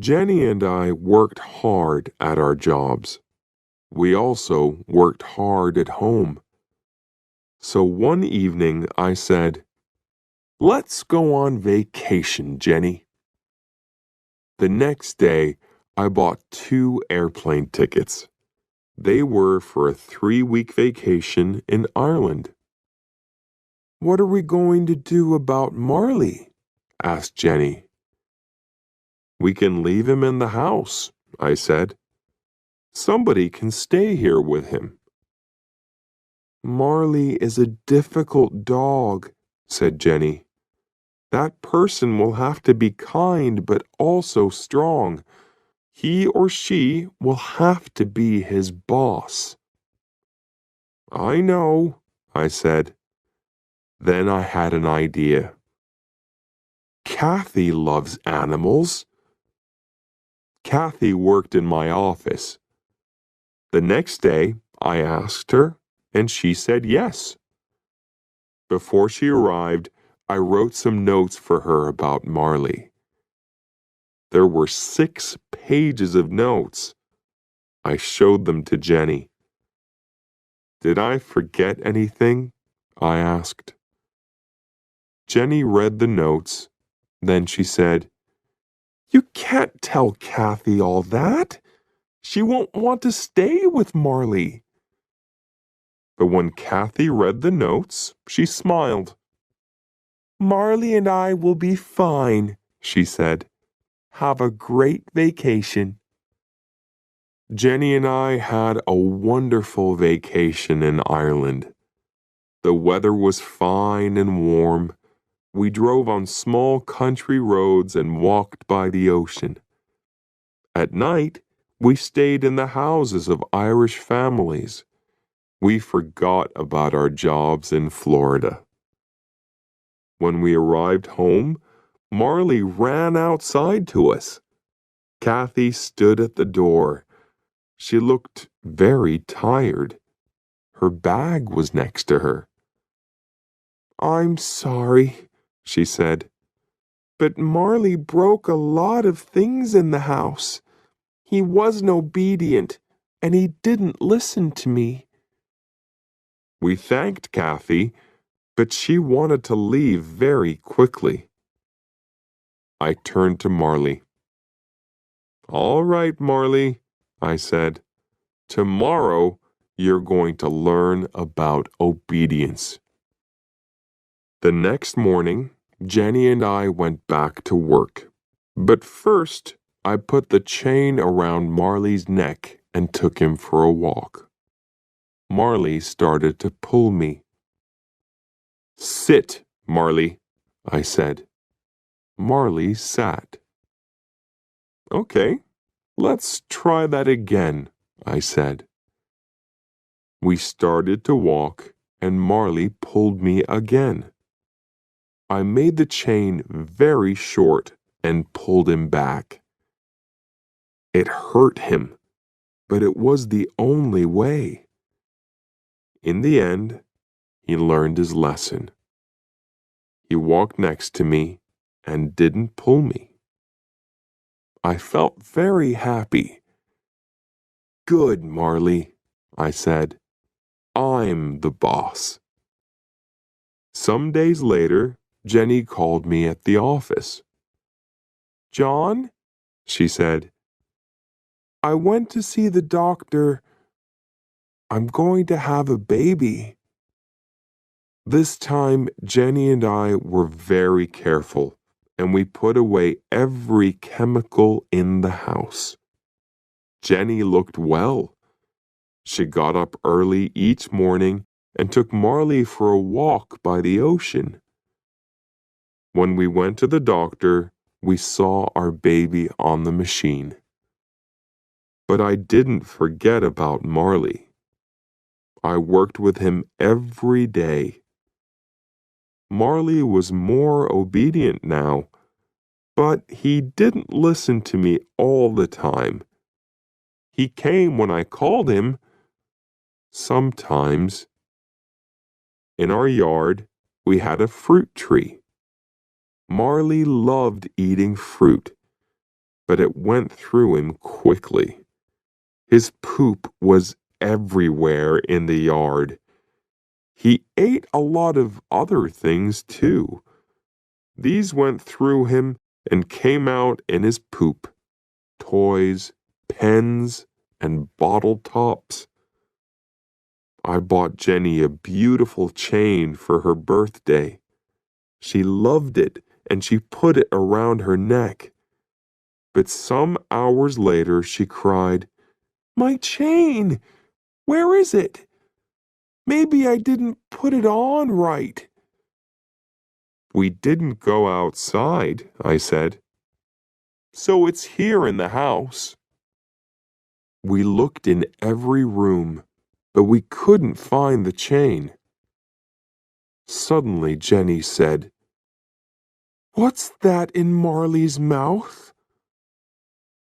Jenny and I worked hard at our jobs. We also worked hard at home. So one evening I said, "Let's go on vacation, Jenny." The next day, I bought 2 airplane tickets. They were for a 3-week vacation in Ireland. "What are we going to do about Marley?" asked Jenny. "We can leave him in the house," I said. "Somebody can stay here with him." "Marley is a difficult dog," said Jenny. "That person will have to be kind but also strong. He or she will have to be his boss." "I know," I said. Then I had an idea. "Kathy loves animals." Kathy worked in my office. The next day, I asked her, and she said yes. Before she arrived, I wrote some notes for her about Marley. There were 6 pages of notes. I showed them to Jenny. "Did I forget anything?" I asked. Jenny read the notes. Then she said, "You can't tell Kathy all that. She won't want to stay with Marley." But when Kathy read the notes, she smiled. "Marley and I will be fine," she said. "Have a great vacation." Jenny and I had a wonderful vacation in Ireland. The weather was fine and warm. We drove on small country roads and walked by the ocean. At night, we stayed in the houses of Irish families. We forgot about our jobs in Florida. When we arrived home, Marley ran outside to us. Kathy stood at the door. She looked very tired. Her bag was next to her. "I'm sorry," she said, "but Marley broke a lot of things in the house. He wasn't obedient, and he didn't listen to me." We thanked Kathy, but she wanted to leave very quickly. I turned to Marley. "All right, Marley," I said. "Tomorrow you're going to learn about obedience." The next morning, Jenny and I went back to work. But first, I put the chain around Marley's neck and took him for a walk. Marley started to pull me. "Sit, Marley," I said. Marley sat. "Okay, let's try that again," I said. We started to walk, and Marley pulled me again. I made the chain very short and pulled him back. It hurt him, but it was the only way. In the end, he learned his lesson. He walked next to me and didn't pull me. I felt very happy. "Good, Marley," I said. "I'm the boss." Some days later, Jenny called me at the office. "John," she said, "I went to see the doctor. I'm going to have a baby." This time, Jenny and I were very careful, and we put away every chemical in the house. Jenny looked well. She got up early each morning and took Marley for a walk by the ocean. When we went to the doctor, we saw our baby on the machine. But I didn't forget about Marley. I worked with him every day. Marley was more obedient now, but he didn't listen to me all the time. He came when I called him. Sometimes. In our yard, we had a fruit tree. Marley loved eating fruit. but it went through him quickly. His poop was everywhere in the yard. He ate a lot of other things too. These went through him and came out in his poop. Toys, pens, and bottle tops. I bought Jenny a beautiful chain for her birthday. She loved it and she put it around her neck. But some hours later she cried, "My chain! Where is it? Maybe I didn't put it on right." "We didn't go outside," I said. "So it's here in the house." We looked in every room, but we couldn't find the chain. Suddenly Jenny said, "What's that in Marley's mouth?"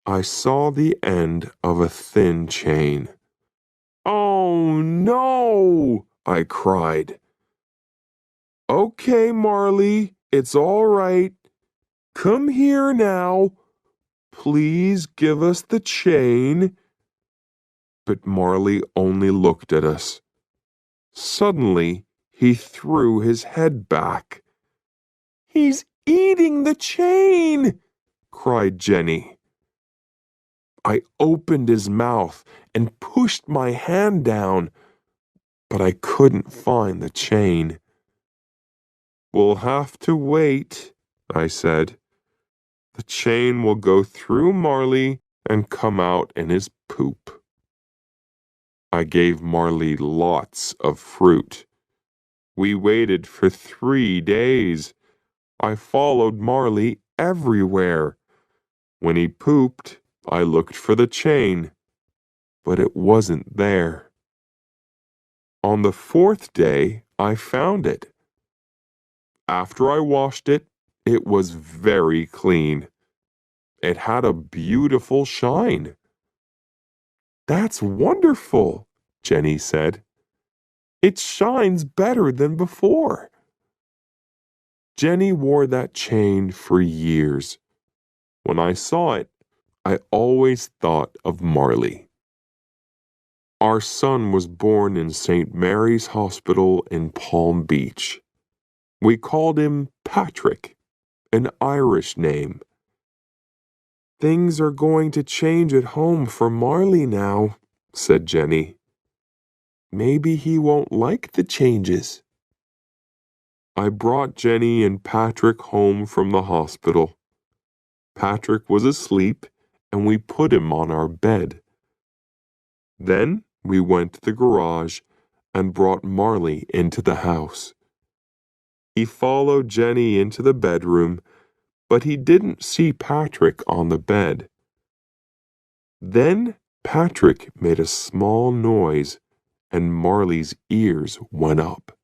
I saw the end of a thin chain. "Oh no!" I cried. "Okay, Marley, it's all right. Come here now. Please give us the chain." But Marley only looked at us. Suddenly, he threw his head back. "He's eating the chain!" cried Jenny. I opened his mouth and pushed my hand down, but I couldn't find the chain. "We'll have to wait," I said. "The chain will go through Marley and come out in his poop." I gave Marley lots of fruit. We waited for 3 days. I followed Marley everywhere. When he pooped, I looked for the chain, but it wasn't there. On the 4th day, I found it. After I washed it, it was very clean. It had a beautiful shine. "That's wonderful," Jenny said. "It shines better than before." Jenny wore that chain for years. When I saw it, I always thought of Marley. Our son was born in St. Mary's Hospital in Palm Beach. We called him Patrick, an Irish name. "Things are going to change at home for Marley now," said Jenny. "Maybe he won't like the changes." I brought Jenny and Patrick home from the hospital. Patrick was asleep, and we put him on our bed. Then we went to the garage and brought Marley into the house. He followed Jenny into the bedroom, but he didn't see Patrick on the bed. Then Patrick made a small noise, and Marley's ears went up.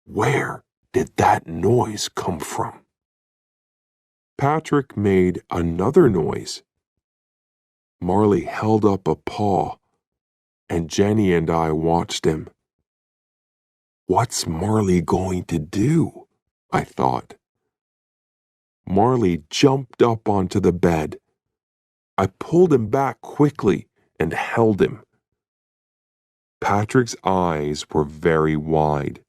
Where did that noise come from? Patrick made another noise. Marley held up a paw, and Jenny and I watched him. What's Marley going to do? I thought. Marley jumped up onto the bed. I pulled him back quickly and held him. Patrick's eyes were very wide,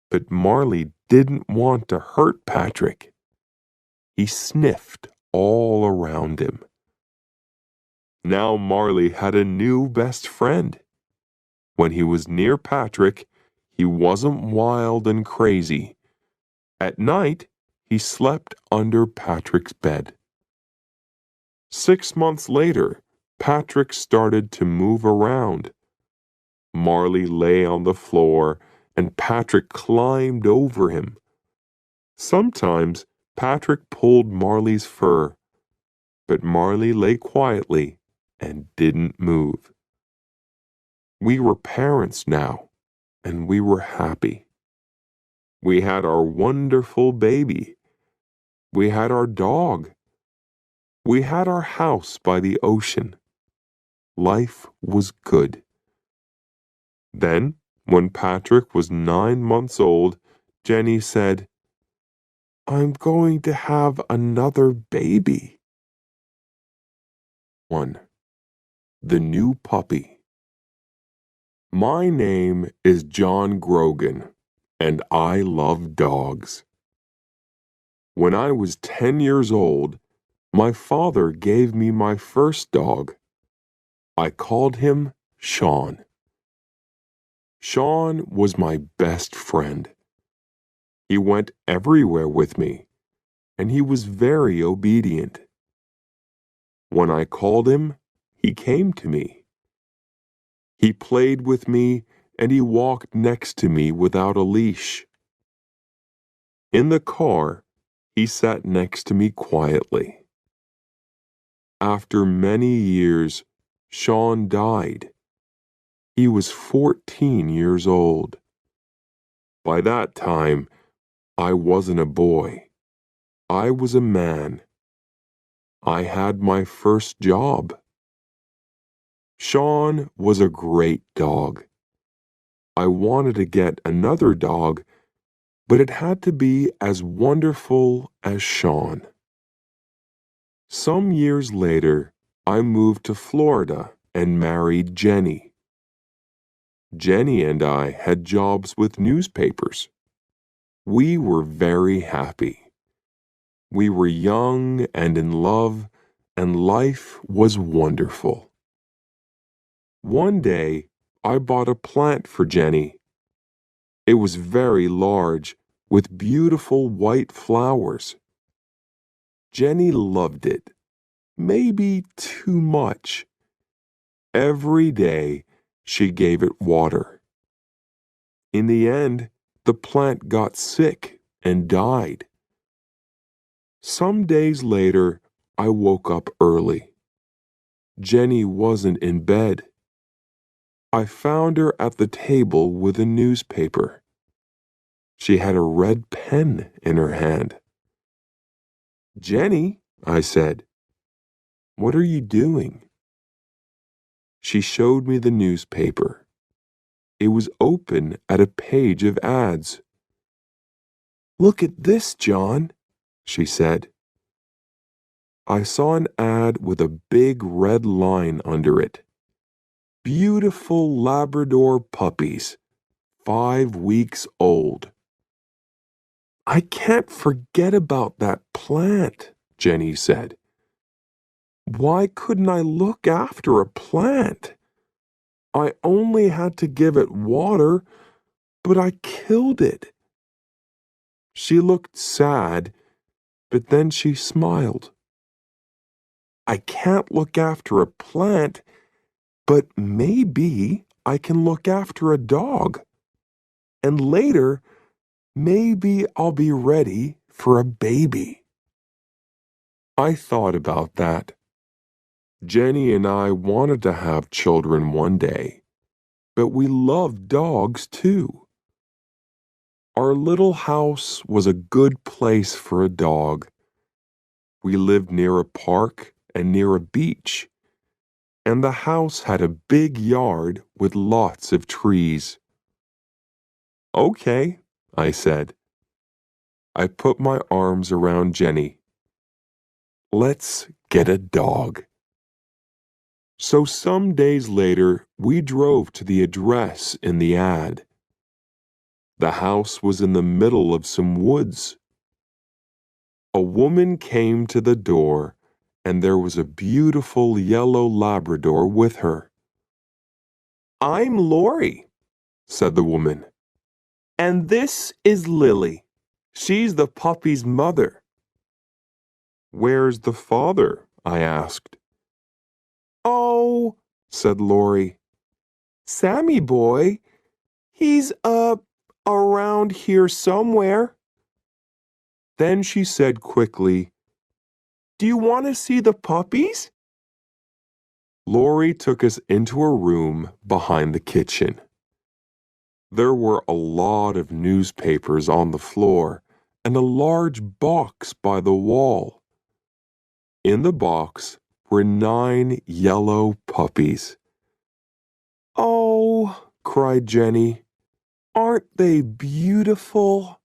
but Marley didn't want to hurt Patrick. He sniffed all around him. Now Marley had a new best friend. When he was near Patrick, he wasn't wild and crazy. At night, he slept under Patrick's bed. 6 months later, Patrick started to move around. Marley lay on the floor, and Patrick climbed over him. Sometimes Patrick pulled Marley's fur, but Marley lay quietly and didn't move. We were parents now, and we were happy. We had our wonderful baby. We had our dog. We had our house by the ocean. Life was good. Then, when Patrick was 9 months old, Jenny said, "I'm going to have another baby." 1. The New Puppy. My name is John Grogan, and I love dogs. When I was 10 years old, my father gave me my first dog. I called him Sean. Sean was my best friend. He went everywhere with me, and he was very obedient. When I called him, he came to me. He played with me, and he walked next to me without a leash. In the car, he sat next to me quietly. After many years, Sean died. He was 14 years old. By that time, I wasn't a boy. I was a man. I had my first job. Sean was a great dog. I wanted to get another dog, but it had to be as wonderful as Sean. Some years later, I moved to Florida and married Jenny. Jenny and I had jobs with newspapers. We were very happy. We were young and in love, and life was wonderful. One day, I bought a plant for Jenny. It was very large, with beautiful white flowers. Jenny loved it, maybe too much. Every day, she gave it water. In the end, the plant got sick and died. Some days later, I woke up early. Jenny wasn't in bed. I found her at the table with a newspaper. She had a red pen in her hand. "Jenny," I said, "what are you doing?" She showed me the newspaper. It was open at a page of ads. "Look at this, John," she said. I saw an ad with a big red line under it. Beautiful Labrador puppies, 5 weeks old. "I can't forget about that plant," Jenny said. "Why couldn't I look after a plant? I only had to give it water, but I killed it." She looked sad, but then she smiled. "I can't look after a plant, but maybe I can look after a dog. And later, maybe I'll be ready for a baby." I thought about that. Jenny and I wanted to have children one day, but we loved dogs too. Our little house was a good place for a dog. We lived near a park and near a beach, and the house had a big yard with lots of trees. "Okay," I said. I put my arms around Jenny. "Let's get a dog." So some days later, we drove to the address in the ad. The house was in the middle of some woods. A woman came to the door, and there was a beautiful yellow Labrador with her. "I'm Lori," said the woman. "And this is Lily. She's the puppy's mother." "Where's the father?" I asked. "Oh," said Lori, "Sammy boy, he's around here somewhere." Then she said quickly, "Do you want to see the puppies?" Lori took us into a room behind the kitchen. There were a lot of newspapers on the floor and a large box by the wall. In the box were 9 yellow puppies. "Oh," cried Jenny, "aren't they beautiful?"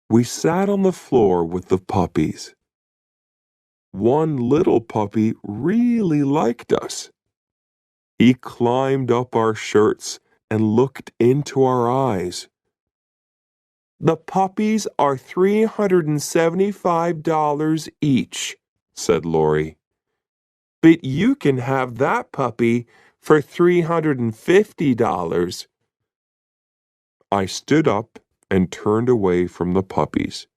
We sat on the floor with the puppies. One little puppy really liked us. He climbed up our shirts and looked into our eyes. "The puppies are $375 each," said Lori. "But you can have that puppy for $350. I stood up and turned away from the puppies.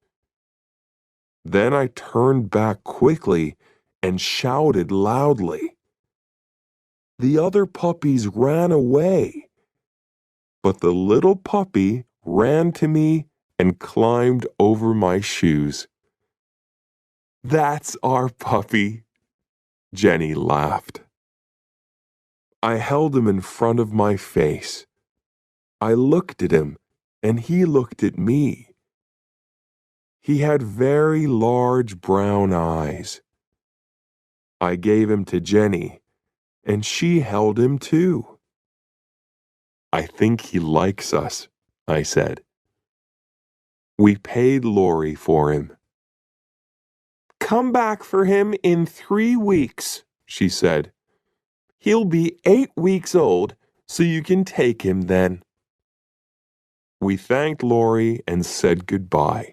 Then I turned back quickly and shouted loudly. The other puppies ran away, but the little puppy ran to me and climbed over my shoes. "That's our puppy," Jenny laughed. I held him in front of my face. I looked at him, and he looked at me. He had very large brown eyes. I gave him to Jenny, and she held him too. "I think he likes us," I said. We paid Lori for him. "Come back for him in 3 weeks," she said. "He'll be 8 weeks old, so you can take him then." We thanked Lori and said goodbye.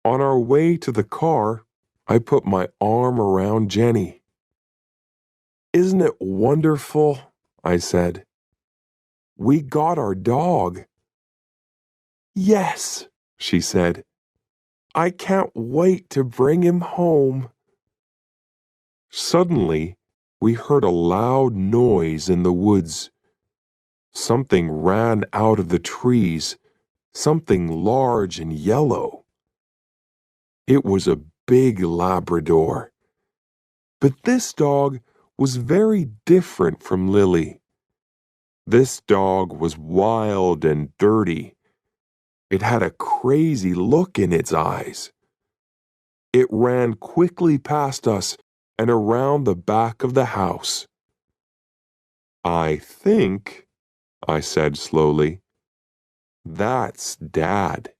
On our way to the car, I put my arm around Jenny. "Isn't it wonderful?" I said. "We got our dog." "Yes," she said. "I can't wait to bring him home." Suddenly, we heard a loud noise in the woods. Something ran out of the trees, something large and yellow. It was a big Labrador. But this dog was very different from Lily. This dog was wild and dirty. It had a crazy look in its eyes. It ran quickly past us and around the back of the house. "I think," I said slowly, "that's Dad."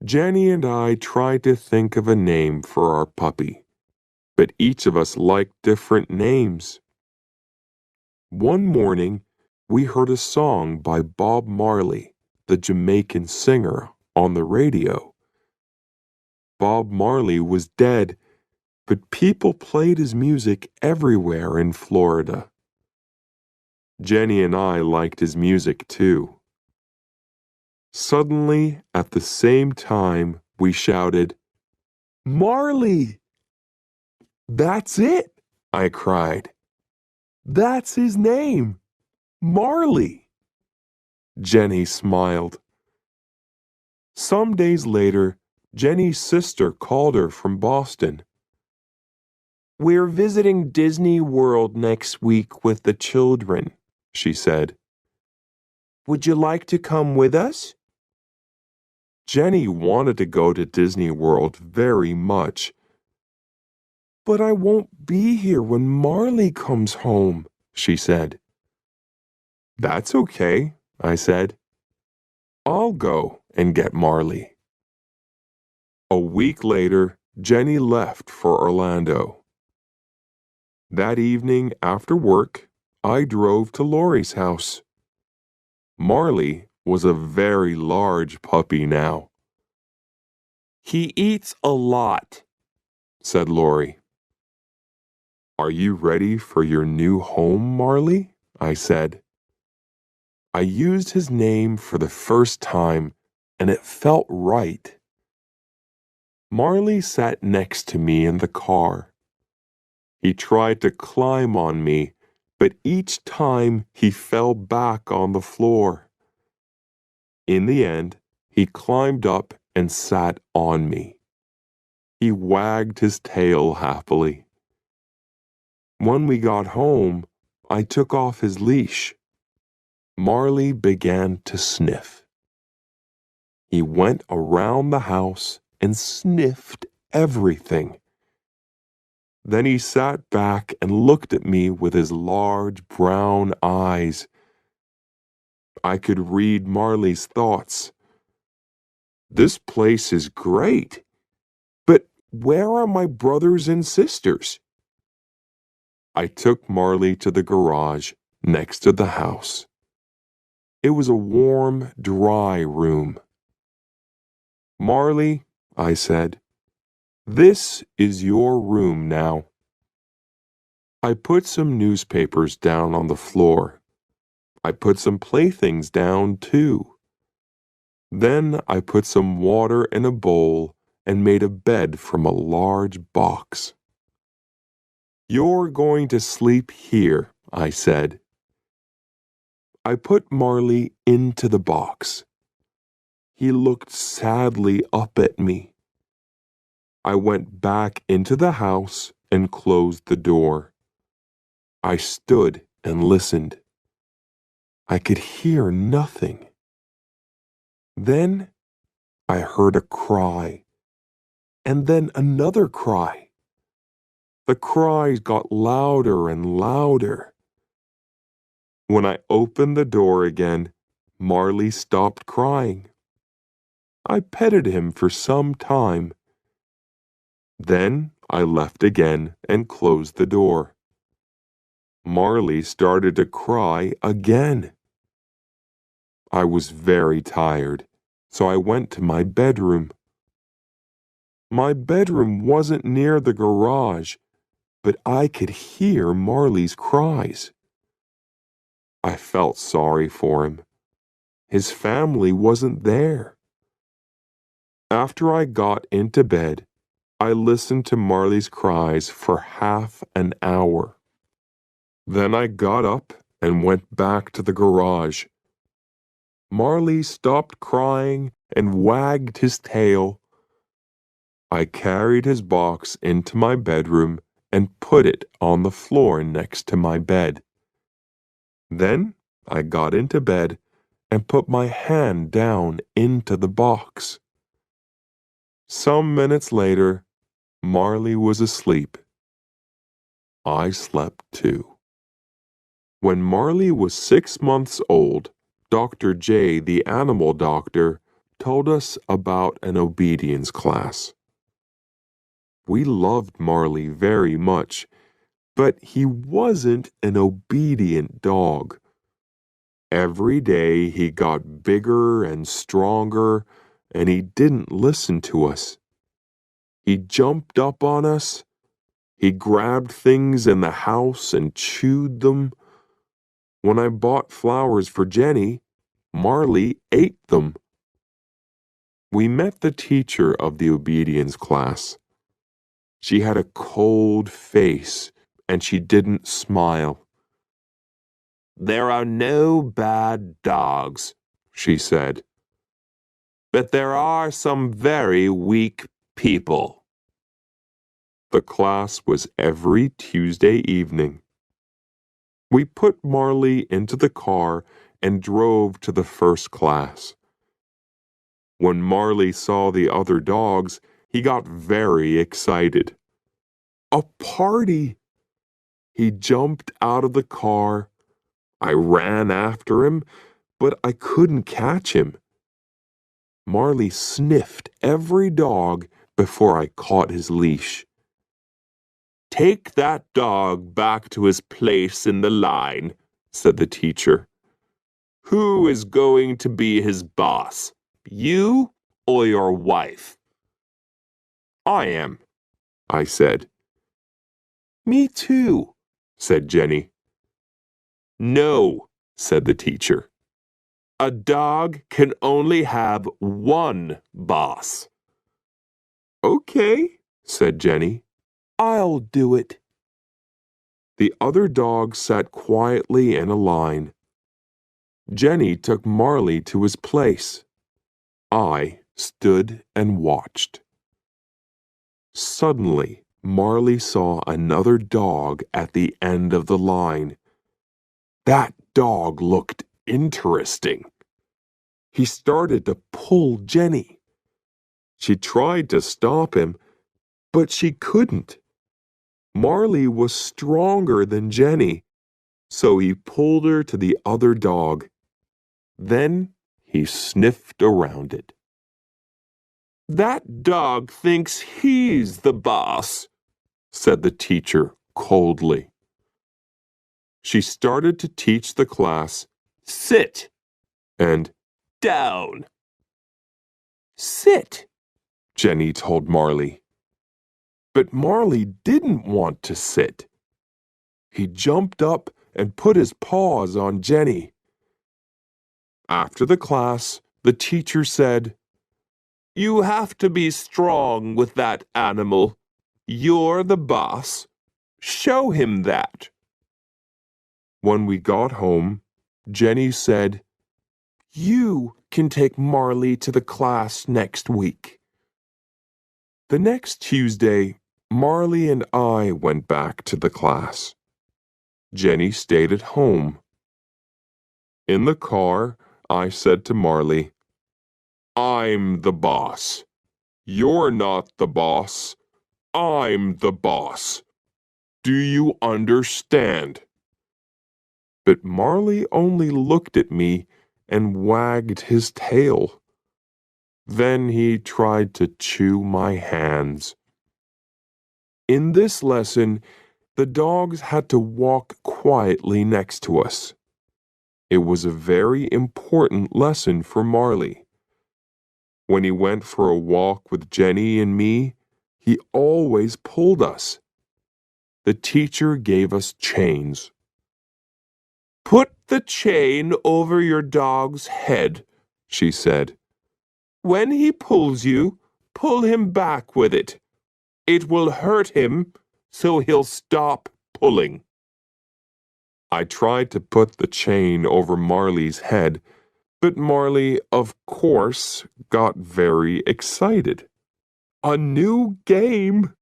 Jenny and I tried to think of a name for our puppy, but each of us liked different names. One morning, we heard a song by Bob Marley, the Jamaican singer, on the radio. Bob Marley was dead, but people played his music everywhere in Florida. Jenny and I liked his music too. Suddenly, at the same time, we shouted, "Marley!" "That's it!" I cried. "That's his name, Marley." Jenny smiled. Some days later, Jenny's sister called her from Boston. "We're visiting Disney World next week with the children," she said. "Would you like to come with us?" Jenny wanted to go to Disney World very much. "But I won't be here when Marley comes home," she said. "That's okay," I said. "I'll go and get Marley." A week later, Jenny left for Orlando. That evening after work, I drove to Lori's house. Marley was a very large puppy now. "He eats a lot," said Lori. "Are you ready for your new home, Marley?" I said. I used his name for the first time, and it felt right. Marley sat next to me in the car. He tried to climb on me, but each time he fell back on the floor. In the end, he climbed up and sat on me. He wagged his tail happily. When we got home, I took off his leash. Marley began to sniff. He went around the house and sniffed everything. Then he sat back and looked at me with his large brown eyes. I could read Marley's thoughts. This place is great, but where are my brothers and sisters?" I took Marley to the garage next to the house. It was a warm, dry room. "Marley," I said, "this is your room now." I put some newspapers down on the floor. I put some playthings down too. Then I put some water in a bowl and made a bed from a large box. "You're going to sleep here," I said. I put Marley into the box. He looked sadly up at me. I went back into the house and closed the door. I stood and listened. I could hear nothing. Then I heard a cry, and then another cry. The cries got louder and louder. When I opened the door again, Marley stopped crying. I petted him for some time. Then I left again and closed the door. Marley started to cry again. I was very tired, so I went to my bedroom. My bedroom wasn't near the garage, but I could hear Marley's cries. I felt sorry for him. His family wasn't there. After I got into bed, I listened to Marley's cries for half an hour. Then I got up and went back to the garage. Marley stopped crying and wagged his tail. I carried his box into my bedroom and put it on the floor next to my bed. Then I got into bed and put my hand down into the box. Some minutes later, Marley was asleep. I slept too. When Marley was 6 months old, Dr. J, the animal doctor, told us about an obedience class. We loved Marley very much, but he wasn't an obedient dog. Every day he got bigger and stronger, and he didn't listen to us. He jumped up on us. He grabbed things in the house and chewed them. When I bought flowers for Jenny, Marley ate them. We met the teacher of the obedience class. She had a cold face, and she didn't smile. "There are no bad dogs," she said, "but there are some very weak people." The class was every Tuesday evening. We put Marley into the car and drove to the first class. When Marley saw the other dogs, he got very excited. "A party!" He jumped out of the car. I ran after him, but I couldn't catch him. Marley sniffed every dog before I caught his leash. "Take that dog back to his place in the line," said the teacher. "Who is going to be his boss, you or your wife?" "I am," I said. "Me too," said Jenny. "No," said the teacher. "A dog can only have one boss." "Okay," said Jenny. "I'll do it." The other dogs sat quietly in a line. Jenny took Marley to his place. I stood and watched. Suddenly, Marley saw another dog at the end of the line. That dog looked interesting. He started to pull Jenny. She tried to stop him, but she couldn't. Marley was stronger than Jenny, so he pulled her to the other dog. Then he sniffed around it. That dog thinks he's the boss, said the teacher coldly. She started to teach the class, sit and down. Sit, Jenny told Marley. But Marley didn't want to sit. He jumped up and put his paws on Jenny. After the class, the teacher said, "You have to be strong with that animal. You're the boss. Show him that." When we got home, Jenny said, "You can take Marley to the class next week." The next Tuesday, Marley and I went back to the class. Jenny stayed at home. In the car, I said to Marley, "I'm the boss. You're not the boss. I'm the boss. Do you understand?" But Marley only looked at me and wagged his tail. Then he tried to chew my hands. In this lesson, the dogs had to walk quietly next to us. It was a very important lesson for Marley. When he went for a walk with Jenny and me, he always pulled us. The teacher gave us chains. "Put the chain over your dog's head," she said. "When he pulls you, pull him back with it. It will hurt him, so he'll stop pulling." I tried to put the chain over Marley's head, but Marley, of course, got very excited. A new game!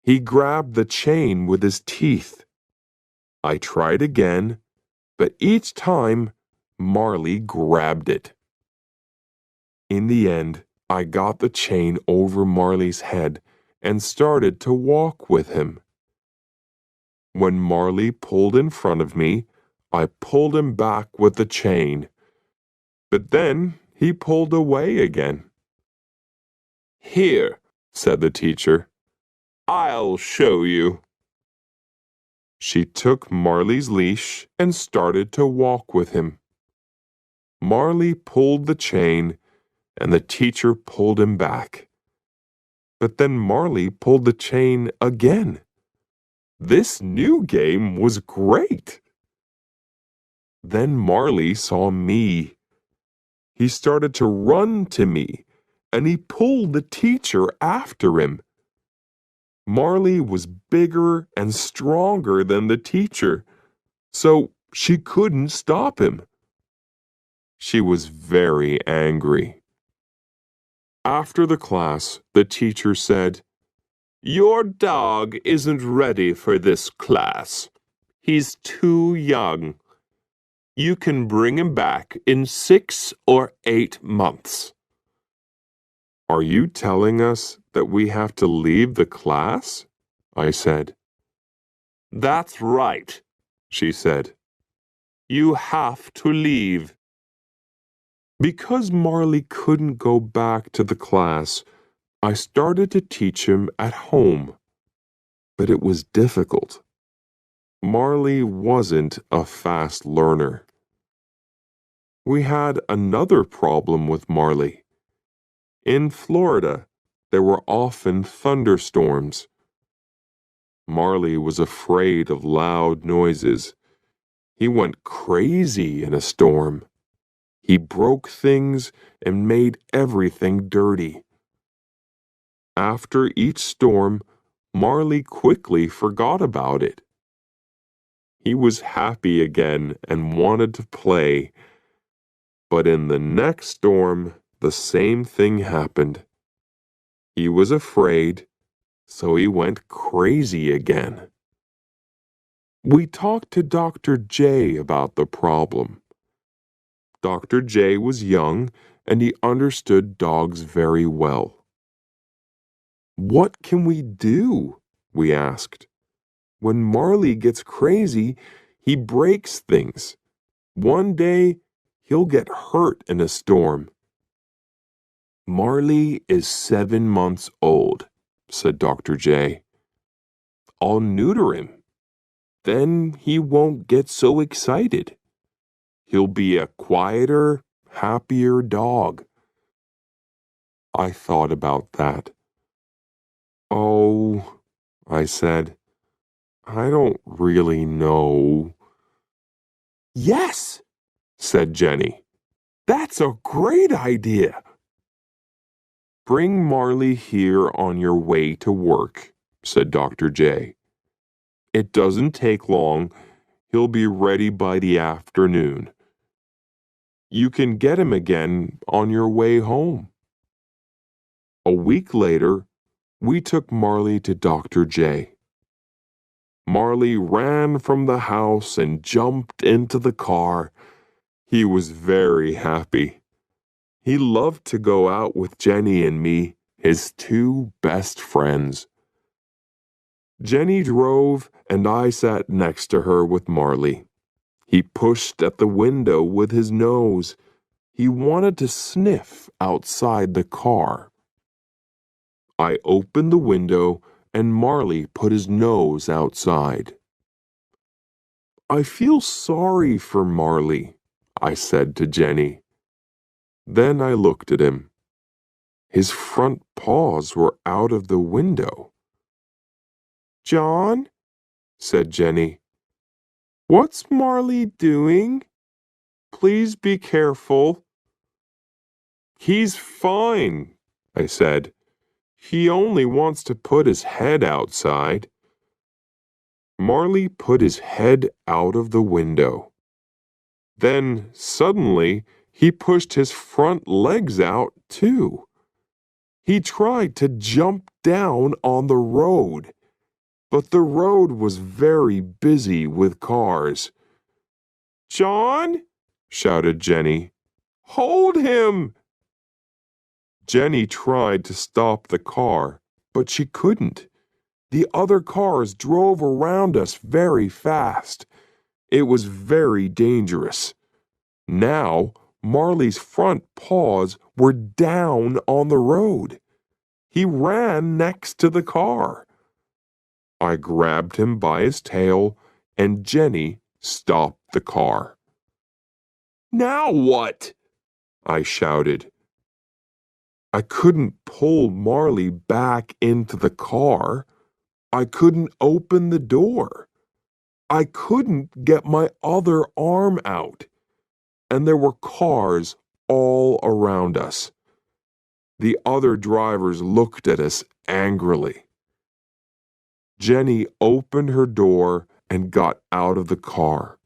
He grabbed the chain with his teeth. I tried again, but each time Marley grabbed it. In the end, I got the chain over Marley's head and started to walk with him. When Marley pulled in front of me, I pulled him back with the chain. But then he pulled away again. "Here," said the teacher. "I'll show you." She took Marley's leash and started to walk with him. Marley pulled the chain, and the teacher pulled him back. But then Marley pulled the chain again. This new game was great. Then Marley saw me. He started to run to me, and he pulled the teacher after him. Marley was bigger and stronger than the teacher, so she couldn't stop him. She was very angry. After the class, the teacher said, "Your dog isn't ready for this class. He's too young. You can bring him back in 6 or 8 months." "Are you telling us that we have to leave the class?" I said. "That's right," she said. "You have to leave." Because Marley couldn't go back to the class, I started to teach him at home. But it was difficult. Marley wasn't a fast learner. We had another problem with Marley. In Florida, there were often thunderstorms. Marley was afraid of loud noises. He went crazy in a storm. He broke things and made everything dirty. After each storm, Marley quickly forgot about it. He was happy again and wanted to play. But in the next storm, the same thing happened. He was afraid, so he went crazy again. We talked to Dr. J about the problem. Dr. J was young and he understood dogs very well. "What can we do?" we asked. "When Marley gets crazy, he breaks things. One day, he'll get hurt in a storm." Marley is 7 months old, said Dr. J. I'll neuter him. Then he won't get so excited. He'll be a quieter, happier dog. I thought about that. Oh, I said, I don't really know. Yes, said Jenny. That's a great idea. Bring Marley here on your way to work, said Dr. J. It doesn't take long. He'll be ready by the afternoon. You can get him again on your way home. A week later, we took Marley to Dr. J. Marley ran from the house and jumped into the car. He was very happy. He loved to go out with Jenny and me, his two best friends. Jenny drove and I sat next to her with Marley. He pushed at the window with his nose. He wanted to sniff outside the car. I opened the window and Marley put his nose outside. I feel sorry for Marley, I said to Jenny. Then I looked at him. His front paws were out of the window. John, said Jenny, what's Marley doing? Please be careful. He's fine, I said. He only wants to put his head outside. Marley put his head out of the window. Then, suddenly, he pushed his front legs out, too. He tried to jump down on the road, but the road was very busy with cars. John, shouted Jenny, hold him! Jenny tried to stop the car, but she couldn't. The other cars drove around us very fast. It was very dangerous. Now, Marley's front paws were down on the road. He ran next to the car. I grabbed him by his tail, and Jenny stopped the car. Now what? I shouted. I couldn't pull Marley back into the car. I couldn't open the door. I couldn't get my other arm out. And there were cars all around us. The other drivers looked at us angrily. Jenny opened her door and got out of the car.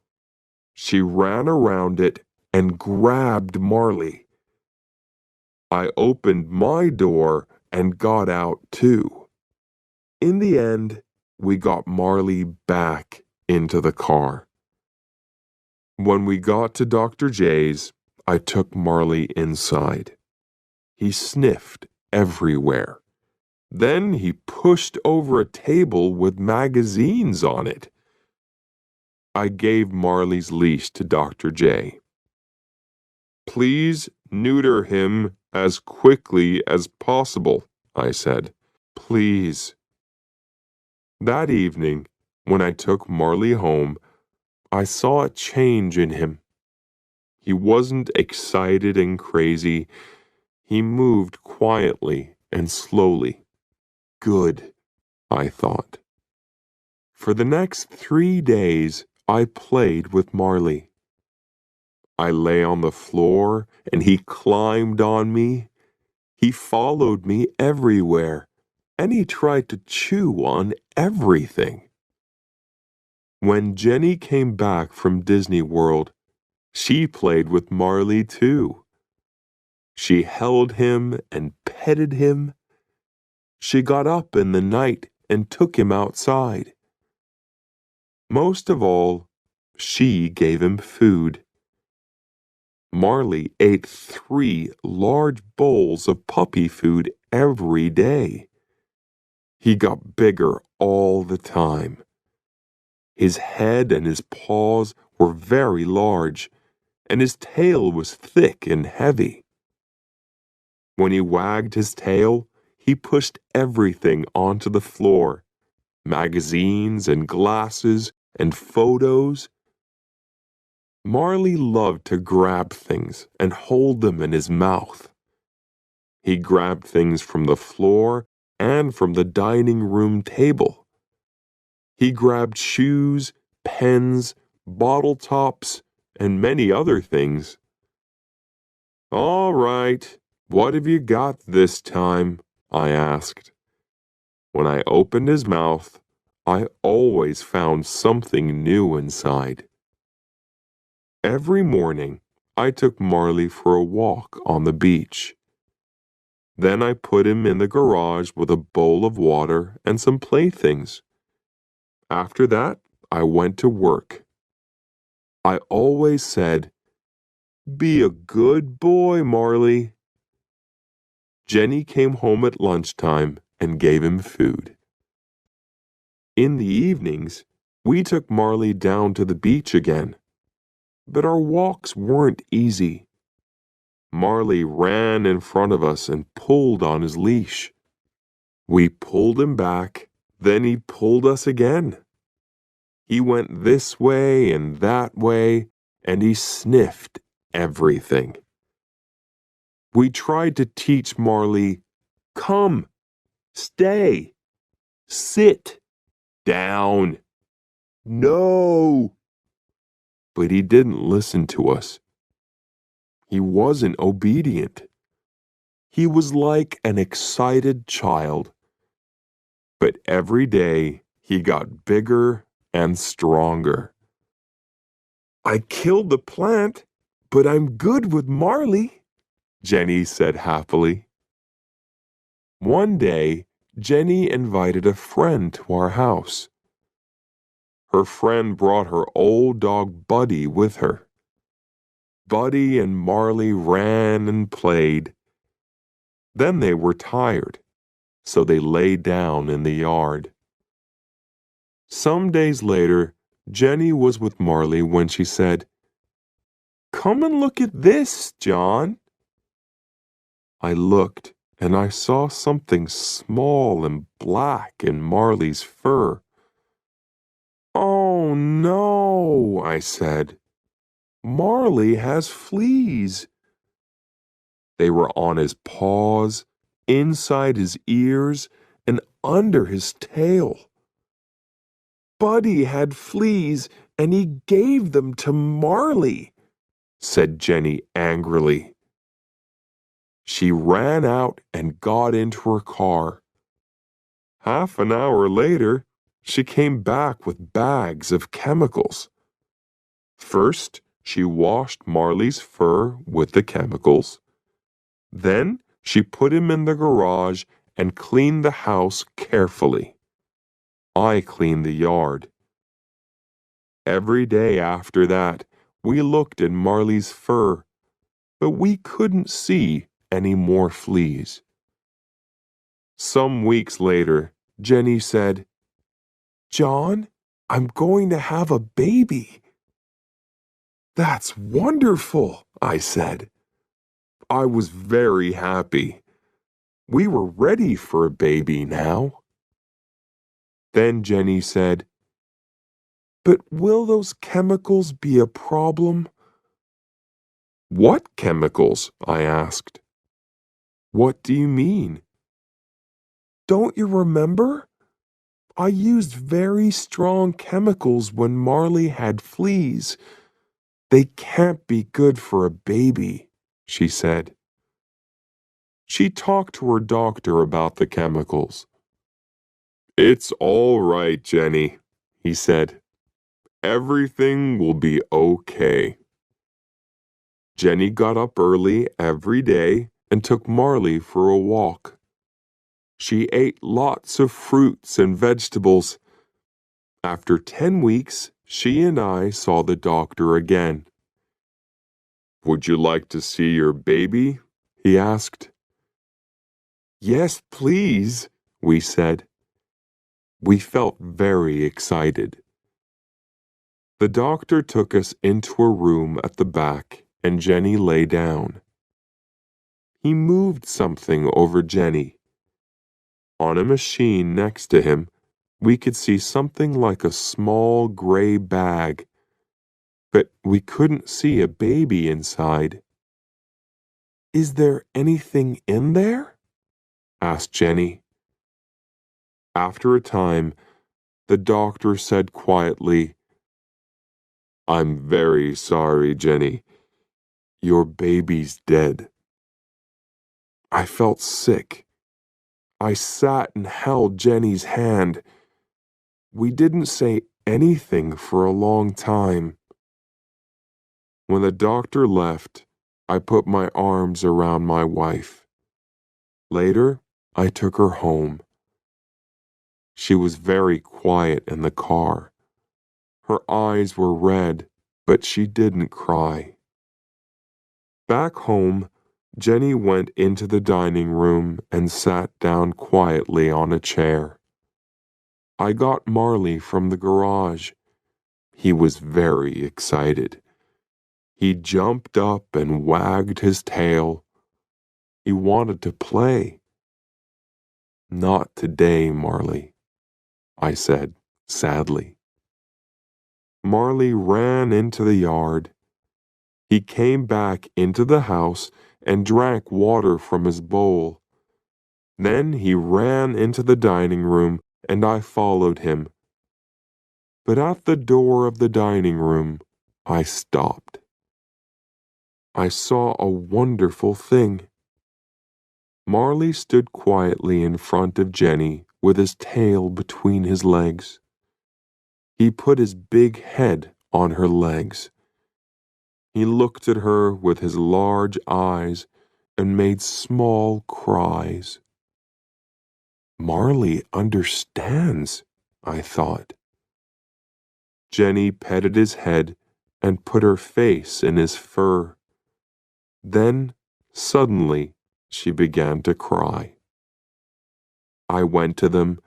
She ran around it and grabbed Marley. I opened my door and got out too. In the end, we got Marley back into the car. When we got to Dr. J's, I took Marley inside. He sniffed everywhere. Then he pushed over a table with magazines on it. I gave Marley's leash to Dr. J. Please neuter him as quickly as possible, I said. Please. That evening, when I took Marley home, I saw a change in him. He wasn't excited and crazy. He moved quietly and slowly. Good, I thought. For the next 3 days, I played with Marley. I lay on the floor and he climbed on me. He followed me everywhere, and he tried to chew on everything. When Jenny came back from Disney World, she played with Marley too. She held him and petted him. She got up in the night and took him outside. Most of all, she gave him food. Marley ate 3 large bowls of puppy food every day. He got bigger all the time. His head and his paws were very large, and his tail was thick and heavy. When he wagged his tail, he pushed everything onto the floor, magazines and glasses and photos. Marley loved to grab things and hold them in his mouth. He grabbed things from the floor and from the dining room table. He grabbed shoes, pens, bottle tops, and many other things. "All right, what have you got this time?" I asked. When I opened his mouth, I always found something new inside. Every morning, I took Marley for a walk on the beach. Then I put him in the garage with a bowl of water and some playthings. After that, I went to work. I always said, "Be a good boy, Marley." Jenny came home at lunchtime and gave him food. In the evenings, we took Marley down to the beach again. But our walks weren't easy. Marley ran in front of us and pulled on his leash. We pulled him back, then he pulled us again. He went this way and that way, and he sniffed everything. We tried to teach Marley, "Come, stay, sit, down, no." But he didn't listen to us. He wasn't obedient. He was like an excited child. But every day he got bigger and stronger. "I killed the plant, but I'm good with Marley," Jenny said happily. One day, Jenny invited a friend to our house. Her friend brought her old dog Buddy with her. Buddy and Marley ran and played. Then they were tired, so they lay down in the yard. Some days later, Jenny was with Marley when she said, "Come and look at this, John." I looked and I saw something small and black in Marley's fur. "Oh no," I said. "Marley has fleas." They were on his paws, inside his ears, and under his tail. "Buddy had fleas and he gave them to Marley," said Jenny angrily. She ran out and got into her car. Half an hour later, she came back with bags of chemicals. First, she washed Marley's fur with the chemicals. Then, she put him in the garage and cleaned the house carefully. I cleaned the yard. Every day after that, we looked at Marley's fur, but we couldn't see any more fleas. Some weeks later, Jenny said, "John, I'm going to have a baby." "That's wonderful," I said. I was very happy. We were ready for a baby now. Then Jenny said, "But will those chemicals be a problem?" "What chemicals?" I asked. "What do you mean?" "Don't you remember? I used very strong chemicals when Marley had fleas. They can't be good for a baby," she said. She talked to her doctor about the chemicals. "It's all right, Jenny," he said. "Everything will be okay." Jenny got up early every day and took Marley for a walk. She ate lots of fruits and vegetables. After 10 weeks, she and I saw the doctor again. "Would you like to see your baby?" he asked. "Yes, please," we said. We felt very excited. The doctor took us into a room at the back, and Jenny lay down. He moved something over Jenny. On a machine next to him, we could see something like a small gray bag, but we couldn't see a baby inside. "Is there anything in there?" asked Jenny. After a time, the doctor said quietly, "I'm very sorry, Jenny. Your baby's dead." I felt sick. I sat and held Jenny's hand. We didn't say anything for a long time. When the doctor left, I put my arms around my wife. Later, I took her home. She was very quiet in the car. Her eyes were red, but she didn't cry. Back home, Jenny went into the dining room and sat down quietly on a chair. I got Marley from the garage. He was very excited. He jumped up and wagged his tail. He wanted to play. "Not today, Marley," I said sadly. Marley ran into the yard. He came back into the house and drank water from his bowl. Then he ran into the dining room, and I followed him. But at the door of the dining room, I stopped. I saw a wonderful thing. Marley stood quietly in front of Jenny with his tail between his legs. He put his big head on her legs. He looked at her with his large eyes and made small cries. Marley understands, I thought. Jenny petted his head and put her face in his fur. Then, suddenly, she began to cry. I went to them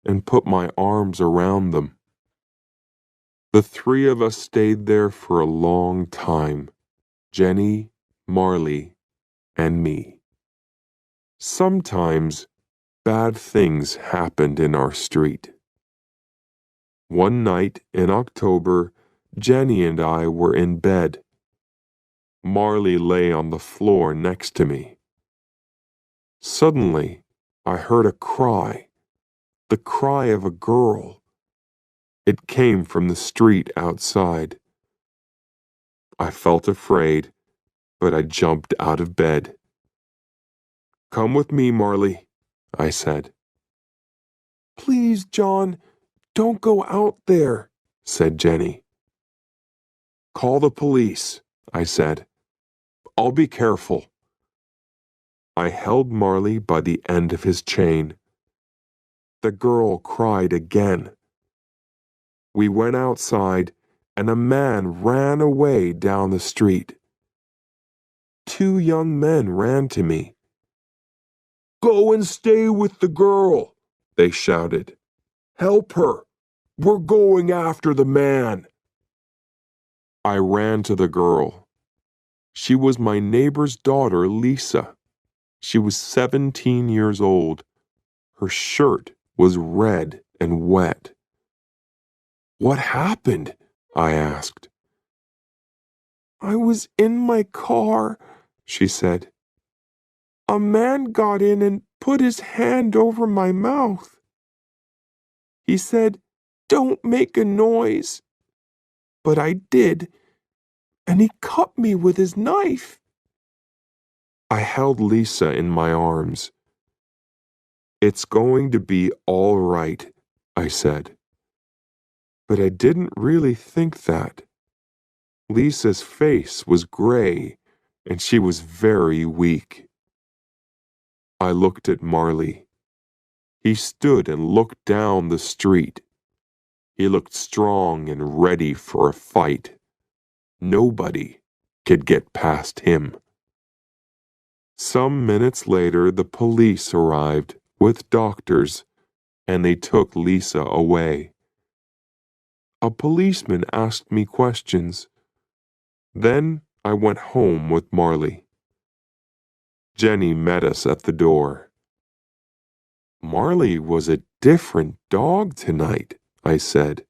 and put my arms around them. The three of us stayed there for a long time, Jenny, Marley, and me. Sometimes bad things happened in our street. One night in October, Jenny and I were in bed. Marley lay on the floor next to me. Suddenly, I heard a cry, the cry of a girl. It came from the street outside. I felt afraid, but I jumped out of bed. "Come with me, Marley," I said. "Please, John, don't go out there," said Jenny. "Call the police," I said. "I'll be careful." I held Marley by the end of his chain. The girl cried again. We went outside, and a man ran away down the street. Two young men ran to me. "Go and stay with the girl," they shouted. "Help her. We're going after the man." I ran to the girl. She was my neighbor's daughter, Lisa. She was 17 years old. Her shirt was red and wet. "What happened?" I asked. "I was in my car," she said. "A man got in and put his hand over my mouth. He said, 'Don't make a noise.' But I did, and he cut me with his knife." I held Lisa in my arms. "It's going to be all right," I said. But I didn't really think that. Lisa's face was gray, and she was very weak. I looked at Marley. He stood and looked down the street. He looked strong and ready for a fight. Nobody could get past him. Some minutes later, the police arrived with doctors, and they took Lisa away. A policeman asked me questions. Then I went home with Marley. Jenny met us at the door. "Marley was a different dog tonight," I said.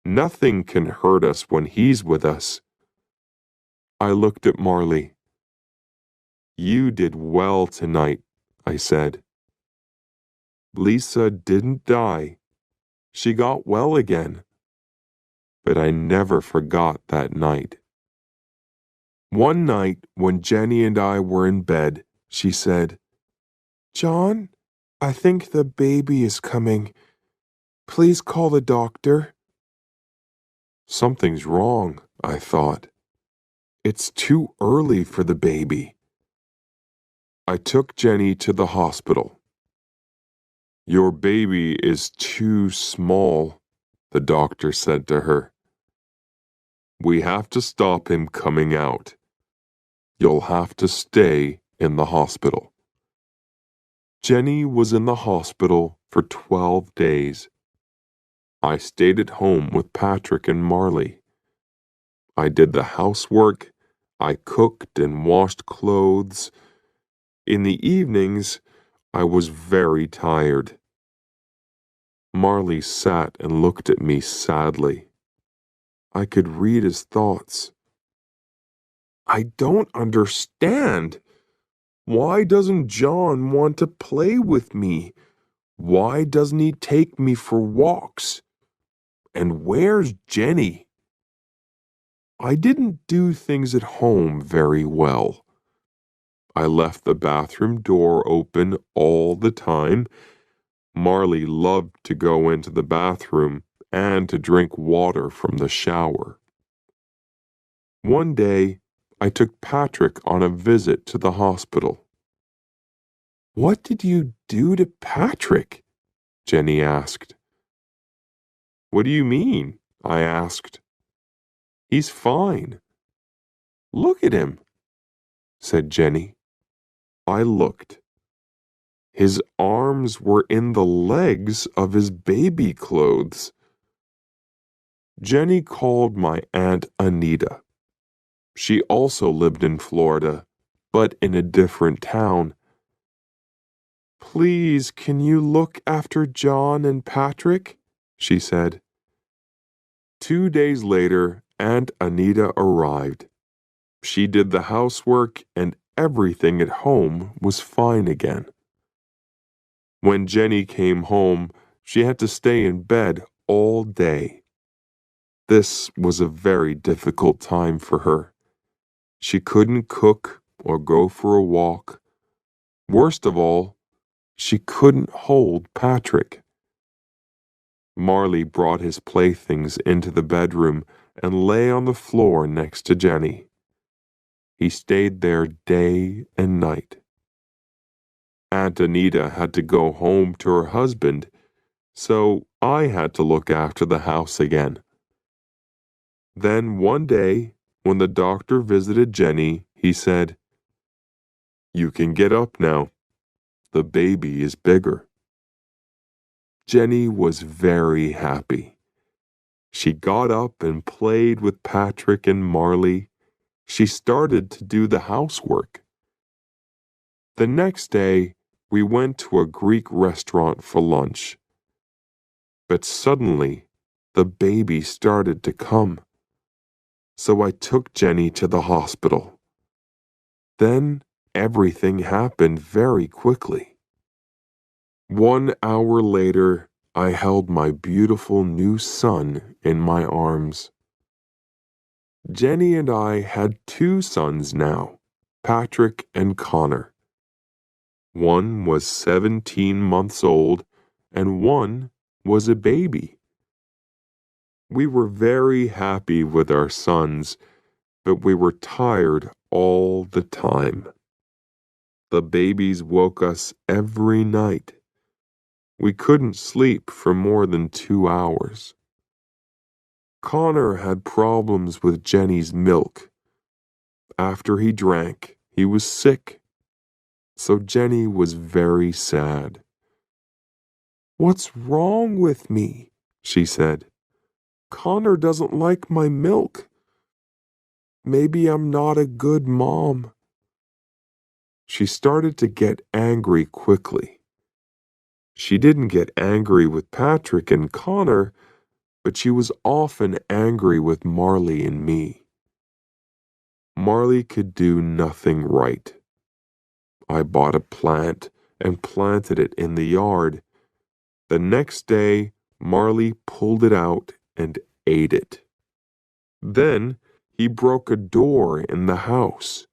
"Nothing can hurt us when he's with us." I looked at Marley. "You did well tonight," I said. "Lisa didn't die. She got well again." But I never forgot that night. One night, when Jenny and I were in bed, she said, "John, I think the baby is coming. Please call the doctor." Something's wrong, I thought. It's too early for the baby. I took Jenny to the hospital. "Your baby is too small," the doctor said to her. "We have to stop him coming out. You'll have to stay in the hospital." Jenny was in the hospital for 12 days. I stayed at home with Patrick and Marley. I did the housework. I cooked and washed clothes. In the evenings, I was very tired. Marley sat and looked at me sadly. I could read his thoughts. "I don't understand. Why doesn't John want to play with me? Why doesn't he take me for walks? And where's Jenny?" I didn't do things at home very well. I left the bathroom door open all the time. Marley loved to go into the bathroom and to drink water from the shower. One day, I took Patrick on a visit to the hospital. "What did you do to Patrick?" Jenny asked. "What do you mean?" I asked. "He's fine." "Look at him," said Jenny. I looked. His arms were in the legs of his baby clothes. Jenny called my Aunt Anita. She also lived in Florida, but in a different town. "Please, can you look after John and Patrick?" she said. 2 days later, Aunt Anita arrived. She did the housework and everything at home was fine again. When Jenny came home, she had to stay in bed all day. This was a very difficult time for her. She couldn't cook or go for a walk. Worst of all, she couldn't hold Patrick. Marley brought his playthings into the bedroom and lay on the floor next to Jenny. He stayed there day and night. Aunt Anita had to go home to her husband, so I had to look after the house again. Then one day, when the doctor visited Jenny, he said, "You can get up now. The baby is bigger." Jenny was very happy. She got up and played with Patrick and Marley. She started to do the housework. The next day, we went to a Greek restaurant for lunch. But suddenly, the baby started to come. So I took Jenny to the hospital. Then everything happened very quickly. 1 hour later, I held my beautiful new son in my arms. Jenny and I had 2 sons now, Patrick and Connor. One was 17 months old, and one was a baby. We were very happy with our sons, but we were tired all the time. The babies woke us every night. We couldn't sleep for more than 2 hours. Connor had problems with Jenny's milk. After he drank, he was sick. So Jenny was very sad. "What's wrong with me?" she said. "Connor doesn't like my milk. Maybe I'm not a good mom." she started to get angry quickly. She didn't get angry with Patrick and Connor, but she was often angry with Marley and me. Marley could do nothing right. I bought a plant and planted it in the yard. The next day, Marley pulled it out and ate it. Then he broke a door in the house.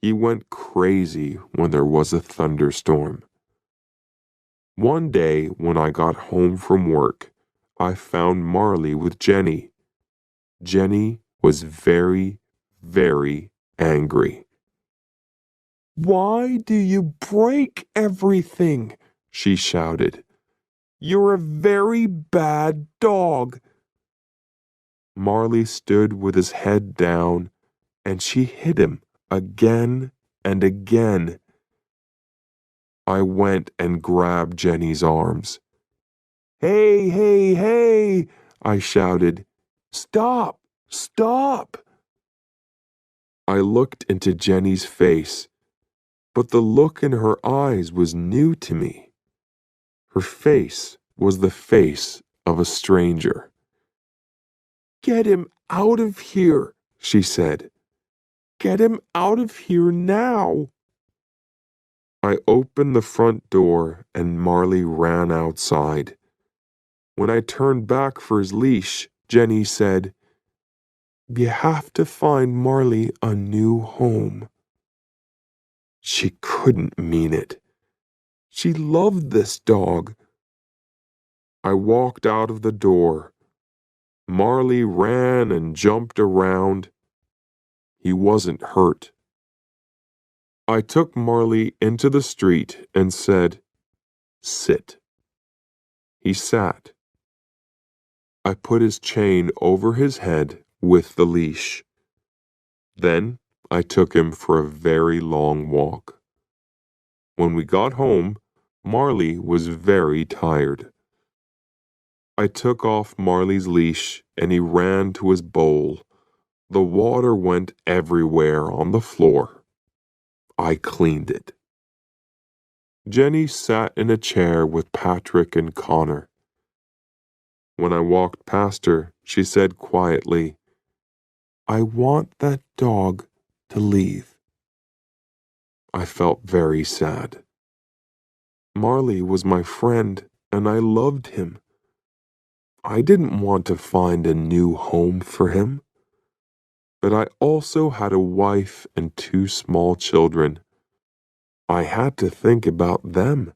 He went crazy when there was a thunderstorm. One day, when I got home from work, I found Marley with Jenny. Jenny was very, very angry. "Why do you break everything?" she shouted. "You're a very bad dog." Marley stood with his head down, and she hit him again and again. I went and grabbed Jenny's arms. "Hey, hey, hey!" I shouted. "Stop! Stop!" I looked into Jenny's face, but the look in her eyes was new to me. Her face was the face of a stranger. "Get him out of here," she said. "Get him out of here now." I opened the front door and Marley ran outside. When I turned back for his leash, Jenny said, "You have to find Marley a new home." She couldn't mean it. She loved this dog. I walked out of the door. Marley ran and jumped around. He wasn't hurt. I took Marley into the street and said, "Sit." He sat. I put his chain over his head with the leash. Then I took him for a very long walk. When we got home, Marley was very tired. I took off Marley's leash and he ran to his bowl. The water went everywhere on the floor. I cleaned it. Jenny sat in a chair with Patrick and Connor. When I walked past her, she said quietly, "I want that dog to leave." I felt very sad. Marley was my friend, and I loved him. I didn't want to find a new home for him. But I also had a wife and 2 small children. I had to think about them.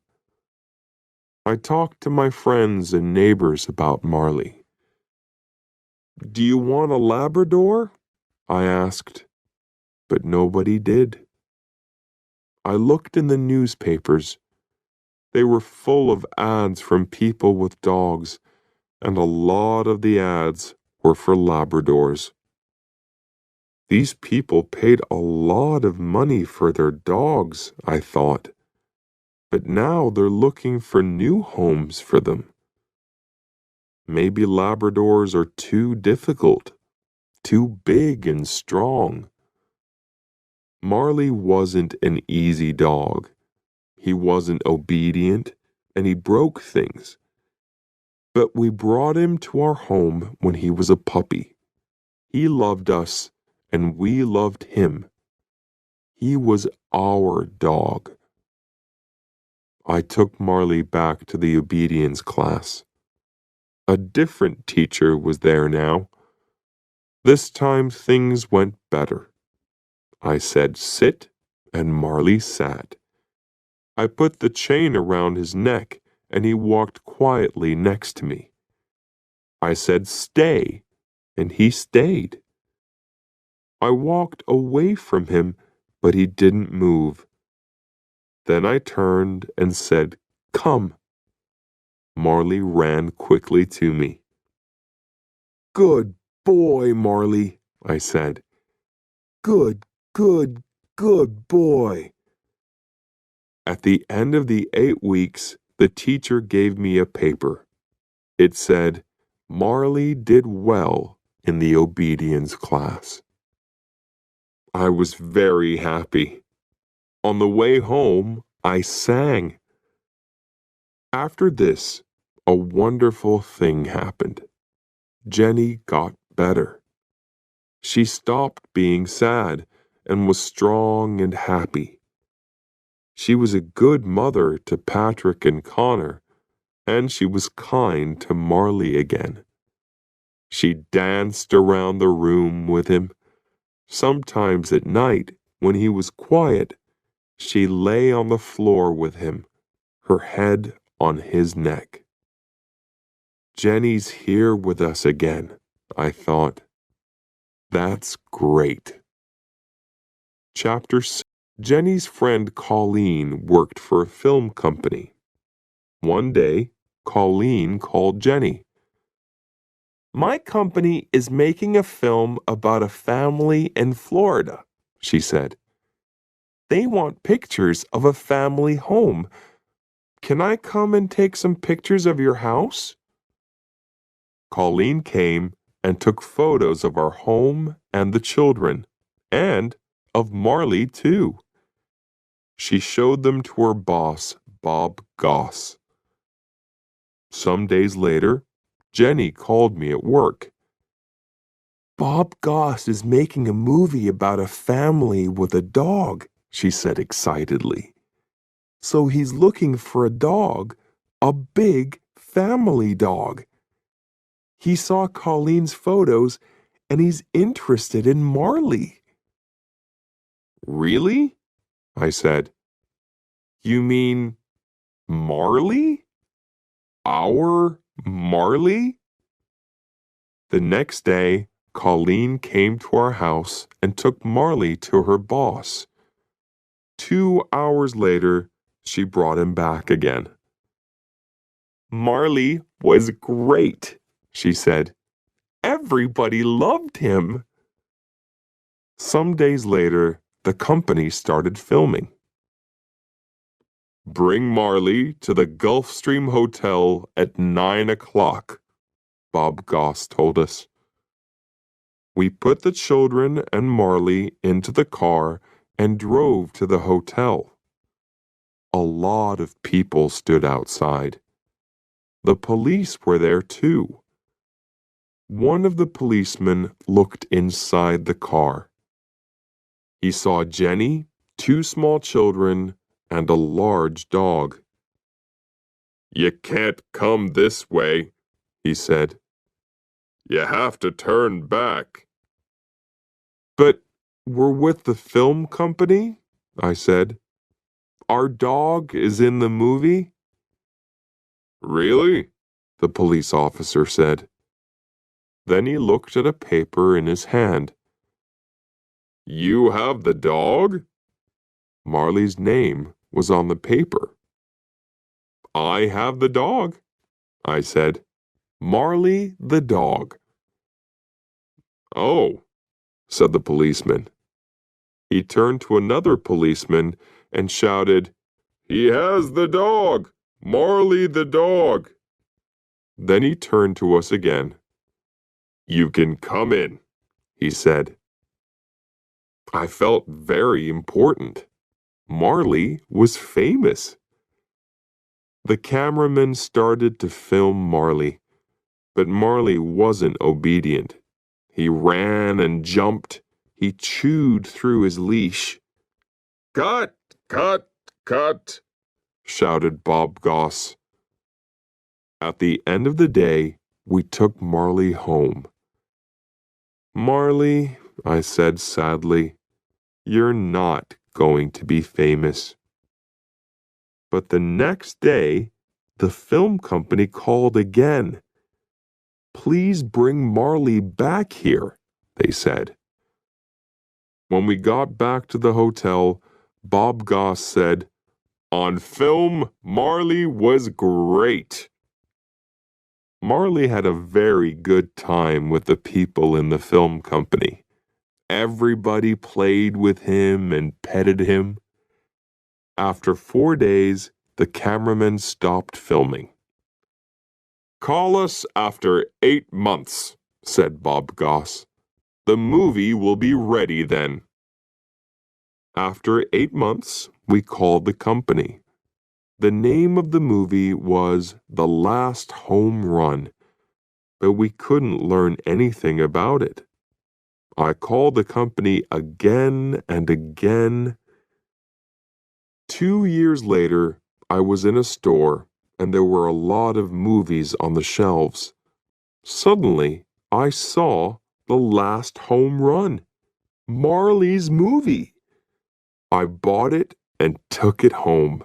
I talked to my friends and neighbors about Marley. "Do you want a Labrador?" I asked, but nobody did. I looked in the newspapers. They were full of ads from people with dogs, and a lot of the ads were for Labradors. These people paid a lot of money for their dogs, I thought, but now they're looking for new homes for them. Maybe Labradors are too difficult, too big and strong. Marley wasn't an easy dog. He wasn't obedient, and he broke things. But we brought him to our home when he was a puppy. He loved us, and we loved him. He was our dog. I took Marley back to the obedience class. A different teacher was there now. This time things went better. I said sit, and Marley sat. I put the chain around his neck, and he walked quietly next to me. I said stay, and he stayed. I walked away from him, but he didn't move. Then I turned and said, "Come." Marley ran quickly to me. "Good boy, Marley," I said. "Good, good, good boy." At the end of the 8 weeks, the teacher gave me a paper. It said, "Marley did well in the obedience class." I was very happy. On the way home, I sang. After this, a wonderful thing happened. Jenny got better. She stopped being sad and was strong and happy. She was a good mother to Patrick and Connor, and she was kind to Marley again. She danced around the room with him. Sometimes at night, when he was quiet, she lay on the floor with him, her head on his neck. Jenny's here with us again, I thought. That's great. Chapter 6. Jenny's friend Colleen worked for a film company. One day, Colleen called Jenny. My company is making a film about a family in Florida, she said. They want pictures of a family home. Can I come and take some pictures of your house? Colleen came and took photos of our home and the children, and of Marley, too. She showed them to her boss, Bob Goss. Some days later, Jenny called me at work. Bob Goss is making a movie about a family with a dog, she said excitedly. So he's looking for a dog, a big family dog. He saw Colleen's photos and he's interested in Marley. Really? I said. You mean Marley? Our Marley? The next day, Colleen came to our house and took Marley to her boss. 2 hours later, she brought him back again. Marley was great, she said. Everybody loved him. Some days later, the company started filming. Bring Marley to the Gulfstream Hotel at 9 o'clock, Bob Goss told us. We put the children and Marley into the car and drove to the hotel. A lot of people stood outside. The police were there too. One of the policemen looked inside the car. He saw Jenny, 2 small children, and a large dog. You can't come this way, he said. You have to turn back. But we're with the film company, I said. Our dog is in the movie? Really? The police officer said. Then he looked at a paper in his hand. You have the dog? Marley's name was on the paper. I have the dog, I said. Marley the dog. Oh, said the policeman. He turned to another policeman and shouted, He has the dog! Marley the dog! Then he turned to us again. You can come in, he said. I felt very important. Marley was famous. The cameraman started to film Marley, but Marley wasn't obedient. He ran and jumped. He chewed through his leash. Cut, cut, cut, shouted Bob Goss. At the end of the day, we took Marley home. Marley, I said sadly, you're not going to be famous. But the next day, the film company called again. Please bring Marley back here, they said. When we got back to the hotel, Bob Goss said, On film, Marley was great. Marley had a very good time with the people in the film company. Everybody played with him and petted him. After 4 days, the cameraman stopped filming. Call us after 8 months, said Bob Goss. The movie will be ready then. After 8 months, we called the company. The name of the movie was The Last Home Run, but we couldn't learn anything about it. I called the company again and again. 2 years later, I was in a store and there were a lot of movies on the shelves. Suddenly, I saw The Last Home Run, Marley's movie. I bought it and took it home.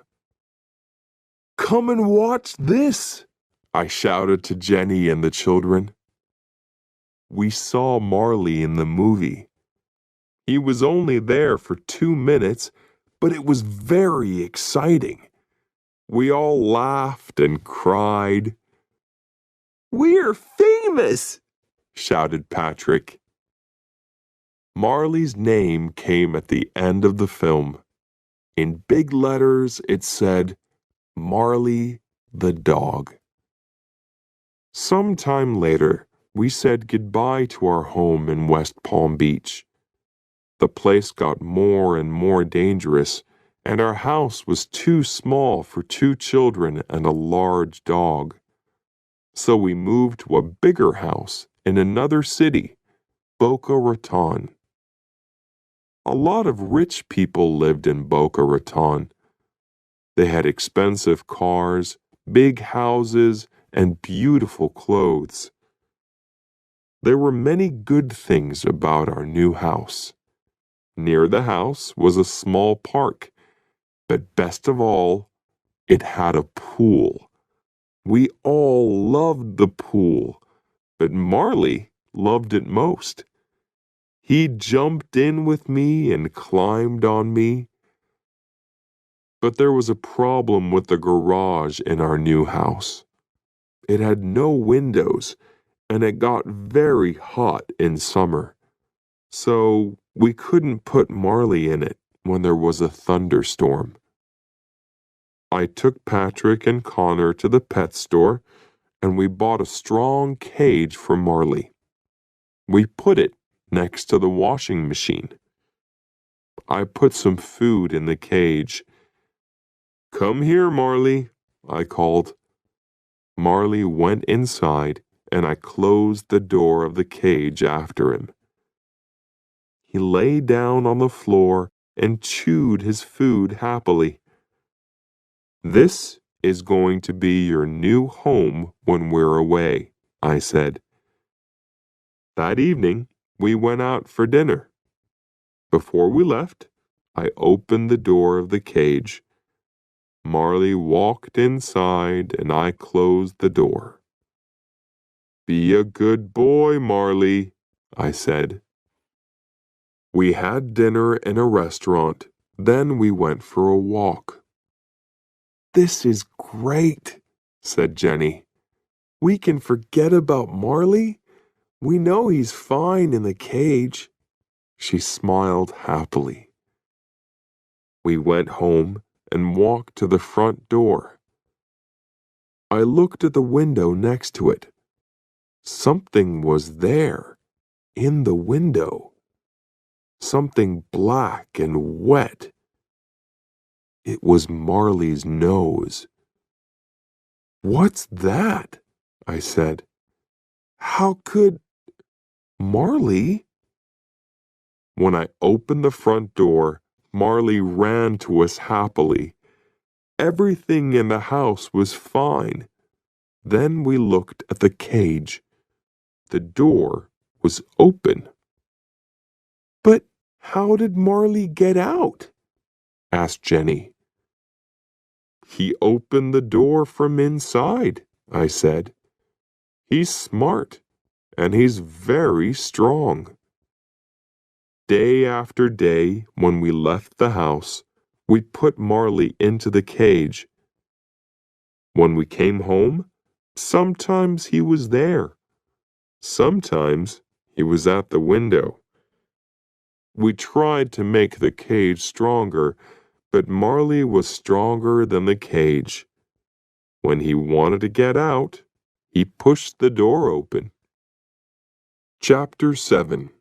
"Come and watch this!" I shouted to Jenny and the children. We saw Marley in the movie. He was only there for 2 minutes, but it was very exciting. We all laughed and cried. "We're famous!" shouted Patrick. Marley's name came at the end of the film. In big letters, it said, Marley the dog. Sometime later, we said goodbye to our home in West Palm Beach. The place got more and more dangerous, and our house was too small for 2 children and a large dog. So we moved to a bigger house in another city, Boca Raton. A lot of rich people lived in Boca Raton. They had expensive cars, big houses, and beautiful clothes. There were many good things about our new house. Near the house was a small park, but best of all, it had a pool. We all loved the pool, but Marley loved it most. He jumped in with me and climbed on me. But there was a problem with the garage in our new house. It had no windows, and it got very hot in summer. So we couldn't put Marley in it when there was a thunderstorm. I took Patrick and Connor to the pet store, and we bought a strong cage for Marley. We put it next to the washing machine. I put some food in the cage. "Come here, Marley," I called. Marley went inside, and I closed the door of the cage after him. He lay down on the floor and chewed his food happily. "This is going to be your new home when we're away," I said. That evening, we went out for dinner. Before we left, I opened the door of the cage. Marley walked inside and I closed the door. "Be a good boy, Marley," I said. We had dinner in a restaurant, then we went for a walk. "This is great," said Jenny. "We can forget about Marley. We know he's fine in the cage." She smiled happily. We went home and walked to the front door. I looked at the window next to it. Something was there, in the window. Something black and wet. It was Marley's nose. "What's that?" I said. "How could Marley?" When I opened the front door, Marley ran to us happily. Everything in the house was fine. Then we looked at the cage. The door was open. "But how did Marley get out?" asked Jenny. "He opened the door from inside," I said. "He's smart, and he's very strong." Day after day, when we left the house, we put Marley into the cage. When we came home, sometimes he was there. Sometimes he was at the window. We tried to make the cage stronger, but Marley was stronger than the cage. When he wanted to get out, he pushed the door open. Chapter 7.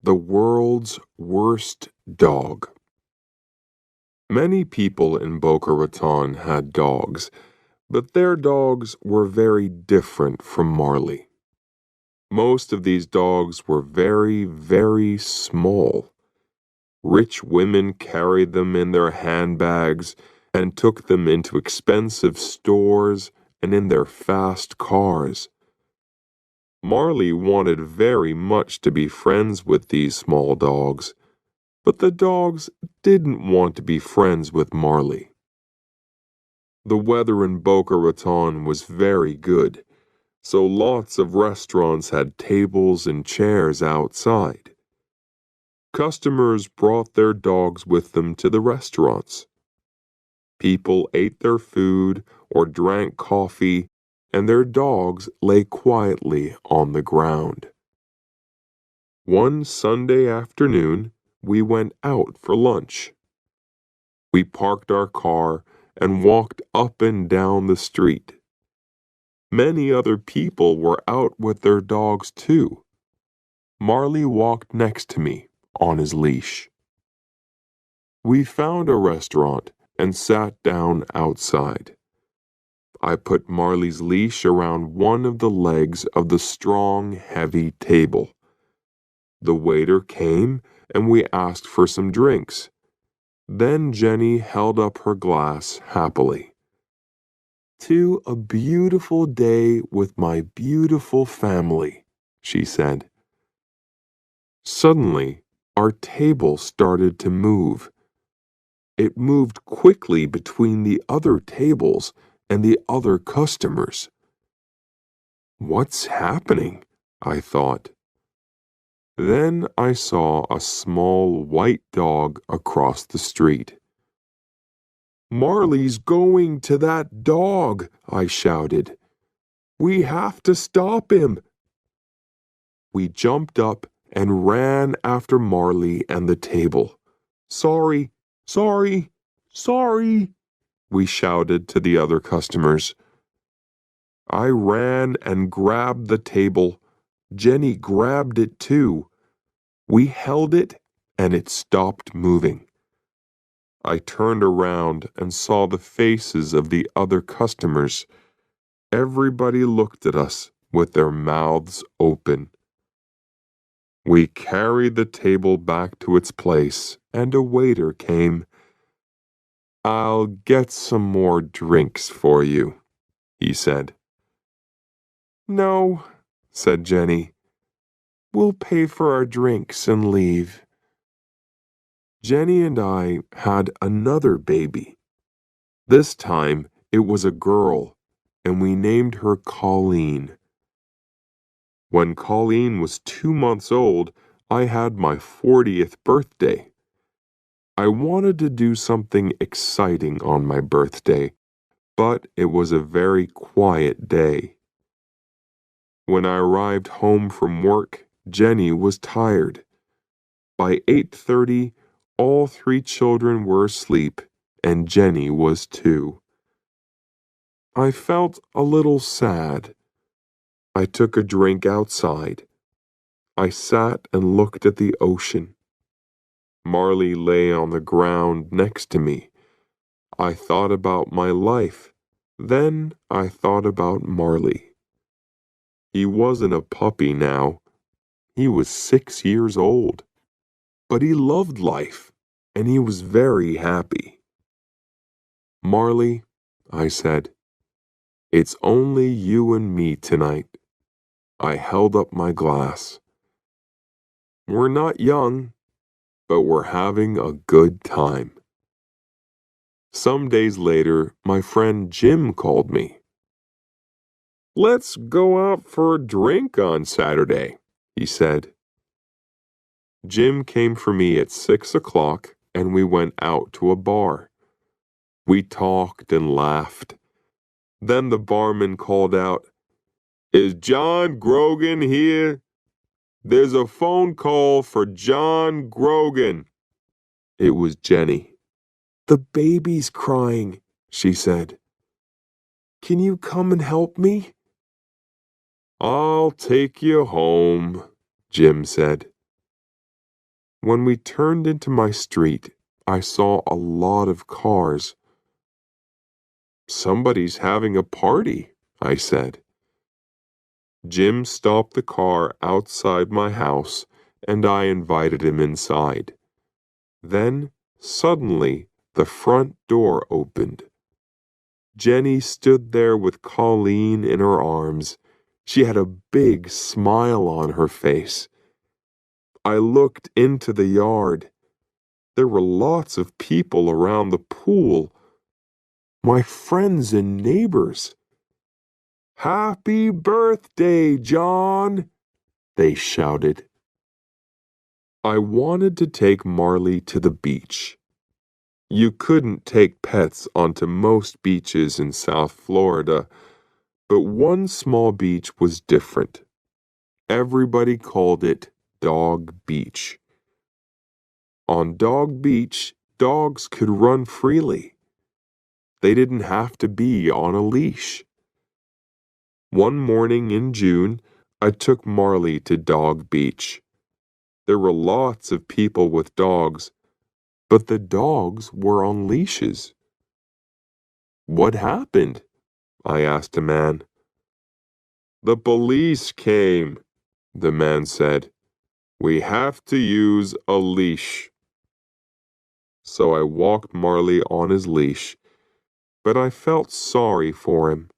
The World's Worst Dog. Many people in Boca Raton had dogs, but their dogs were very different from Marley. Most of these dogs were very, very small. Rich women carried them in their handbags and took them into expensive stores and in their fast cars. Marley wanted very much to be friends with these small dogs, but the dogs didn't want to be friends with Marley. The weather in Boca Raton was very good, so lots of restaurants had tables and chairs outside. Customers brought their dogs with them to the restaurants. People ate their food or drank coffee, and their dogs lay quietly on the ground. One Sunday afternoon, we went out for lunch. We parked our car and walked up and down the street. Many other people were out with their dogs too. Marley walked next to me on his leash. We found a restaurant and sat down outside. I put Marley's leash around one of the legs of the strong, heavy table. The waiter came and we asked for some drinks. Then Jenny held up her glass happily. "To a beautiful day with my beautiful family," she said. Suddenly, our table started to move. It moved quickly between the other tables and the other customers. "What's happening?" I thought. Then I saw a small white dog across the street. "Marley's going to that dog," I shouted. "We have to stop him." We jumped up and ran after Marley and the table. "Sorry, sorry, sorry," we shouted to the other customers. I ran and grabbed the table. Jenny grabbed it too. We held it and it stopped moving. I turned around and saw the faces of the other customers. Everybody looked at us with their mouths open. We carried the table back to its place, and a waiter came. "I'll get some more drinks for you," he said. "No," said Jenny. "We'll pay for our drinks and leave." Jenny and I had another baby. This time it was a girl, and we named her Colleen. When Colleen was 2 months old, I had my 40th birthday. I wanted to do something exciting on my birthday, but it was a very quiet day. When I arrived home from work, Jenny was tired. By 8:30, all 3 children were asleep, and Jenny was too. I felt a little sad. I took a drink outside. I sat and looked at the ocean. Marley lay on the ground next to me. I thought about my life. Then I thought about Marley. He wasn't a puppy now. He was 6 years old. But he loved life, and he was very happy. "Marley," I said, "it's only you and me tonight." I held up my glass. "We're not young, but we're having a good time." Some days later, my friend Jim called me. "Let's go out for a drink on Saturday," he said. Jim came for me at 6 o'clock, and we went out to a bar. We talked and laughed. Then the barman called out, "Is John Grogan here? There's a phone call for John Grogan." It was Jenny. "The baby's crying," she said. "Can you come and help me?" "I'll take you home," Jim said. When we turned into my street, I saw a lot of cars. "Somebody's having a party," I said. Jim stopped the car outside my house, and I invited him inside. Then, suddenly, the front door opened. Jenny stood there with Colleen in her arms. She had a big smile on her face. I looked into the yard. There were lots of people around the pool. My friends and neighbors. "Happy birthday, John!" they shouted. I wanted to take Marley to the beach. You couldn't take pets onto most beaches in South Florida, but one small beach was different. Everybody called it Dog Beach. On Dog Beach, dogs could run freely. They didn't have to be on a leash. One morning in June, I took Marley to Dog Beach. There were lots of people with dogs, but the dogs were on leashes. "What happened?" I asked a man. "The police came," the man said. "We have to use a leash." So I walked Marley on his leash, but I felt sorry for him.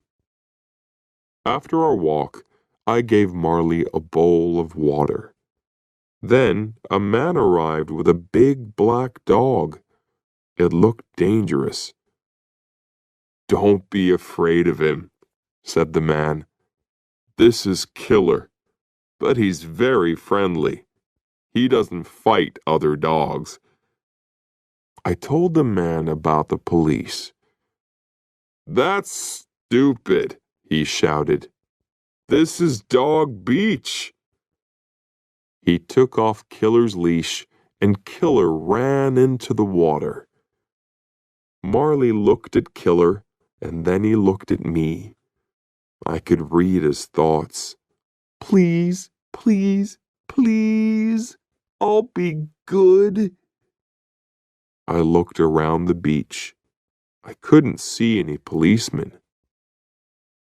After our walk, I gave Marley a bowl of water. Then a man arrived with a big black dog. It looked dangerous. "Don't be afraid of him," said the man. "This is Killer, but he's very friendly. He doesn't fight other dogs." I told the man about the police. "That's stupid," he shouted. "This is Dog Beach." He took off Killer's leash, and Killer ran into the water. Marley looked at Killer, and then he looked at me. I could read his thoughts. "Please, please, please, I'll be good." I looked around the beach. I couldn't see any policemen.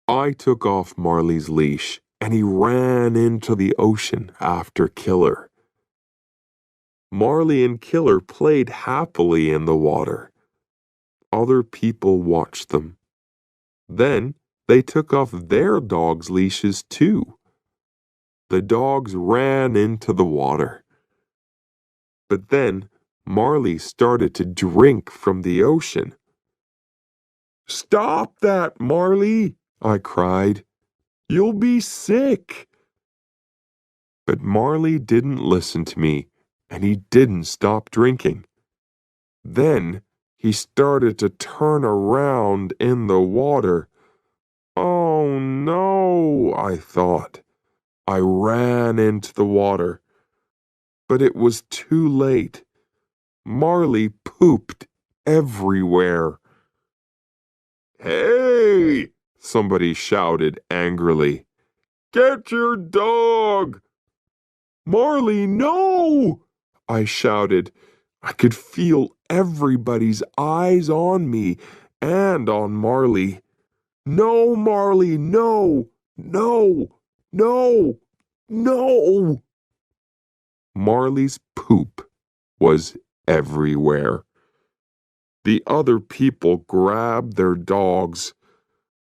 I took off Marley's leash, and he ran into the ocean after Killer. Marley and Killer played happily in the water. Other people watched them. Then they took off their dogs' leashes too. The dogs ran into the water. But then Marley started to drink from the ocean. "Stop that, Marley!" I cried. "You'll be sick." But Marley didn't listen to me, and he didn't stop drinking. Then he started to turn around in the water. "Oh no," I thought. I ran into the water, but it was too late. Marley pooped everywhere. "Hey!" somebody shouted angrily. "Get your dog!" "Marley, no!" I shouted. I could feel everybody's eyes on me and on Marley. "No, Marley, no! No! No! No!" Marley's poop was everywhere. The other people grabbed their dogs.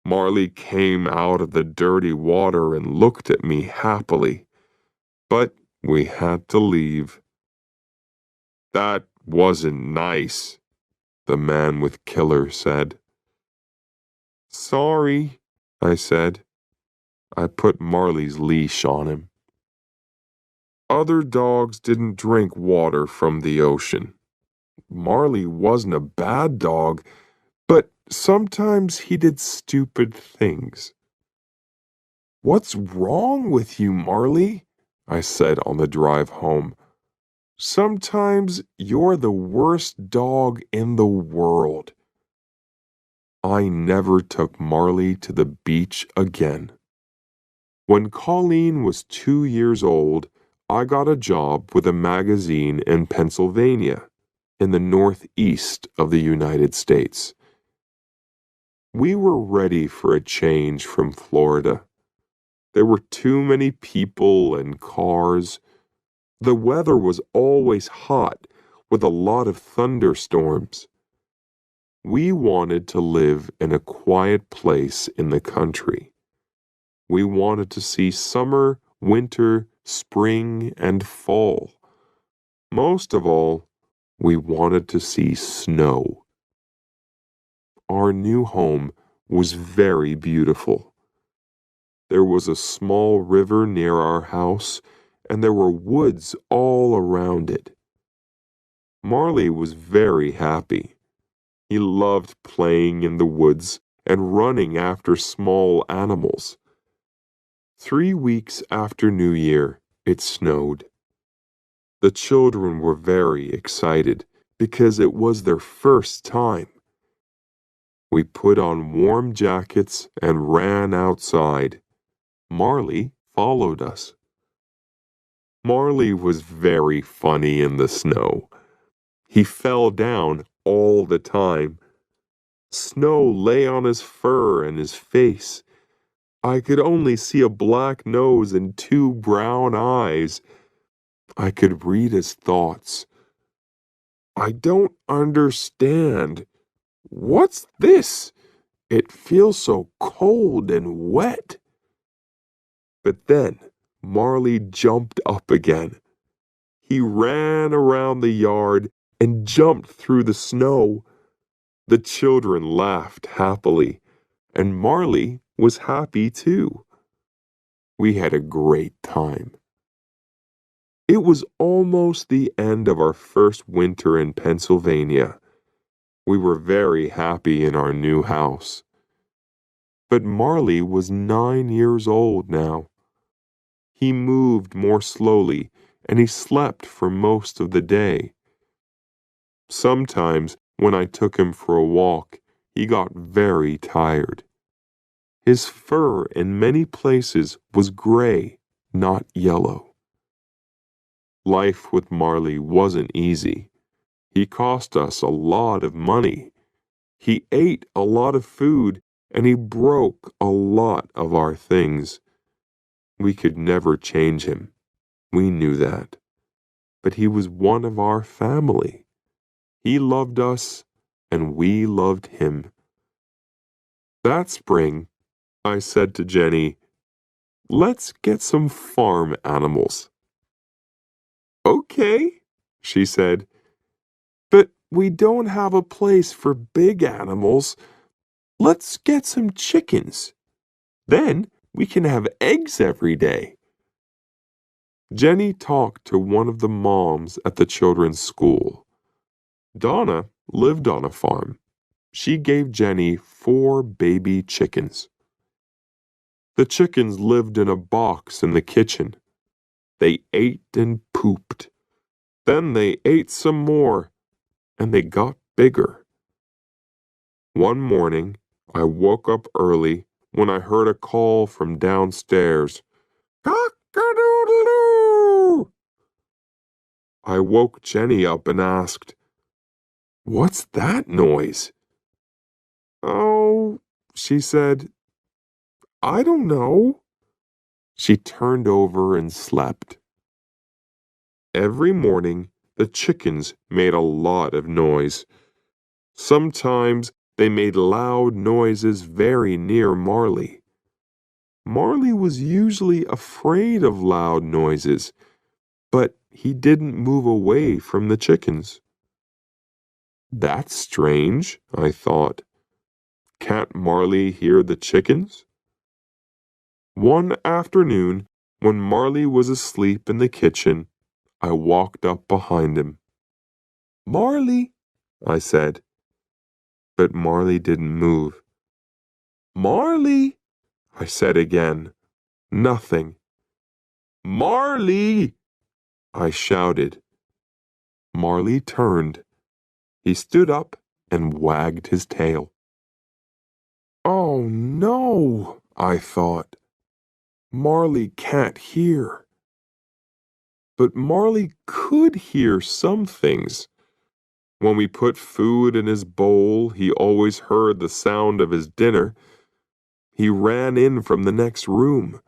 Marley came out of the dirty water and looked at me happily. But we had to leave. "That wasn't nice," the man with Killer said. "Sorry," I said. I put Marley's leash on him. Other dogs didn't drink water from the ocean. Marley wasn't a bad dog, but sometimes he did stupid things. "What's wrong with you, Marley?" I said on the drive home. "Sometimes you're the worst dog in the world." I never took Marley to the beach again. When Colleen was 2 years old, I got a job with a magazine in Pennsylvania. in the northeast of the United States. We were ready for a change from Florida. There were too many people and cars. The weather was always hot with a lot of thunderstorms. We wanted to live in a quiet place in the country. We wanted to see summer, winter, spring, and fall. Most of all, we wanted to see snow. Our new home was very beautiful. There was a small river near our house, and there were woods all around it. Marley was very happy. He loved playing in the woods and running after small animals. 3 weeks after New Year, it snowed. The children were very excited because it was their first time. We put on warm jackets and ran outside. Marley followed us. Marley was very funny in the snow. He fell down all the time. Snow lay on his fur and his face. I could only see a black nose and 2 brown eyes. I could read his thoughts. I don't understand. What's this? It feels so cold and wet. But then Marley jumped up again. He ran around the yard and jumped through the snow. The children laughed happily, and Marley was happy too. We had a great time. It was almost the end of our first winter in Pennsylvania. We were very happy in our new house. But Marley was 9 years old now. He moved more slowly, and he slept for most of the day. Sometimes, when I took him for a walk, he got very tired. His fur in many places was gray, not yellow. Life with Marley wasn't easy. He cost us a lot of money. He ate a lot of food, and he broke a lot of our things. We could never change him. We knew that. But he was one of our family. He loved us, and we loved him. That spring, I said to Jenny, "Let's get some farm animals." "Okay," she said, "but we don't have a place for big animals. Let's get some chickens. Then we can have eggs every day." Jenny talked to one of the moms at the children's school. Donna lived on a farm. She gave Jenny 4 baby chickens. The chickens lived in a box in the kitchen. They ate and pooped. Then they ate some more, and they got bigger. One morning, I woke up early when I heard a call from downstairs. "Cock-a-doodle-doo!" I woke Jenny up and asked, "What's that noise?" "Oh," she said, "I don't know." She turned over and slept. Every morning, the chickens made a lot of noise. Sometimes they made loud noises very near Marley. Marley was usually afraid of loud noises, but he didn't move away from the chickens. That's strange, I thought. Can't Marley hear the chickens? One afternoon, when Marley was asleep in the kitchen, I walked up behind him. "Marley," I said. But Marley didn't move. "Marley," I said again. Nothing. "Marley!" I shouted. Marley turned. He stood up and wagged his tail. "Oh no," I thought. "Marley can't hear." But Marley could hear some things. When we put food in his bowl, he always heard the sound of his dinner. He ran in from the next room.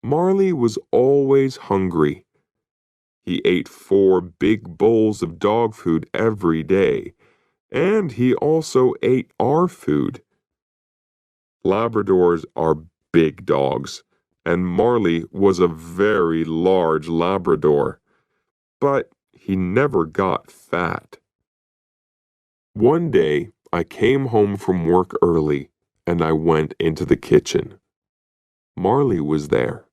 Marley was always hungry. He ate 4 big bowls of dog food every day, and he also ate our food. Labradors are big dogs, and Marley was a very large Labrador, but he never got fat. One day, I came home from work early, and I went into the kitchen. Marley was there.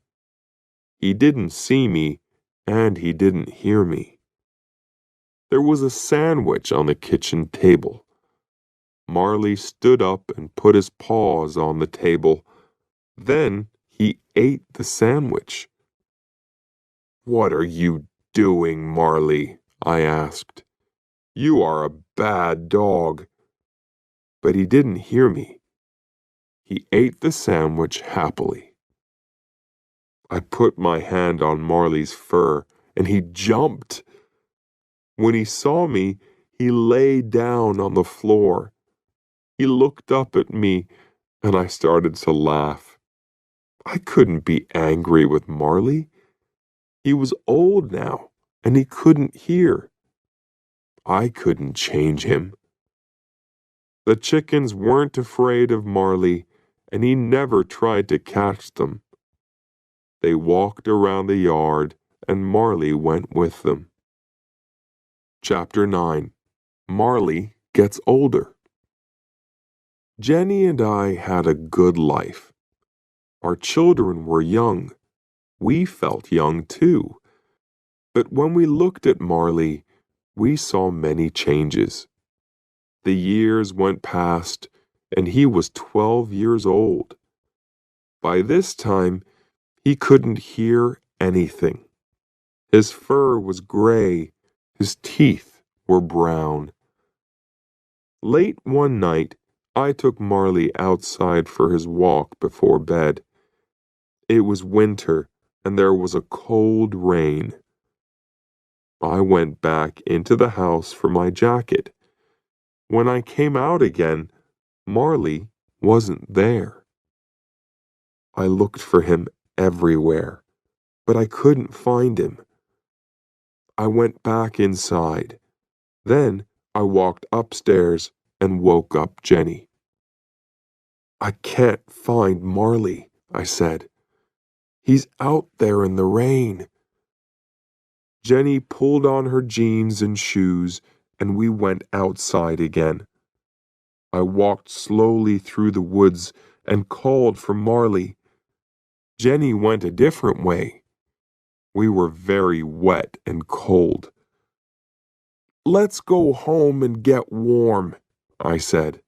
He didn't see me, and he didn't hear me. There was a sandwich on the kitchen table. Marley stood up and put his paws on the table. Then he ate the sandwich. "What are you doing, Marley?" I asked. "You are a bad dog." But he didn't hear me. He ate the sandwich happily. I put my hand on Marley's fur, and he jumped. When he saw me, he lay down on the floor. He looked up at me, and I started to laugh. I couldn't be angry with Marley. He was old now, and he couldn't hear. I couldn't change him. The chickens weren't afraid of Marley, and he never tried to catch them. They walked around the yard, and Marley went with them. Chapter 9. Marley Gets Older. Jenny and I had a good life. Our children were young. We felt young too. But when we looked at Marley, we saw many changes. The years went past, and he was 12 years old. By this time, he couldn't hear anything. His fur was gray, his teeth were brown. Late one night, I took Marley outside for his walk before bed. It was winter, and there was a cold rain. I went back into the house for my jacket. When I came out again, Marley wasn't there. I looked for him everywhere, but I couldn't find him. I went back inside. Then I walked upstairs and woke up Jenny. "I can't find Marley," I said. "He's out there in the rain." Jenny pulled on her jeans and shoes, and we went outside again. I walked slowly through the woods and called for Marley. Jenny went a different way. We were very wet and cold. "Let's go home and get warm," I said.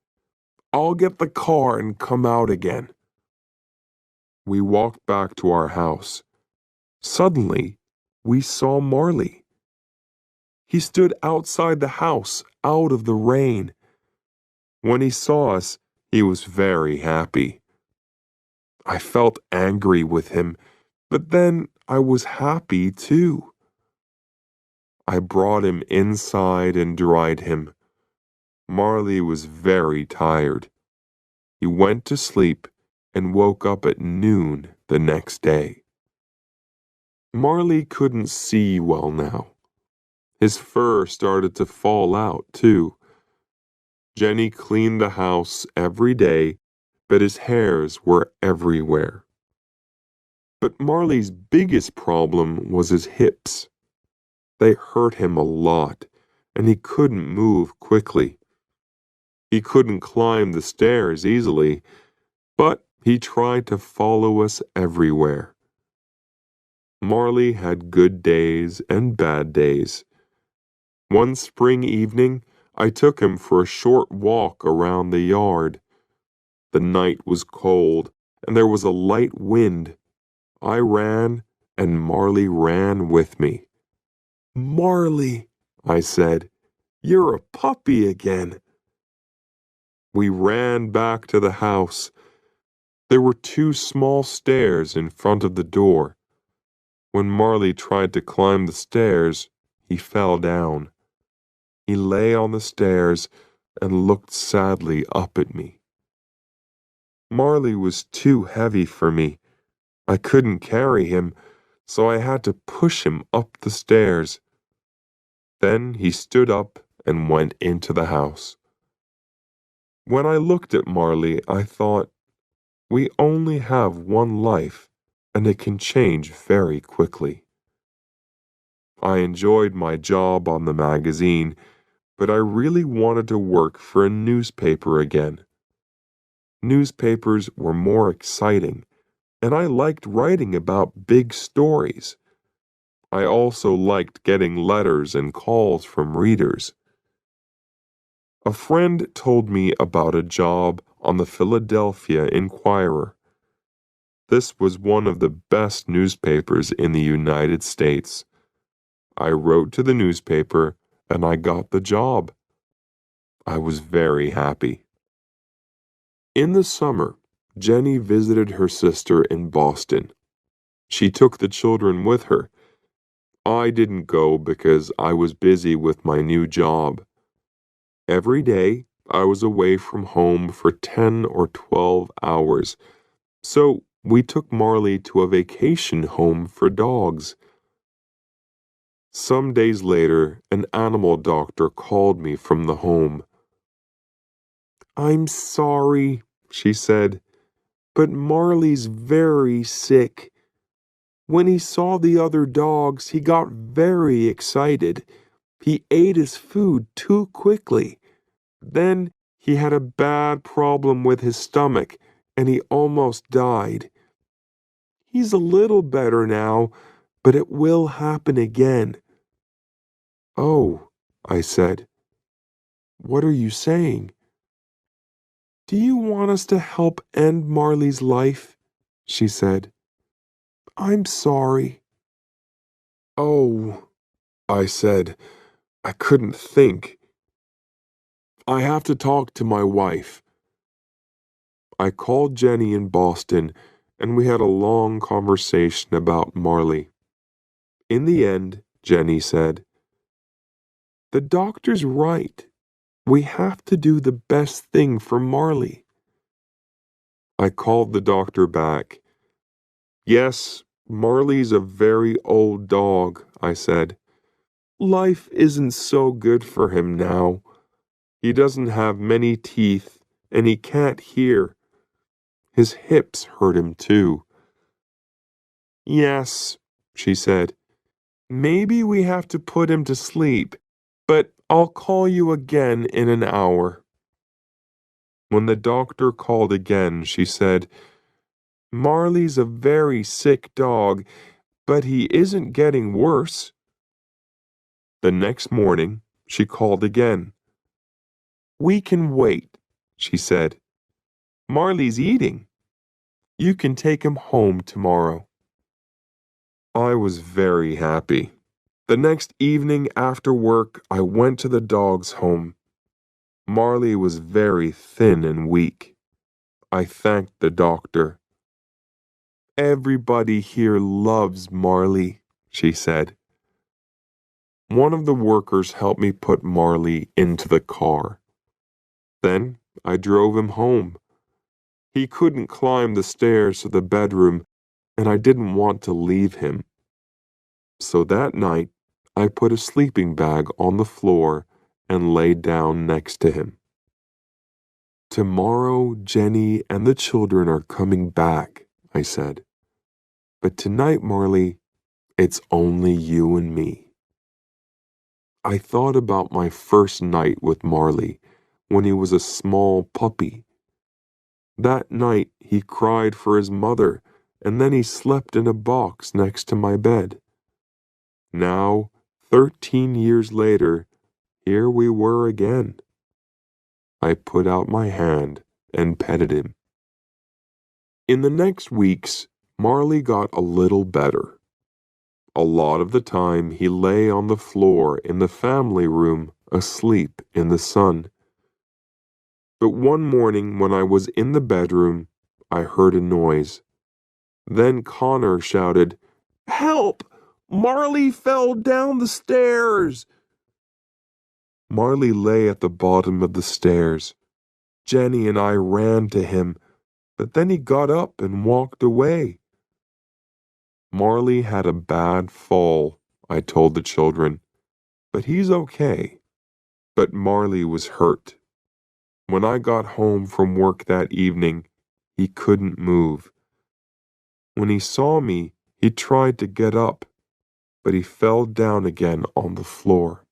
"I'll get the car and come out again." We walked back to our house. Suddenly, we saw Marley. He stood outside the house, out of the rain. When he saw us, he was very happy. I felt angry with him, but then I was happy too. I brought him inside and dried him. Marley was very tired. He went to sleep and woke up at noon the next day. Marley couldn't see well now. His fur started to fall out, too. Jenny cleaned the house every day, but his hairs were everywhere. But Marley's biggest problem was his hips. They hurt him a lot, and he couldn't move quickly. He couldn't climb the stairs easily, but he tried to follow us everywhere. Marley had good days and bad days. One spring evening, I took him for a short walk around the yard. The night was cold, and there was a light wind. I ran, and Marley ran with me. "Marley," I said, "you're a puppy again." We ran back to the house. There were 2 small stairs in front of the door. When Marley tried to climb the stairs, he fell down. He lay on the stairs and looked sadly up at me. Marley was too heavy for me. I couldn't carry him, so I had to push him up the stairs. Then he stood up and went into the house. When I looked at Marley, I thought, we only have one life, and it can change very quickly. I enjoyed my job on the magazine, but I really wanted to work for a newspaper again. Newspapers were more exciting, and I liked writing about big stories. I also liked getting letters and calls from readers. A friend told me about a job on the Philadelphia Inquirer. This was one of the best newspapers in the United States. I wrote to the newspaper and I got the job. I was very happy. In the summer, Jenny visited her sister in Boston. She took the children with her. I didn't go because I was busy with my new job. Every day, I was away from home for 10 or 12 hours, so we took Marley to a vacation home for dogs. Some days later, an animal doctor called me from the home. "I'm sorry," she said, "but Marley's very sick. When he saw the other dogs, he got very excited. He ate his food too quickly. Then he had a bad problem with his stomach, and he almost died. He's a little better now, but it will happen again." "Oh," I said. "What are you saying?" "Do you want us to help end Marley's life?" she said. "I'm sorry." "Oh," I said. I couldn't think. "I have to talk to my wife." I called Jenny in Boston, and we had a long conversation about Marley. In the end, Jenny said, "The doctor's right. We have to do the best thing for Marley." I called the doctor back. "Yes, Marley's a very old dog," I said. "Life isn't so good for him now. He doesn't have many teeth, and he can't hear. His hips hurt him too." "Yes," she said. "Maybe we have to put him to sleep, but I'll call you again in an hour." When the doctor called again, she said, "Marley's a very sick dog, but he isn't getting worse." The next morning, she called again. "We can wait," she said. "Marley's eating. You can take him home tomorrow." I was very happy. The next evening after work, I went to the dog's home. Marley was very thin and weak. I thanked the doctor. "Everybody here loves Marley," she said. One of the workers helped me put Marley into the car. Then I drove him home. He couldn't climb the stairs to the bedroom, and I didn't want to leave him. So that night, I put a sleeping bag on the floor and lay down next to him. "Tomorrow, Jenny and the children are coming back," I said. "But tonight, Marley, it's only you and me." I thought about my first night with Marley when he was a small puppy. That night, he cried for his mother, and then he slept in a box next to my bed. Now, 13 years later, here we were again. I put out my hand and petted him. In the next weeks, Marley got a little better. A lot of the time, he lay on the floor in the family room, asleep in the sun. But one morning when I was in the bedroom, I heard a noise. Then Connor shouted, "Help! Marley fell down the stairs!" Marley lay at the bottom of the stairs. Jenny and I ran to him, but then he got up and walked away. Marley had a bad fall, I told the children, but he's okay. But Marley was hurt. When I got home from work that evening, he couldn't move. When he saw me, he tried to get up, but he fell down again on the floor.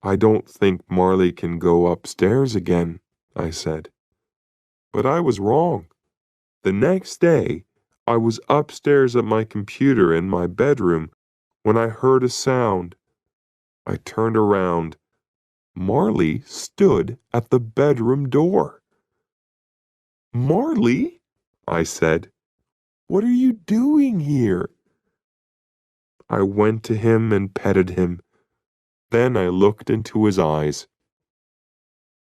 I don't think Marley can go upstairs again, I said. But I was wrong. The next day, I was upstairs at my computer in my bedroom when I heard a sound. I turned around. Marley stood at the bedroom door. Marley, I said, what are you doing here? I went to him and petted him. Then I looked into his eyes.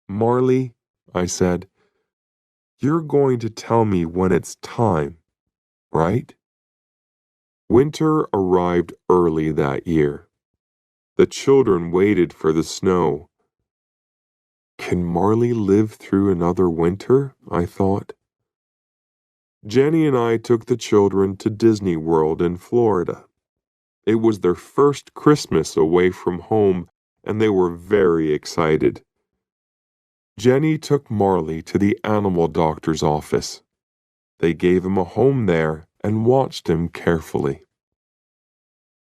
Marley, I said, you're going to tell me when it's time, right? Winter arrived early that year. The children waited for the snow. Can Marley live through another winter? I thought. Jenny and I took the children to Disney World in Florida. It was their first Christmas away from home, and they were very excited. Jenny took Marley to the animal doctor's office. They gave him a home there and watched him carefully.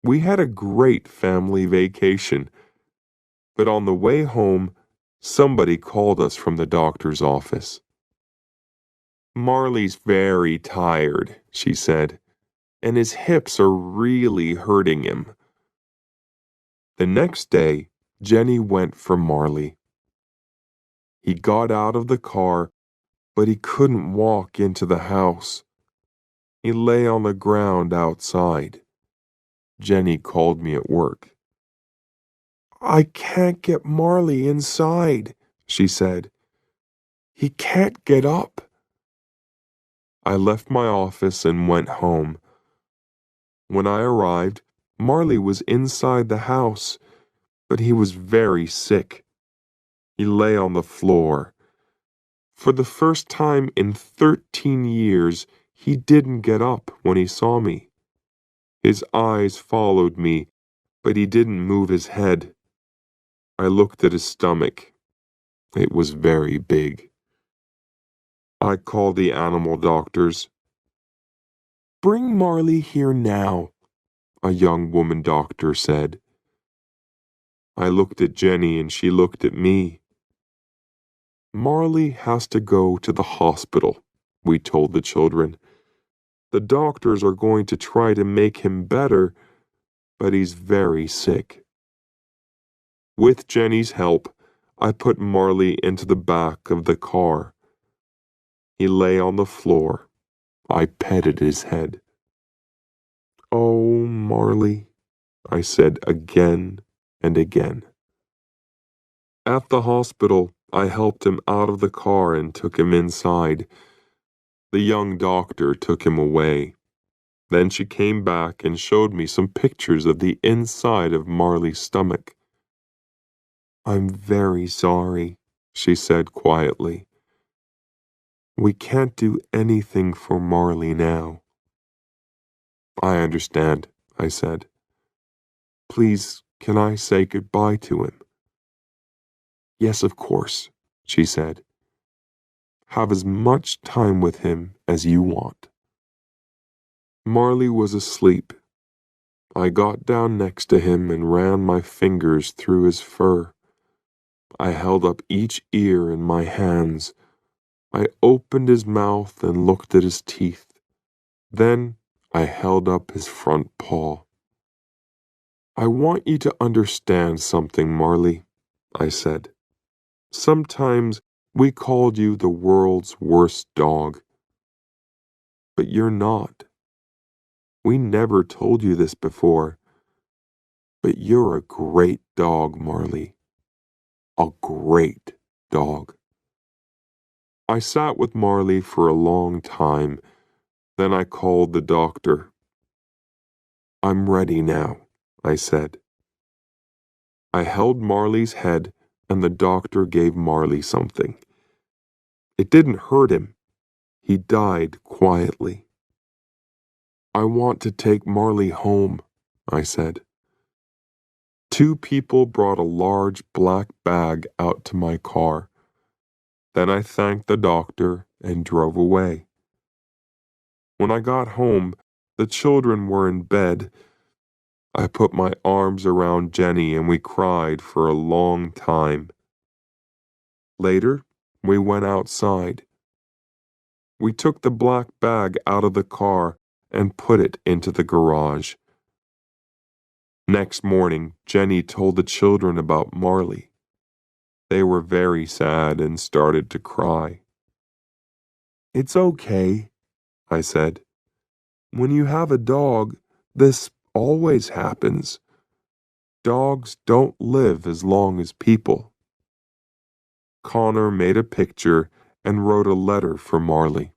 We had a great family vacation, but on the way home, somebody called us from the doctor's office. Marley's very tired, she said, and his hips are really hurting him. The next day, Jenny went for Marley. He got out of the car, but he couldn't walk into the house. He lay on the ground outside. Jenny called me at work. I can't get Marley inside, she said. He can't get up. I left my office and went home. When I arrived, Marley was inside the house, but he was very sick. He lay on the floor. For the first time in 13 years, he didn't get up when he saw me. His eyes followed me, but he didn't move his head. I looked at his stomach. It was very big. I called the animal doctors. Bring Marley here now, a young woman doctor said. I looked at Jenny and she looked at me. Marley has to go to the hospital, we told the children. The doctors are going to try to make him better, but he's very sick. With Jenny's help, I put Marley into the back of the car. He lay on the floor. I petted his head. Oh, Marley, I said again and again. At the hospital, I helped him out of the car and took him inside. The young doctor took him away. Then she came back and showed me some pictures of the inside of Marley's stomach. I'm very sorry, she said quietly. We can't do anything for Marley now. I understand, I said. Please, can I say goodbye to him? Yes, of course, she said. Have as much time with him as you want. Marley was asleep. I got down next to him and ran my fingers through his fur. I held up each ear in my hands. I opened his mouth and looked at his teeth. Then I held up his front paw. I want you to understand something, Marley, I said. Sometimes we called you the world's worst dog. But you're not. We never told you this before. But you're a great dog, Marley. A great dog. I sat with Marley for a long time. Then I called the doctor. I'm ready now, I said. I held Marley's head, and the doctor gave Marley something. It didn't hurt him. He died quietly. I want to take Marley home, I said. Two people brought a large black bag out to my car. Then I thanked the doctor and drove away. When I got home, the children were in bed. I put my arms around Jenny and we cried for a long time. Later, we went outside. We took the black bag out of the car and put it into the garage. Next morning, Jenny told the children about Marley. They were very sad and started to cry. "It's okay," I said. "When you have a dog, this always happens. Dogs don't live as long as people." Connor made a picture and wrote a letter for Marley.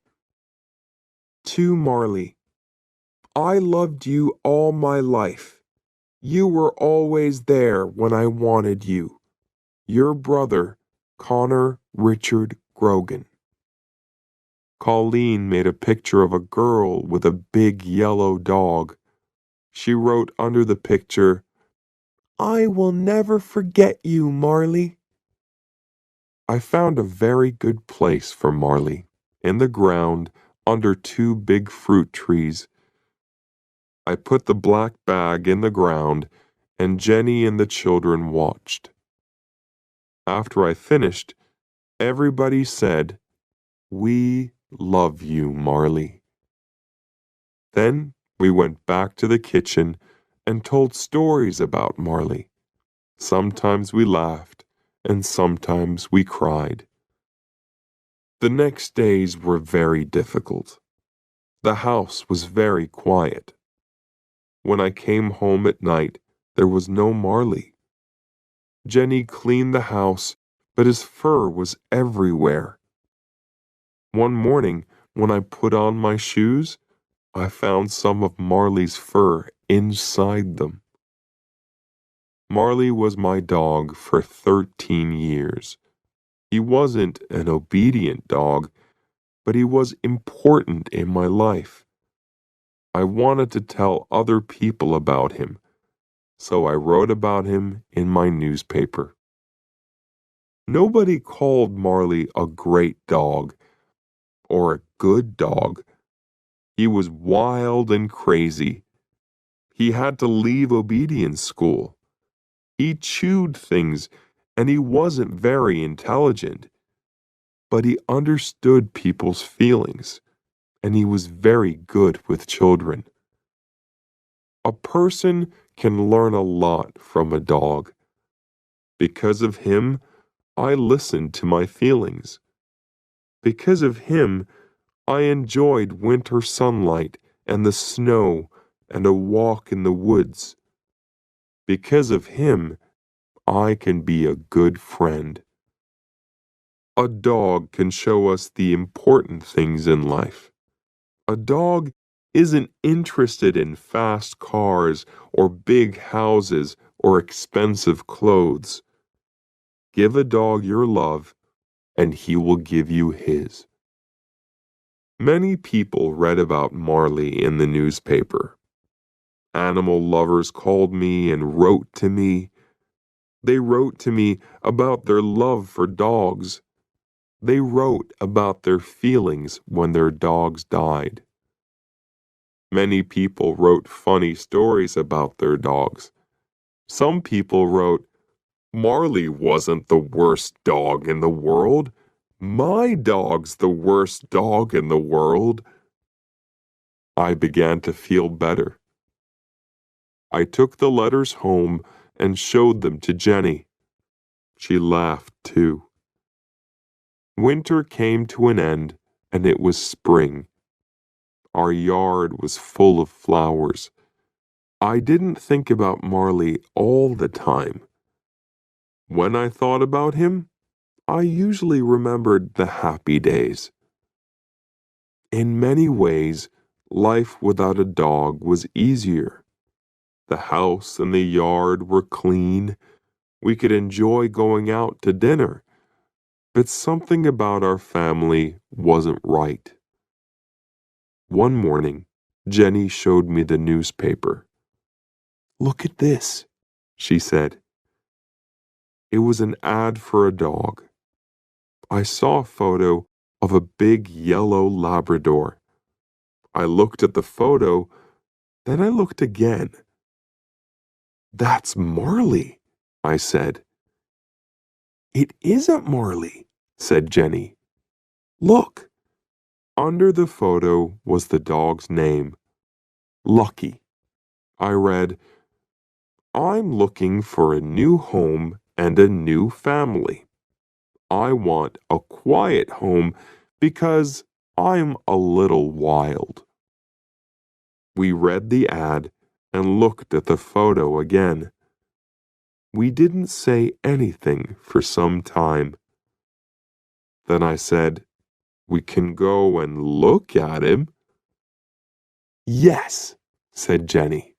To Marley, I loved you all my life. You were always there when I wanted you. Your brother, Connor Richard Grogan. Colleen made a picture of a girl with a big yellow dog. She wrote under the picture, I will never forget you, Marley. I found a very good place for Marley, in the ground under two big fruit trees. I put the black bag in the ground, and Jenny and the children watched. After I finished, everybody said, We love you, Marley. Then we went back to the kitchen and told stories about Marley. Sometimes we laughed, and sometimes we cried. The next days were very difficult. The house was very quiet. When I came home at night, there was no Marley. Jenny cleaned the house, but his fur was everywhere. One morning, when I put on my shoes, I found some of Marley's fur inside them. Marley was my dog for 13 years. He wasn't an obedient dog, but he was important in my life. I wanted to tell other people about him, so I wrote about him in my newspaper. Nobody called Marley a great dog or a good dog. He was wild and crazy. He had to leave obedience school. He chewed things, and he wasn't very intelligent. But he understood people's feelings, and he was very good with children. A person can learn a lot from a dog. Because of him, I listened to my feelings. Because of him, I enjoyed winter sunlight and the snow and a walk in the woods. Because of him, I can be a good friend. A dog can show us the important things in life. A dog isn't interested in fast cars or big houses or expensive clothes. Give a dog your love, and he will give you his. Many people read about Marley in the newspaper. Animal lovers called me and wrote to me. They wrote to me about their love for dogs. They wrote about their feelings when their dogs died. Many people wrote funny stories about their dogs. Some people wrote, Marley wasn't the worst dog in the world. My dog's the worst dog in the world. I began to feel better. I took the letters home and showed them to Jenny. She laughed too. Winter came to an end, and it was spring. Our yard was full of flowers. I didn't think about Marley all the time. When I thought about him, I usually remembered the happy days. In many ways, life without a dog was easier. The house and the yard were clean. We could enjoy going out to dinner, but something about our family wasn't right. One morning, Jenny showed me the newspaper. "Look at this," she said. It was an ad for a dog. I saw a photo of a big yellow Labrador. I looked at the photo, then I looked again. "That's Marley," I said. "It isn't Marley," said Jenny. "Look." Under the photo was the dog's name, Lucky. I read, "I'm looking for a new home and a new family. I want a quiet home because I'm a little wild." We read the ad and looked at the photo again. We didn't say anything for some time. Then I said, "We can go and look at him." "Yes," said Jenny.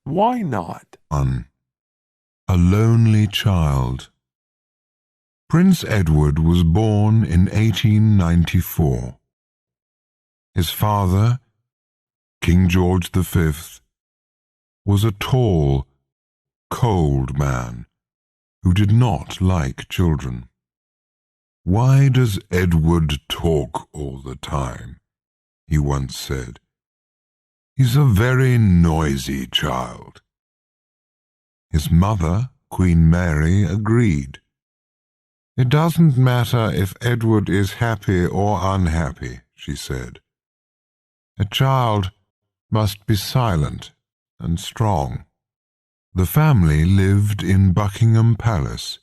"Why not?" 1. A lonely child. Prince Edward was born in 1894. His father, King George V, was a tall, cold man who did not like children. "Why does Edward talk all the time?" he once said. "He's a very noisy child." His mother, Queen Mary, agreed. "It doesn't matter if Edward is happy or unhappy," she said. "A child must be silent and strong." The family lived in Buckingham Palace,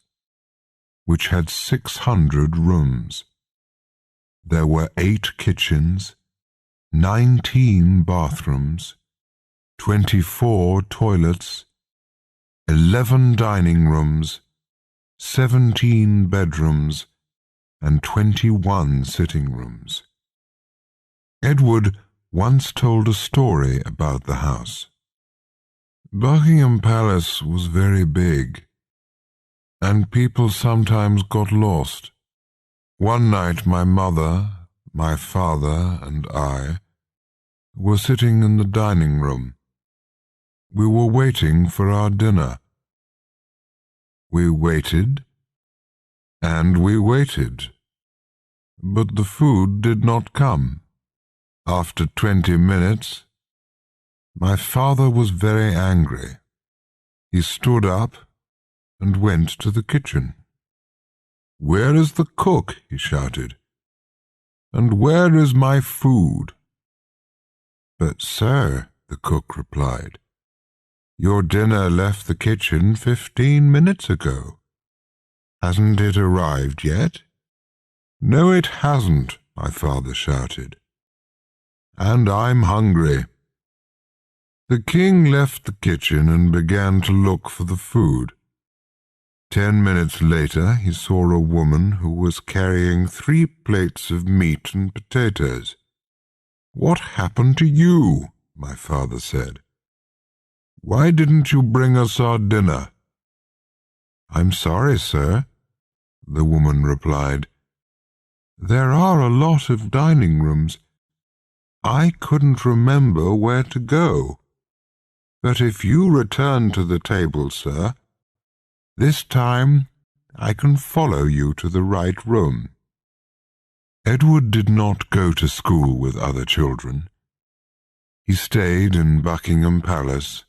which had 600 rooms. There were 8 kitchens, 19 bathrooms, 24 toilets, 11 dining rooms, 17 bedrooms, and 21 sitting rooms. Edward once told a story about the house. "Buckingham Palace was very big, and people sometimes got lost. One night my mother, my father, and I were sitting in the dining room. We were waiting for our dinner. We waited, and we waited, but the food did not come. After 20 minutes, my father was very angry. He stood up and went to the kitchen. 'Where is the cook?' he shouted. 'And where is my food?' 'But, sir,' the cook replied, 'your dinner left the kitchen 15 minutes ago. Hasn't it arrived yet?' 'No, it hasn't,' my father shouted. 'And I'm hungry.' The king left the kitchen and began to look for the food. 10 minutes later, he saw a woman who was carrying 3 plates of meat and potatoes. 'What happened to you?' my father said. 'Why didn't you bring us our dinner?' 'I'm sorry, sir,' the woman replied. 'There are a lot of dining rooms. I couldn't remember where to go. But if you return to the table, sir, this time I can follow you to the right room.' Edward did not go to school with other children. He stayed in Buckingham Palace,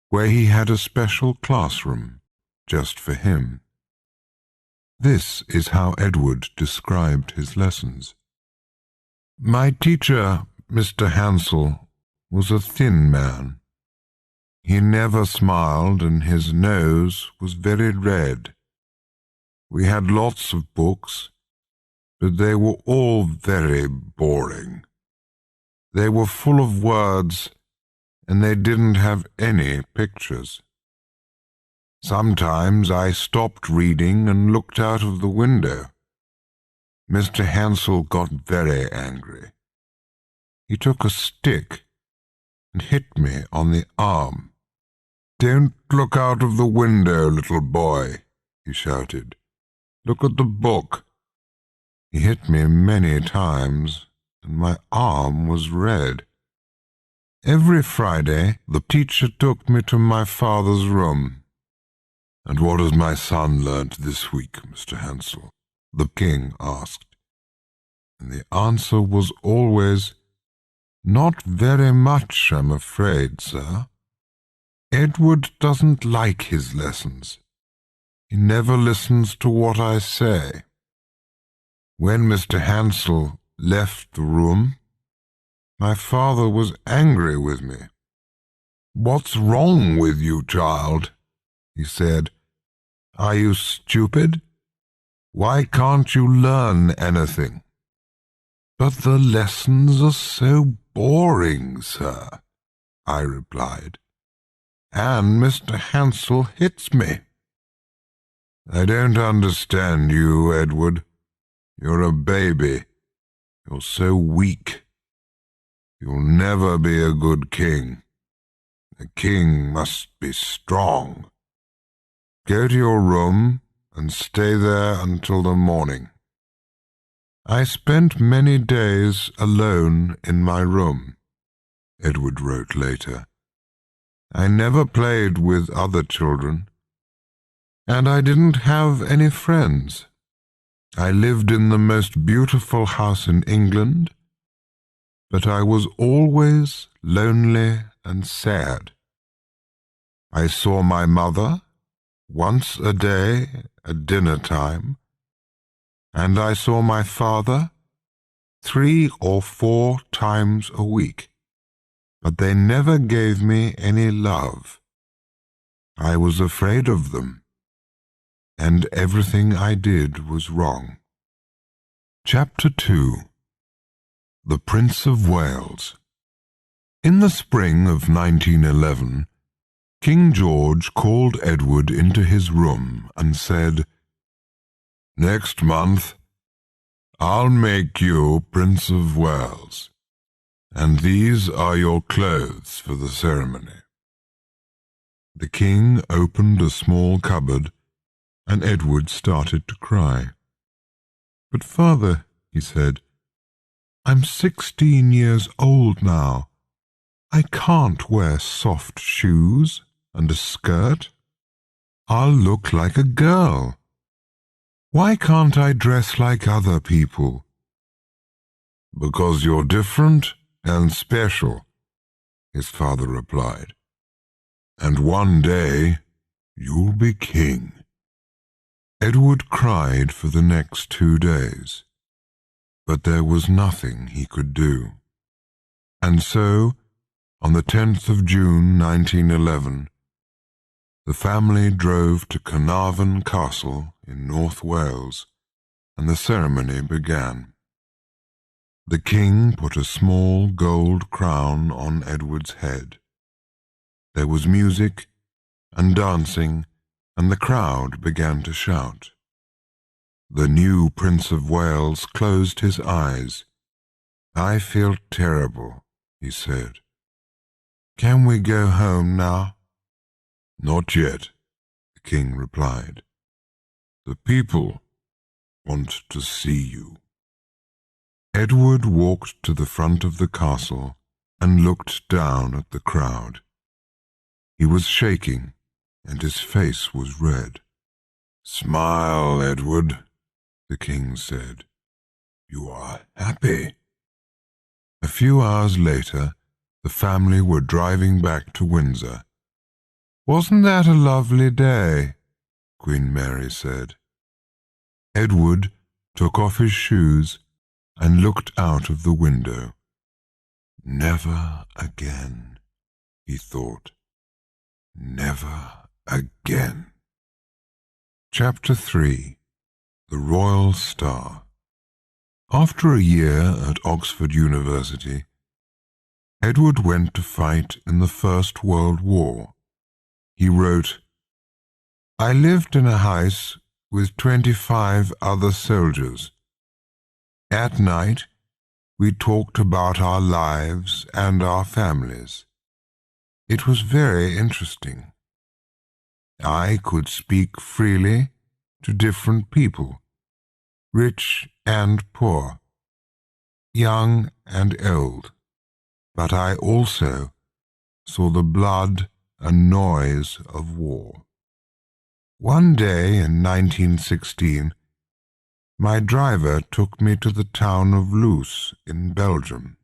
where he had a special classroom just for him. This is how Edward described his lessons. "My teacher, Mr. Hansel, was a thin man. He never smiled, and his nose was very red. We had lots of books, but they were all very boring. They were full of words, and they didn't have any pictures. Sometimes I stopped reading and looked out of the window. Mr. Hansel got very angry. He took a stick and hit me on the arm. "Don't look out of the window, little boy," he shouted. "Look at the book." He hit me many times, and my arm was red. Every Friday, the teacher took me to my father's room. "And what has my son learnt this week, Mr. Hansel?" the king asked. And the answer was always, "Not very much, I'm afraid, sir. Edward doesn't like his lessons. He never listens to what I say." When Mr. Hansel left the room, my father was angry with me. "What's wrong with you, child?" he said. "Are you stupid? Why can't you learn anything?" "But the lessons are so boring, sir," I replied. "And Mr. Hansel hits me." "I don't understand you, Edward. You're a baby. You're so weak. You'll never be a good king. A king must be strong. Go to your room and stay there until the morning." "I spent many days alone in my room," Edward wrote later. "I never played with other children, and I didn't have any friends. I lived in the most beautiful house in England, but I was always lonely and sad. I saw my mother once a day at dinner time, and I saw my father 3 or 4 times a week, but they never gave me any love. I was afraid of them, and everything I did was wrong." Chapter 2. The Prince of Wales. In the spring of 1911, King George called Edward into his room and said, "Next month, I'll make you Prince of Wales, and these are your clothes for the ceremony." The king opened a small cupboard, and Edward started to cry. "But, father," he said, "I'm 16 years old now. I can't wear soft shoes and a skirt. I'll look like a girl. Why can't I dress like other people?" "Because you're different and special," his father replied. "And one day you'll be king." Edward cried for the next 2 days, but there was nothing he could do. And so, on the 10th of June 1911, the family drove to Carnarvon Castle in North Wales, and the ceremony began. The king put a small gold crown on Edward's head. There was music and dancing, and the crowd began to shout. The new Prince of Wales closed his eyes. "I feel terrible," he said. "Can we go home now?" "Not yet," the king replied. "The people want to see you." Edward walked to the front of the castle and looked down at the crowd. He was shaking, and his face was red. "Smile, Edward," the king said. "You are happy." A few hours later, the family were driving back to Windsor. "Wasn't that a lovely day?" Queen Mary said. Edward took off his shoes and looked out of the window. "Never again," he thought. "Never again." Chapter 3. The Royal Star. After a year at Oxford University, Edward went to fight in the First World War. He wrote, "I lived in a house with 25 other soldiers. At night, we talked about our lives and our families. It was very interesting. I could speak freely to different people, rich and poor, young and old, but I also saw the blood and noise of war. One day in 1916, my driver took me to the town of Loos in Belgium.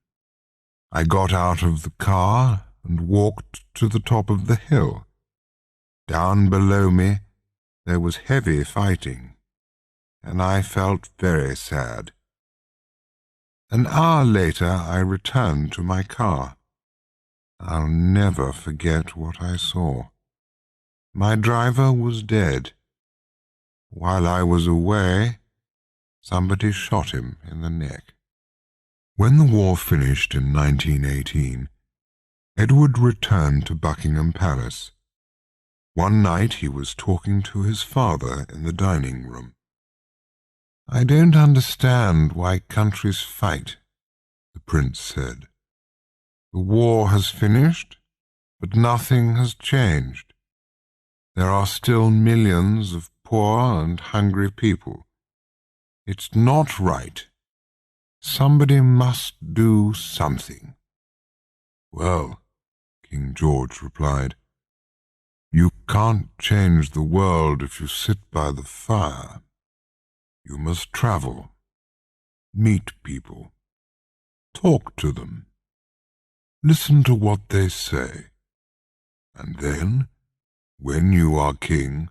I got out of the car and walked to the top of the hill. Down below me there was heavy fighting, and I felt very sad. An hour later I returned to my car. I'll never forget what I saw. My driver was dead. While I was away, somebody shot him in the neck. When the war finished in 1918, Edward returned to Buckingham Palace. One night he was talking to his father in the dining room. "I don't understand why countries fight," the prince said. "The war has finished, but nothing has changed. There are still millions of poor and hungry people. It's not right. Somebody must do something." "Well," King George replied, "you can't change the world if you sit by the fire. You must travel, meet people, talk to them, listen to what they say, and then, when you are king,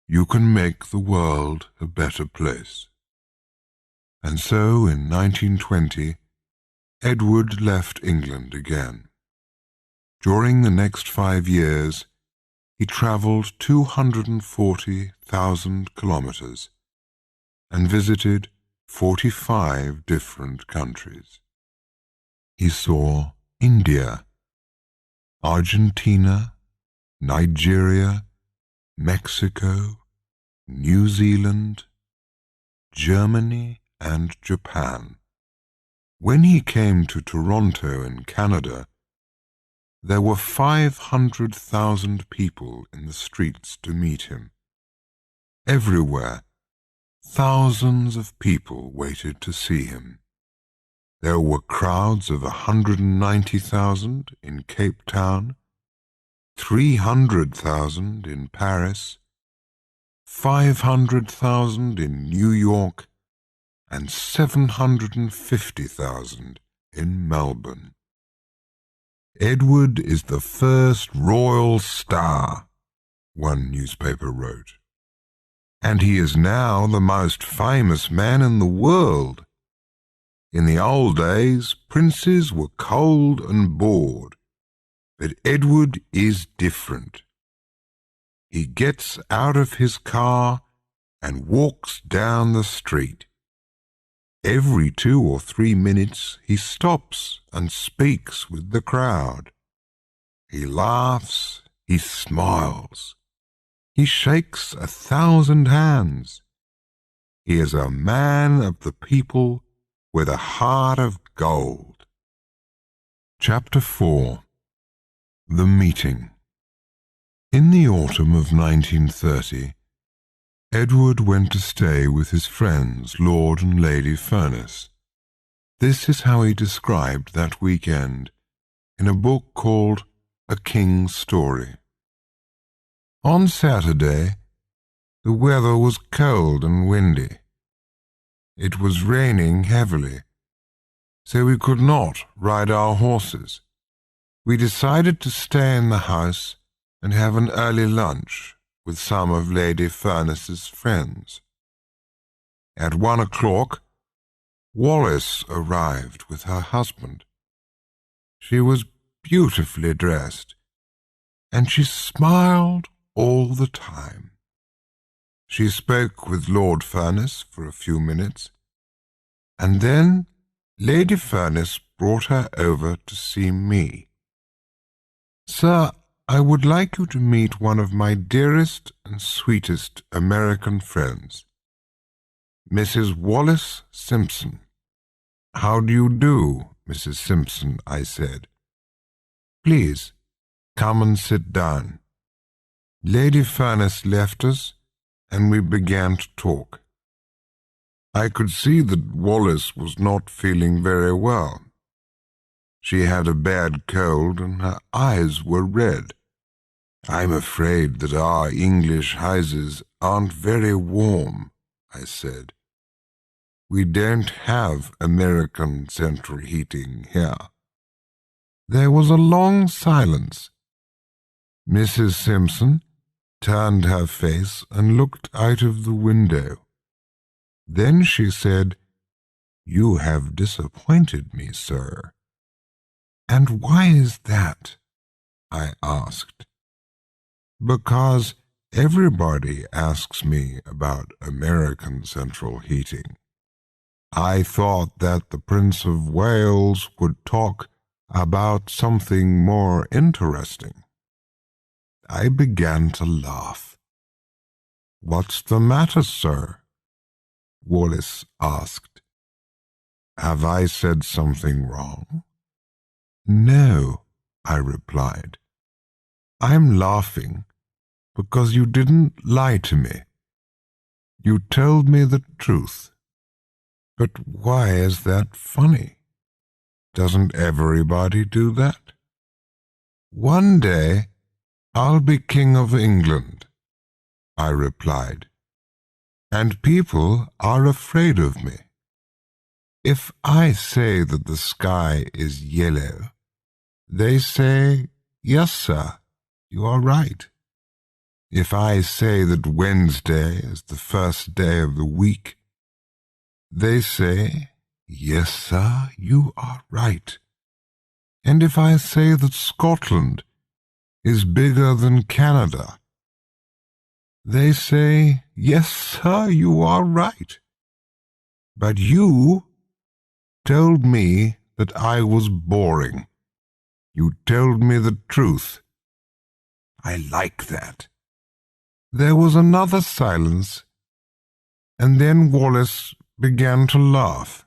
you can make the world a better place." And so, in 1920, Edward left England again. During the next 5 years, he travelled 240,000 kilometres and visited 45 different countries. He saw India, Argentina, Nigeria, Mexico, New Zealand, Germany, and Japan. When he came to Toronto in Canada, there were 500,000 people in the streets to meet him. Everywhere, thousands of people waited to see him. There were crowds of 190,000 in Cape Town, 300,000 in Paris, 500,000 in New York, and 750,000 in Melbourne. "Edward is the first royal star," one newspaper wrote, "and he is now the most famous man in the world. In the old days, princes were cold and bored, but Edward is different. He gets out of his car and walks down the street. Every 2 or 3 minutes he stops and speaks with the crowd. He laughs, he smiles, he shakes 1,000 hands. He is a man of the people with a heart of gold." Chapter 4. The Meeting. In the autumn of 1930, Edward went to stay with his friends Lord and Lady Furness. This is how he described that weekend in a book called A King's Story. "On Saturday, the weather was cold and windy. It was raining heavily, so we could not ride our horses. We decided to stay in the house and have an early lunch with some of Lady Furness's friends. At 1 o'clock, Wallis arrived with her husband. She was beautifully dressed, and she smiled all the time. She spoke with Lord Furness for a few minutes, and then Lady Furness brought her over to see me. 'Sir, I would like you to meet one of my dearest and sweetest American friends, Mrs. Wallis Simpson.' 'How do you do, Mrs. Simpson?' I said. 'Please, come and sit down.' Lady Furness left us, and we began to talk. I could see that Wallis was not feeling very well. She had a bad cold, and her eyes were red. "I'm afraid that our English houses aren't very warm," I said. "We don't have American central heating here." There was a long silence. Mrs. Simpson turned her face and looked out of the window. Then she said, "You have disappointed me, sir." "And why is that?" I asked. "Because everybody asks me about American central heating. I thought that the Prince of Wales would talk about something more interesting." I began to laugh. "What's the matter, sir?" Wallis asked. "Have I said something wrong?" "No," I replied. "I'm laughing because you didn't lie to me. You told me the truth. But why is that funny? Doesn't everybody do that? One day I'll be King of England," I replied, "and people are afraid of me. If I say that the sky is yellow, they say, 'Yes, sir, you are right.' If I say that Wednesday is the first day of the week, they say, 'Yes, sir, you are right.' And if I say that Scotland is bigger than Canada, they say, 'Yes, sir, you are right.' But you told me that I was boring. You told me the truth. I like that." There was another silence, and then Wallis began to laugh.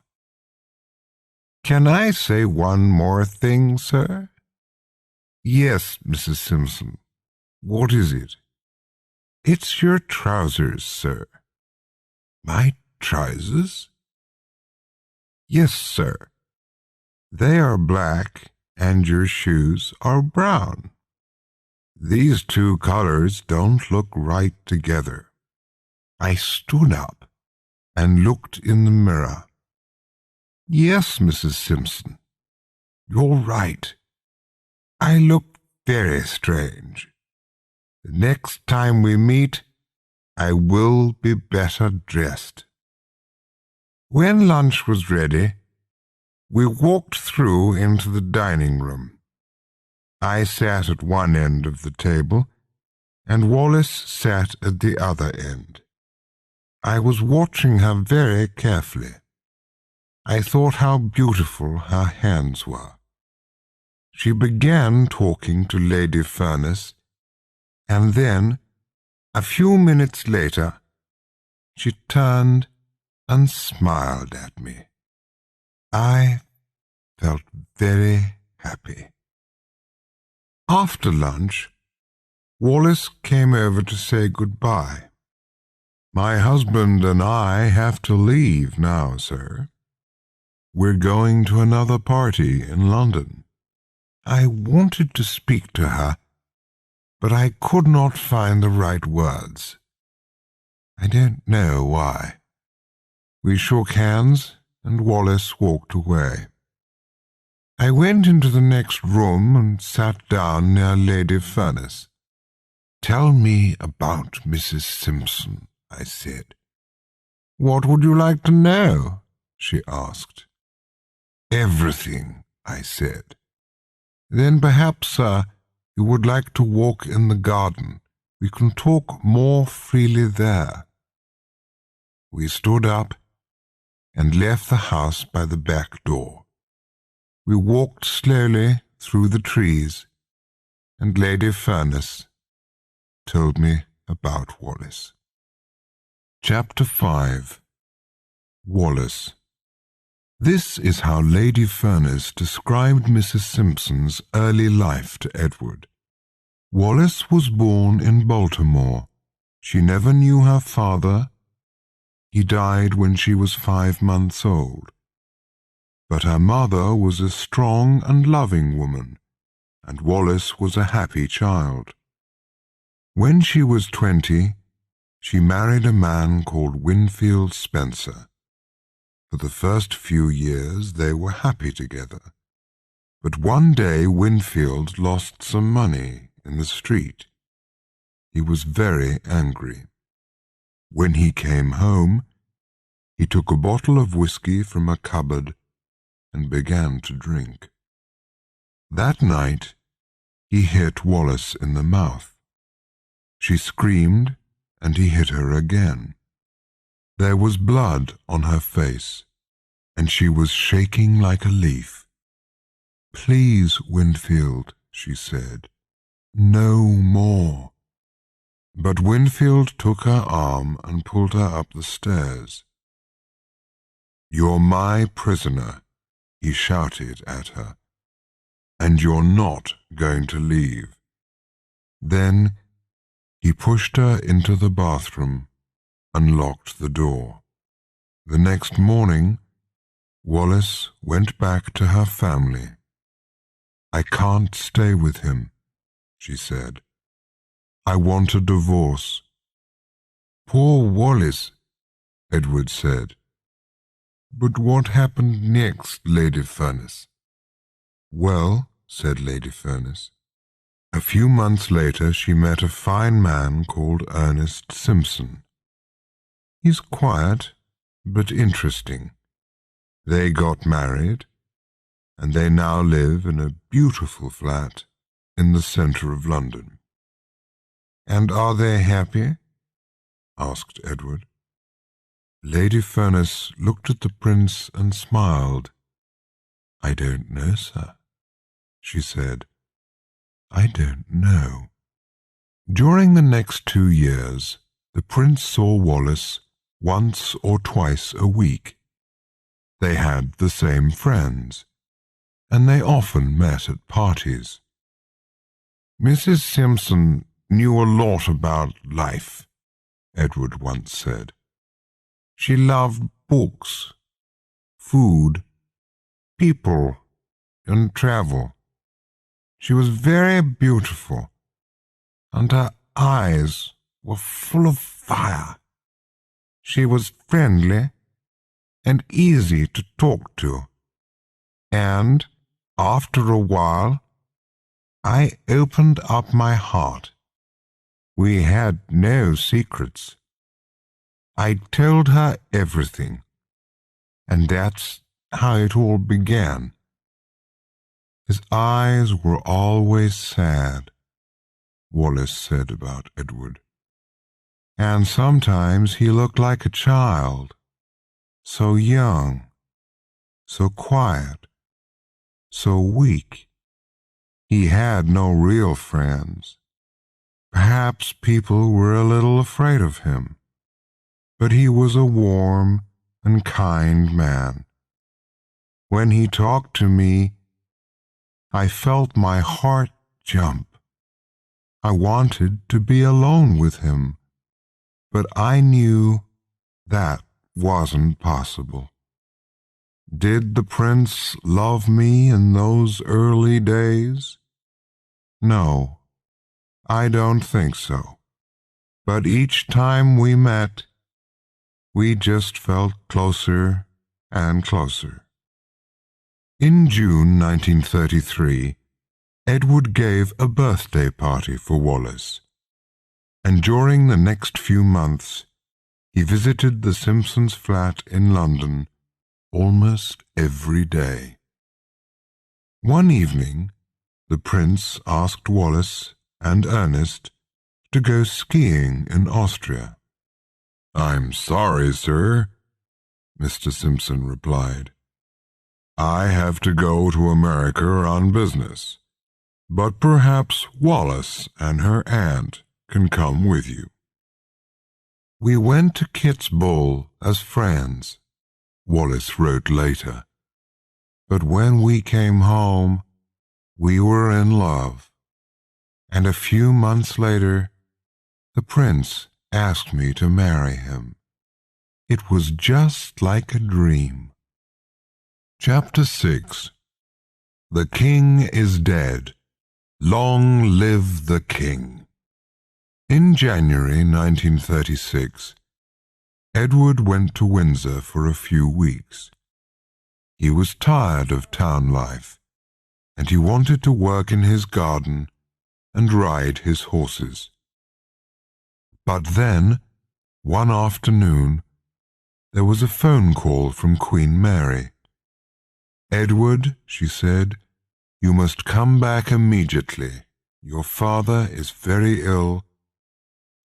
"Can I say one more thing, sir?" "Yes, Mrs. Simpson. What is it?" "It's your trousers, sir." "My trousers?" "Yes, sir. They are black, and your shoes are brown. These two colors don't look right together." I stood up and looked in the mirror. "Yes, Mrs. Simpson, you're right. I look very strange. The next time we meet, I will be better dressed." When lunch was ready, we walked through into the dining room. I sat at one end of the table, and Wallis sat at the other end. I was watching her very carefully. I thought how beautiful her hands were. She began talking to Lady Furness, and then, a few minutes later, she turned and smiled at me. I felt very happy. After lunch, Wallis came over to say goodbye. "My husband and I have to leave now, sir. We're going to another party in London." I wanted to speak to her, but I could not find the right words. I don't know why. We shook hands, and Wallis walked away. I went into the next room and sat down near Lady Furness. "Tell me about Mrs. Simpson," I said. "What would you like to know?" she asked. "Everything," I said. "Then perhaps, sir, you would like to walk in the garden. We can talk more freely there." We stood up and left the house by the back door. We walked slowly through the trees, and Lady Furness told me about Wallis. Chapter 5. Wallis. This is how Lady Furness described Mrs. Simpson's early life to Edward. Wallace was born in Baltimore. She never knew her father. He died when she was 5 months old. But her mother was a strong and loving woman, and Wallace was a happy child. When she was 20, she married a man called Winfield Spencer. For the first few years they were happy together. But one day Winfield lost some money in the street. He was very angry. When he came home, he took a bottle of whiskey from a cupboard and began to drink. That night, he hit Wallace in the mouth. She screamed, and he hit her again. There was blood on her face, and she was shaking like a leaf. "Please, Winfield," she said, "no more." But Winfield took her arm and pulled her up the stairs. "You're my prisoner," he shouted at her, "and you're not going to leave." Then he pushed her into the bathroom and locked the door. The next morning, Wallace went back to her family. "I can't stay with him," she said. "I want a divorce." "Poor Wallace," Edward said. "But what happened next, Lady Furness?" "Well," said Lady Furness, "a few months later she met a fine man called Ernest Simpson. He's quiet, but interesting. They got married, and they now live in a beautiful flat in the centre of London." "And are they happy?" asked Edward. Lady Furness looked at the prince and smiled. "I don't know, sir," she said. "I don't know." During the next 2 years, the prince saw Wallace once or twice a week. They had the same friends, and they often met at parties. "Mrs. Simpson knew a lot about life," Edward once said. "She loved books, food, people, and travel. She was very beautiful, and her eyes were full of fire. She was friendly and easy to talk to, and after a while I opened up my heart. We had no secrets. I told her everything, and that's how it all began." "His eyes were always sad," Wallace said about Edward. "And sometimes he looked like a child, so young, so quiet, so weak. He had no real friends. Perhaps people were a little afraid of him, but he was a warm and kind man. When he talked to me, I felt my heart jump. I wanted to be alone with him, but I knew that wasn't possible." Did the prince love me in those early days? No, I don't think so. But each time we met, we just felt closer and closer. In June 1933, Edward gave a birthday party for Wallace, and during the next few months, he visited the Simpsons' flat in London almost every day. One evening, the prince asked Wallace and Ernest to go skiing in Austria. "I'm sorry, sir," Mr. Simpson replied. "I have to go to America on business, but perhaps Wallace and her aunt can come with you." "We went to Kitzbühel as friends," Wallace wrote later. "But when we came home, we were in love. and a few months later, the prince asked me to marry him. It was just like a dream. Chapter 6. The King is Dead. Long live the King. In January 1936, Edward went to Windsor for a few weeks. He was tired of town life, and he wanted to work in his garden and ride his horses. But then, one afternoon, there was a phone call from Queen Mary. "Edward," she said, "you must come back immediately. Your father is very ill,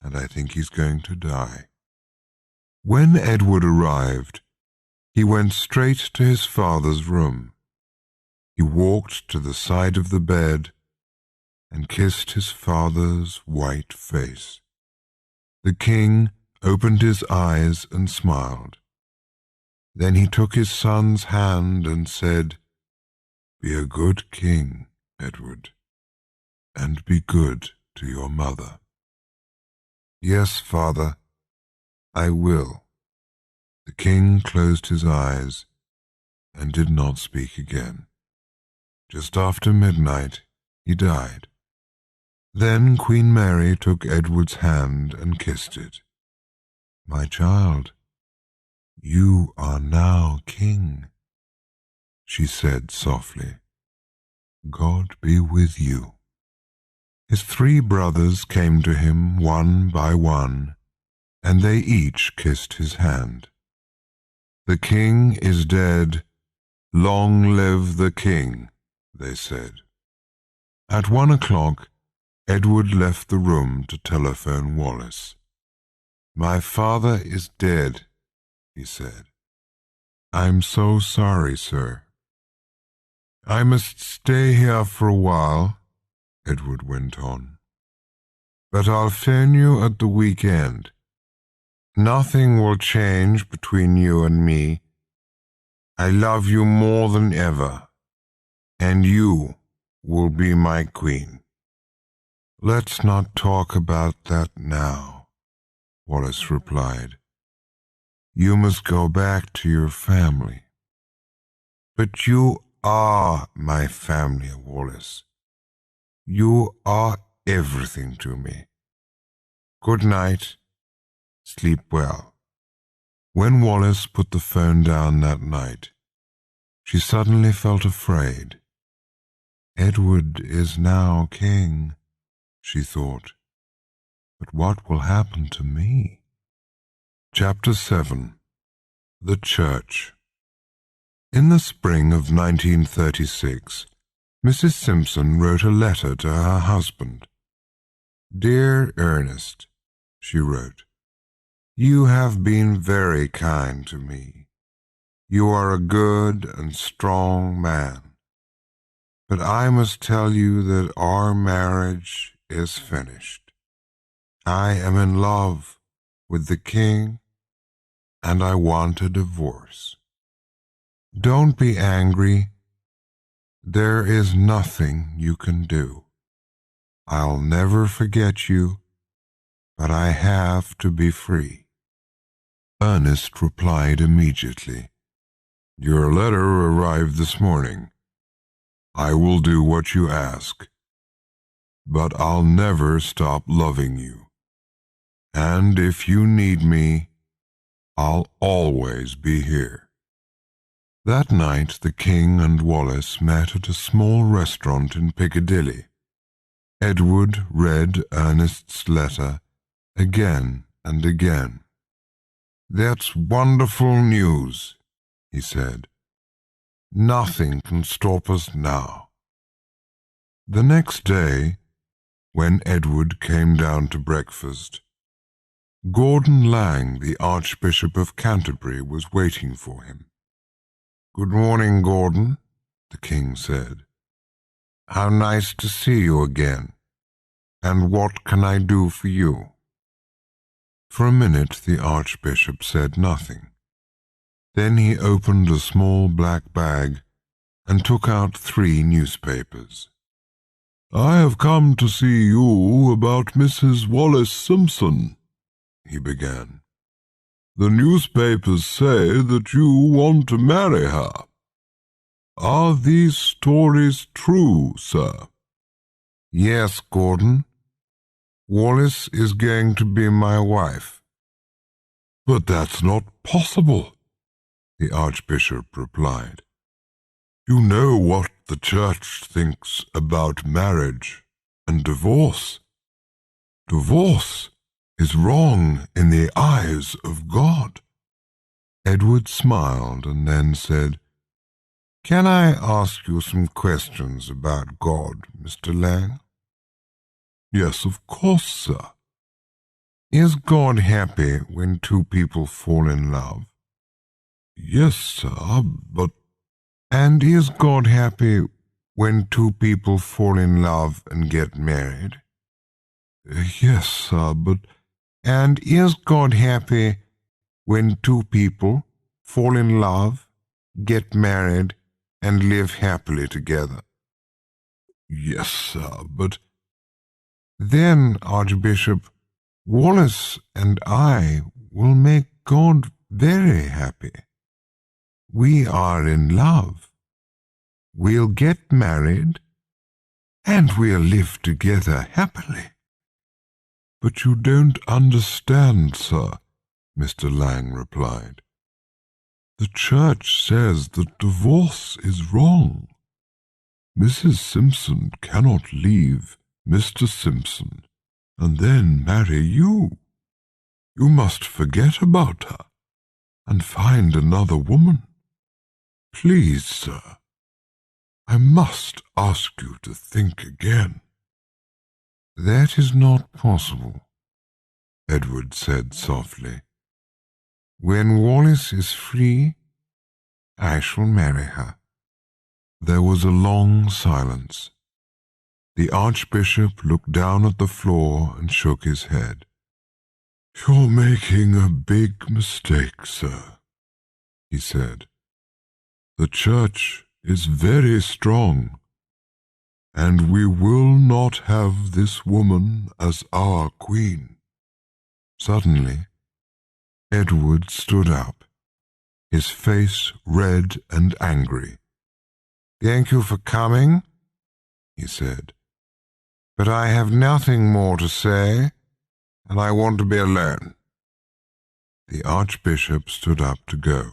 and I think he's going to die." When Edward arrived, he went straight to his father's room. He walked to the side of the bed and kissed his father's white face. The king opened his eyes and smiled. Then he took his son's hand and said, "Be a good king, Edward, and be good to your mother." "Yes, father, I will." The king closed his eyes and did not speak again. Just after midnight, he died. Then Queen Mary took Edward's hand and kissed it. "My child, you are now king," she said softly. "God be with you." His 3 brothers came to him one by one, and they each kissed his hand. "The king is dead. Long live the king," they said. At 1 o'clock, Edward left the room to telephone Wallace. "My father is dead," he said. "I'm so sorry, sir." "I must stay here for a while," Edward went on. "But I'll phone you at the weekend. Nothing will change between you and me. I love you more than ever, and you will be my queen." "Let's not talk about that now," Wallace replied. "You must go back to your family." "But you are my family, Wallace. You are everything to me. Good night. Sleep well." When Wallace put the phone down that night, she suddenly felt afraid. "Edward is now king," she thought. "But what will happen to me?" Chapter 7. The Church. In the spring of 1936, Mrs. Simpson wrote a letter to her husband. "Dear Ernest," she wrote, "you have been very kind to me. You are a good and strong man. But I must tell you that our marriage is finished. I am in love with the king, and I want a divorce. Don't be angry. There is nothing you can do. I'll never forget you, but I have to be free." Ernest replied immediately, "Your letter arrived this morning. I will do what you ask, but I'll never stop loving you. And if you need me, I'll always be here." That night the king and Wallace met at a small restaurant in Piccadilly. Edward read Ernest's letter again and again. "That's wonderful news," he said. "Nothing can stop us now." The next day, when Edward came down to breakfast, Gordon Lang, the Archbishop of Canterbury, was waiting for him. "Good morning, Gordon," the king said. "How nice to see you again. And what can I do for you?" For a minute the Archbishop said nothing. Then he opened a small black bag and took out 3 newspapers. I have come to see you about Mrs. Wallace Simpson, he began. The newspapers say that you want to marry her. Are these stories true, sir? Yes, Gordon. Wallace is going to be my wife. But that's not possible, the Archbishop replied. You know what the Church thinks about marriage and divorce. Divorce is wrong in the eyes of God. Edward smiled and then said, Can I ask you some questions about God, Mr. Lang? Yes, of course, sir. Is God happy when two people fall in love? Yes, sir, but... And is God happy when two people fall in love and get married? Yes, sir, but... And is God happy when two people fall in love, get married, and live happily together? Yes, sir, but... Then, Archbishop, Wallace and I will make God very happy. We are in love. We'll get married, and we'll live together happily. But you don't understand, sir, Mr. Lang replied. The Church says that divorce is wrong. Mrs. Simpson cannot leave Mr. Simpson and then marry you. You must forget about her and find another woman. Please, sir, I must ask you to think again. That is not possible, Edward said softly. When Wallace is free, I shall marry her. There was a long silence. The Archbishop looked down at the floor and shook his head. You're making a big mistake, sir, he said. The Church is very strong, and we will not have this woman as our queen. Suddenly, Edward stood up, his face red and angry. Thank you for coming, he said, but I have nothing more to say, and I want to be alone. The Archbishop stood up to go,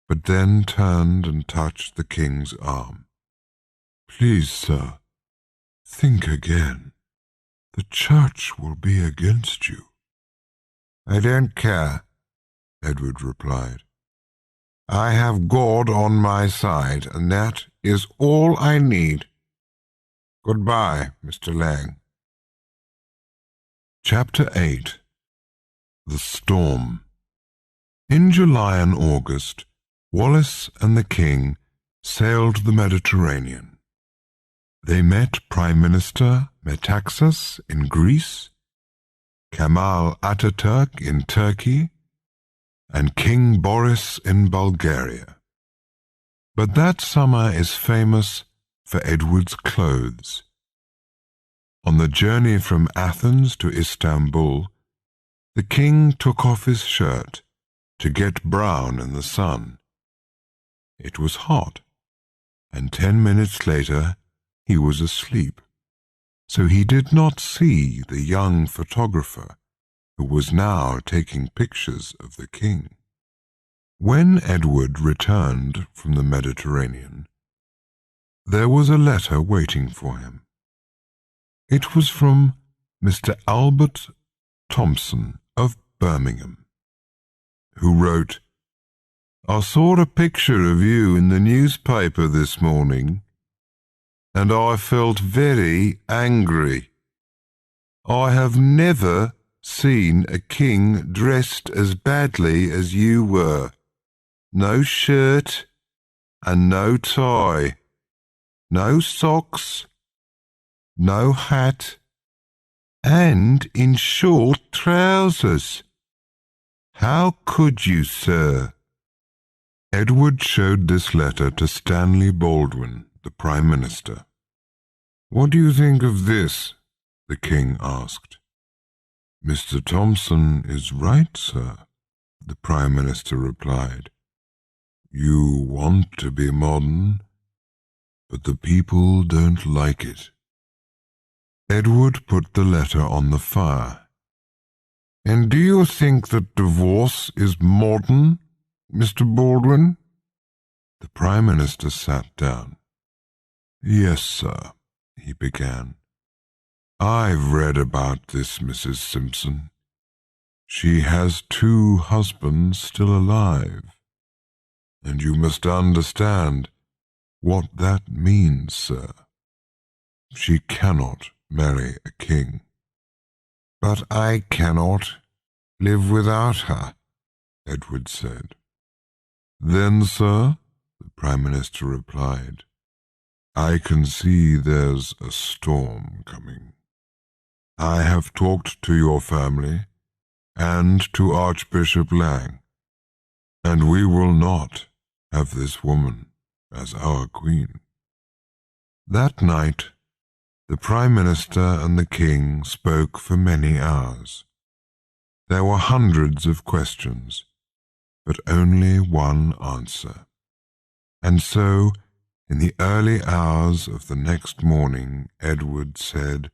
but then turned and touched the king's arm. Please, sir, think again. The Church will be against you. I don't care, Edward replied. I have God on my side, and that is all I need. Goodbye, Mr. Lang. Chapter 8. The Storm. In July and August, Wallace and the king sailed the Mediterranean. They met Prime Minister Metaxas in Greece, Kemal Ataturk in Turkey, and King Boris in Bulgaria. But that summer is famous for Edward's clothes. On the journey from Athens to Istanbul, the king took off his shirt to get brown in the sun. It was hot, and 10 minutes later he was asleep, so he did not see the young photographer who was now taking pictures of the king. When Edward returned from the Mediterranean, there was a letter waiting for him. It was from Mr. Albert Thompson of Birmingham, who wrote, I saw a picture of you in the newspaper this morning, and I felt very angry. I have never seen a king dressed as badly as you were. No shirt and no tie, no socks, no hat, and in short trousers. How could you, sir? Edward showed this letter to Stanley Baldwin, the Prime Minister. "What do you think of this?" the king asked. "Mr. Thompson is right, sir," the Prime Minister replied. "You want to be modern, but the people don't like it." Edward put the letter on the fire. "And do you think that divorce is modern, Mr. Baldwin?" The Prime Minister sat down. "Yes, sir," he began. "I've read about this Mrs. Simpson. She has 2 husbands still alive, and you must understand what that means, sir. She cannot marry a king." "But I cannot live without her," Edward said. "Then, sir," the Prime Minister replied, "I can see there's a storm coming. I have talked to your family and to Archbishop Lang, and we will not have this woman as our queen." That night, the Prime Minister and the King spoke for many hours. There were hundreds of questions, but only one answer. And so, in the early hours of the next morning, Edward said,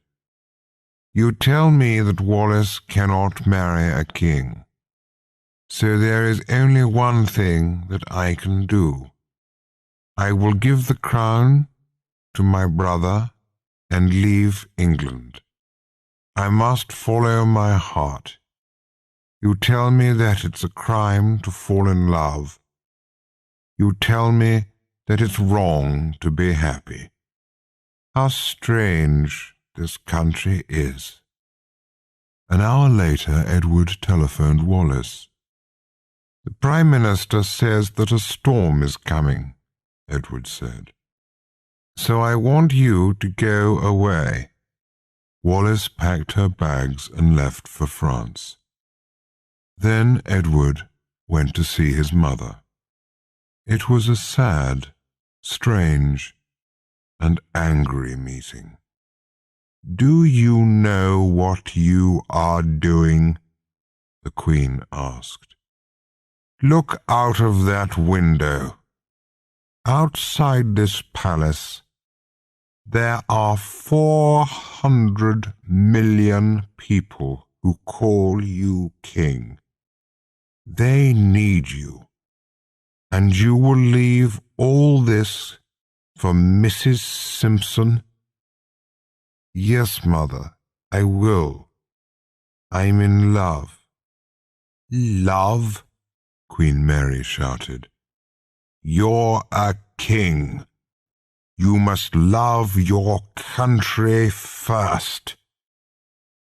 "You tell me that Wallace cannot marry a king. So there is only one thing that I can do. I will give the crown to my brother and leave England. I must follow my heart. You tell me that it's a crime to fall in love. You tell me that it's wrong to be happy. How strange this country is." An hour later, Edward telephoned Wallace. "The Prime Minister says that a storm is coming," Edward said. "So I want you to go away." Wallace packed her bags and left for France. Then Edward went to see his mother. It was a sad, strange, and angry meeting. "Do you know what you are doing?" the Queen asked. "Look out of that window. Outside this palace, there are 400 million people who call you king. They need you, and you will leave all this for Mrs. Simpson?" "Yes, Mother, I will. I'm in love." "Love?" Queen Mary shouted. "You're a king. You must love your country first."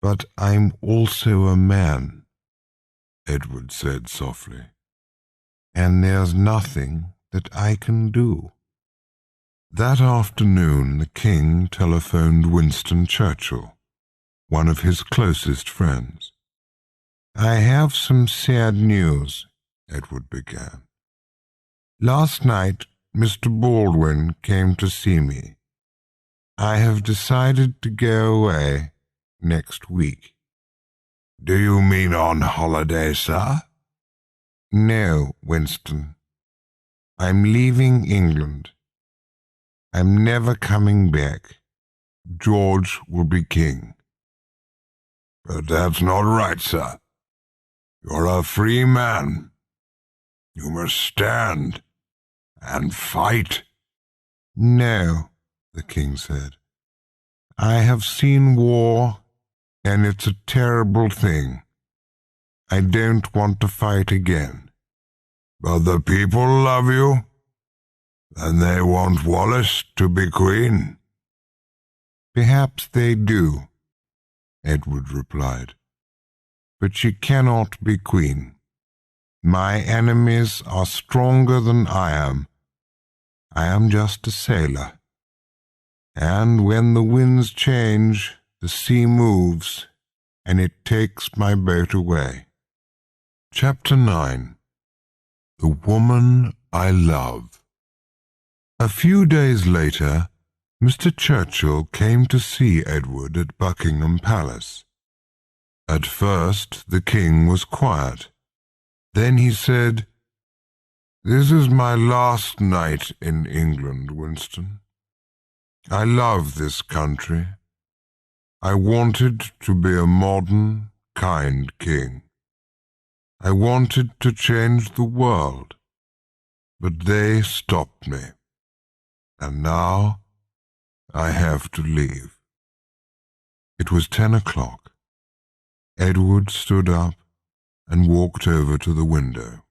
"But I'm also a man," Edward said softly, "and there's nothing that I can do." That afternoon the king telephoned Winston Churchill, one of his closest friends. "I have some sad news," Edward began. "Last night Mr. Baldwin came to see me. I have decided to go away next week." "Do you mean on holiday, sir?" "No, Winston. I'm leaving England. I'm never coming back. George will be king." "But that's not right, sir. You're a free man. You must stand and fight." "No," the king said. "I have seen war, and it's a terrible thing. I don't want to fight again." "But the people love you, and they want Wallace to be queen." "Perhaps they do," Edward replied. "But she cannot be queen. My enemies are stronger than I am. I am just a sailor. And when the winds change, the sea moves, and it takes my boat away." Chapter 9. The Woman I Love. A few days later, Mr. Churchill came to see Edward at Buckingham Palace. At first the king was quiet. Then he said, "This is my last night in England, Winston. I love this country. I wanted to be a modern, kind king. I wanted to change the world, but they stopped me. And now I have to leave." It was 10 o'clock. Edward stood up and walked over to the window.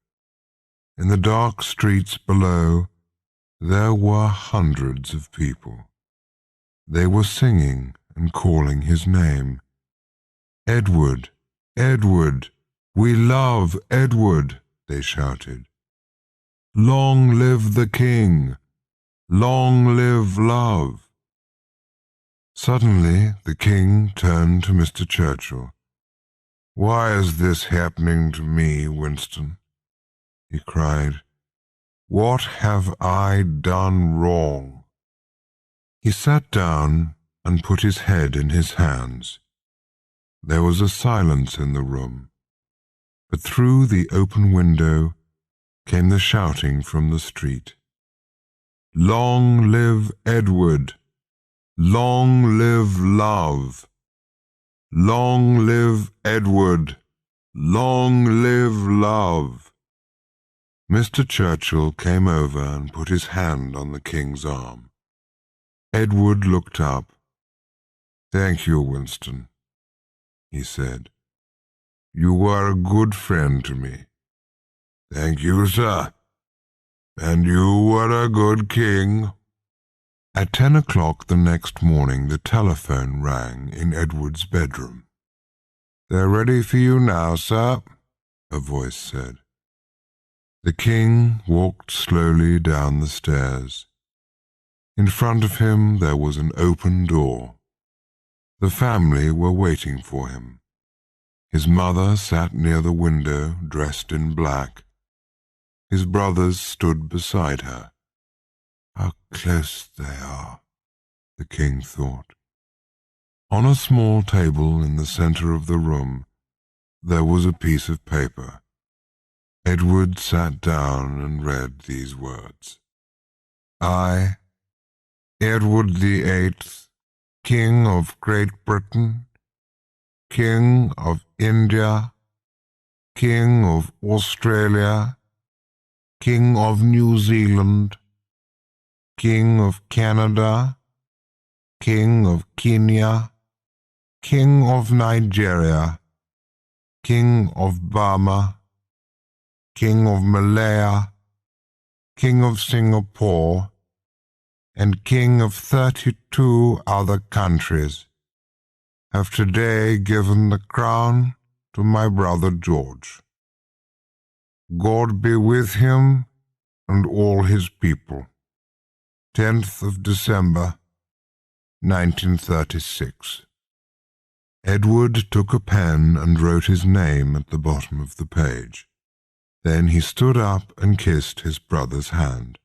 In the dark streets below, there were hundreds of people. They were singing and calling his name. "Edward, Edward, we love Edward," they shouted. "Long live the king! Long live love!" Suddenly the king turned to Mr. Churchill. "Why is this happening to me, Winston?" he cried. "What have I done wrong?" He sat down and put his head in his hands. There was a silence in the room, but through the open window came the shouting from the street. "Long live Edward! Long live love! Long live Edward! Long live love!" Mr. Churchill came over and put his hand on the king's arm. Edward looked up. "Thank you, Winston," he said. "You were a good friend to me." "Thank you, sir. And you were a good king." At 10 o'clock the next morning the telephone rang in Edward's bedroom. "They're ready for you now, sir," a voice said. The king walked slowly down the stairs. In front of him there was an open door. The family were waiting for him. His mother sat near the window, dressed in black. His brothers stood beside her. "How close they are," the king thought. On a small table in the center of the room there was a piece of paper. Edward sat down and read these words: "I, Edward the Eighth, King of Great Britain, King of India, King of Australia, King of New Zealand, King of Canada, King of Kenya, King of Nigeria, King of Burma, King of Malaya, King of Singapore, and King of 32 other countries, have today given the crown to my brother George. God be with him and all his people. 10th of December, 1936. Edward took a pen and wrote his name at the bottom of the page. Then he stood up and kissed his brother's hand.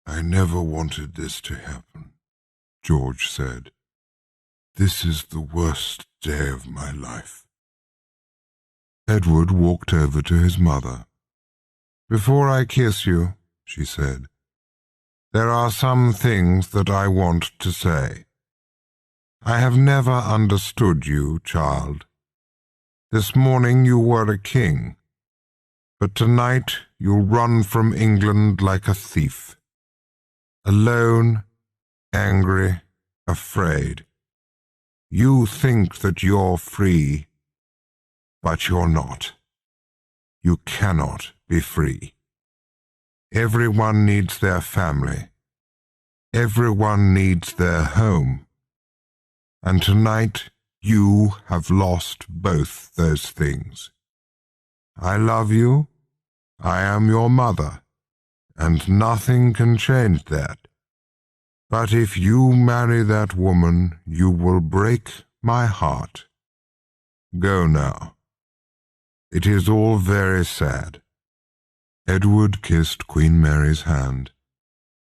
"I never wanted this to happen," George said. "This is the worst day of my life." Edward walked over to his mother. "Before I kiss you," she said, "there are some things that I want to say. I have never understood you, child. This morning you were a king, but tonight you'll run from England like a thief. Alone, angry, afraid. You think that you're free, but you're not. You cannot be free. Everyone needs their family. Everyone needs their home. And tonight you have lost both those things. I love you. I am your mother, and nothing can change that. But if you marry that woman, you will break my heart. Go now. It is all very sad." Edward kissed Queen Mary's hand.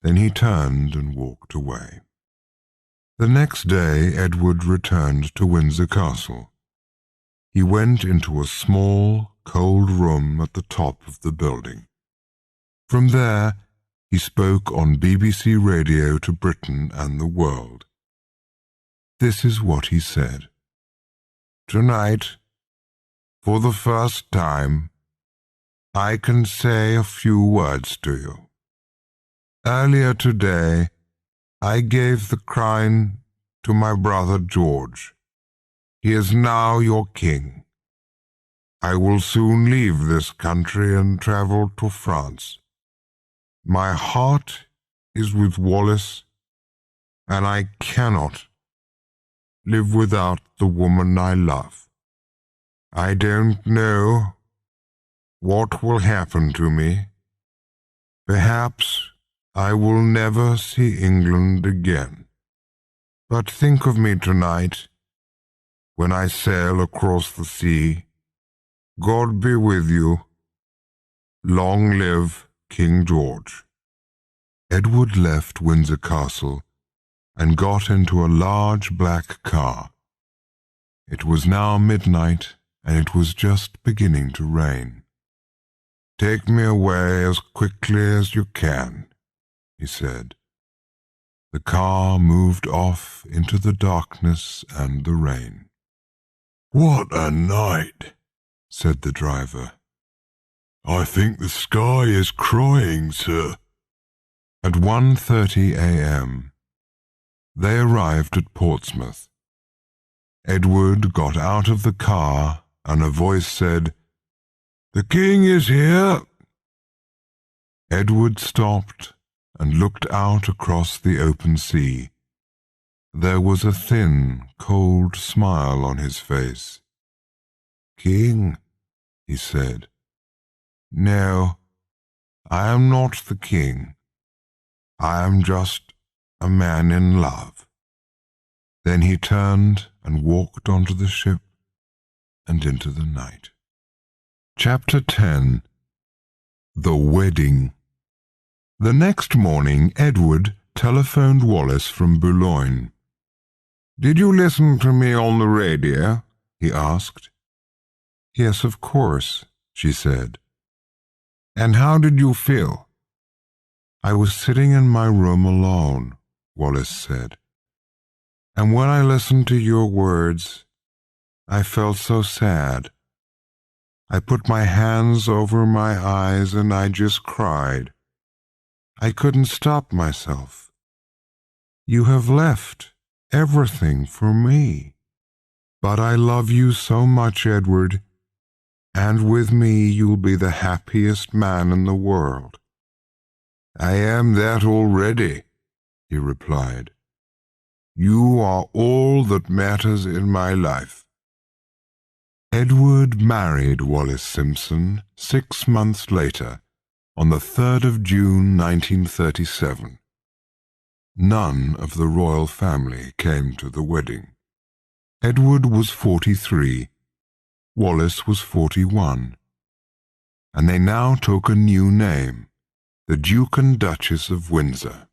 Then he turned and walked away. The next day Edward returned to Windsor Castle. He went into a small, cold room at the top of the building. From there, he spoke on BBC radio to Britain and the world. This is what he said. "Tonight, for the first time, I can say a few words to you. Earlier today, I gave the crown to my brother George. He is now your king. I will soon leave this country and travel to France. My heart is with Wallace, and I cannot live without the woman I love. I don't know what will happen to me. Perhaps I will never see England again. But think of me tonight when I sail across the sea. God be with you. Long live King George." Edward left Windsor Castle and got into a large black car. It was now midnight, and it was just beginning to rain. "Take me away as quickly as you can," he said. The car moved off into the darkness and the rain. "What a night," said the driver. "I think the sky is crying, sir." At 1:30 a.m., they arrived at Portsmouth. Edward got out of the car, and a voice said, "The king is here." Edward stopped and looked out across the open sea. There was a thin, cold smile on his face. "King," he said. "No, I am not the king. I am just a man in love." Then he turned and walked onto the ship and into the night. Chapter 10. The Wedding. The next morning Edward telephoned Wallace from Boulogne. "Did you listen to me on the radio?" he asked. "Yes, of course," she said. "And how did you feel?" "I was sitting in my room alone," Wallace said. "And when I listened to your words, I felt so sad. I put my hands over my eyes and I just cried. I couldn't stop myself. You have left everything for me. But I love you so much, Edward, and with me you'll be the happiest man in the world." "I am that already," he replied. "You are all that matters in my life." Edward married Wallace Simpson 6 months later, on the 3rd of June 1937. None of the royal family came to the wedding. Edward was 43, Wallace was 41, and they now took a new name, the Duke and Duchess of Windsor.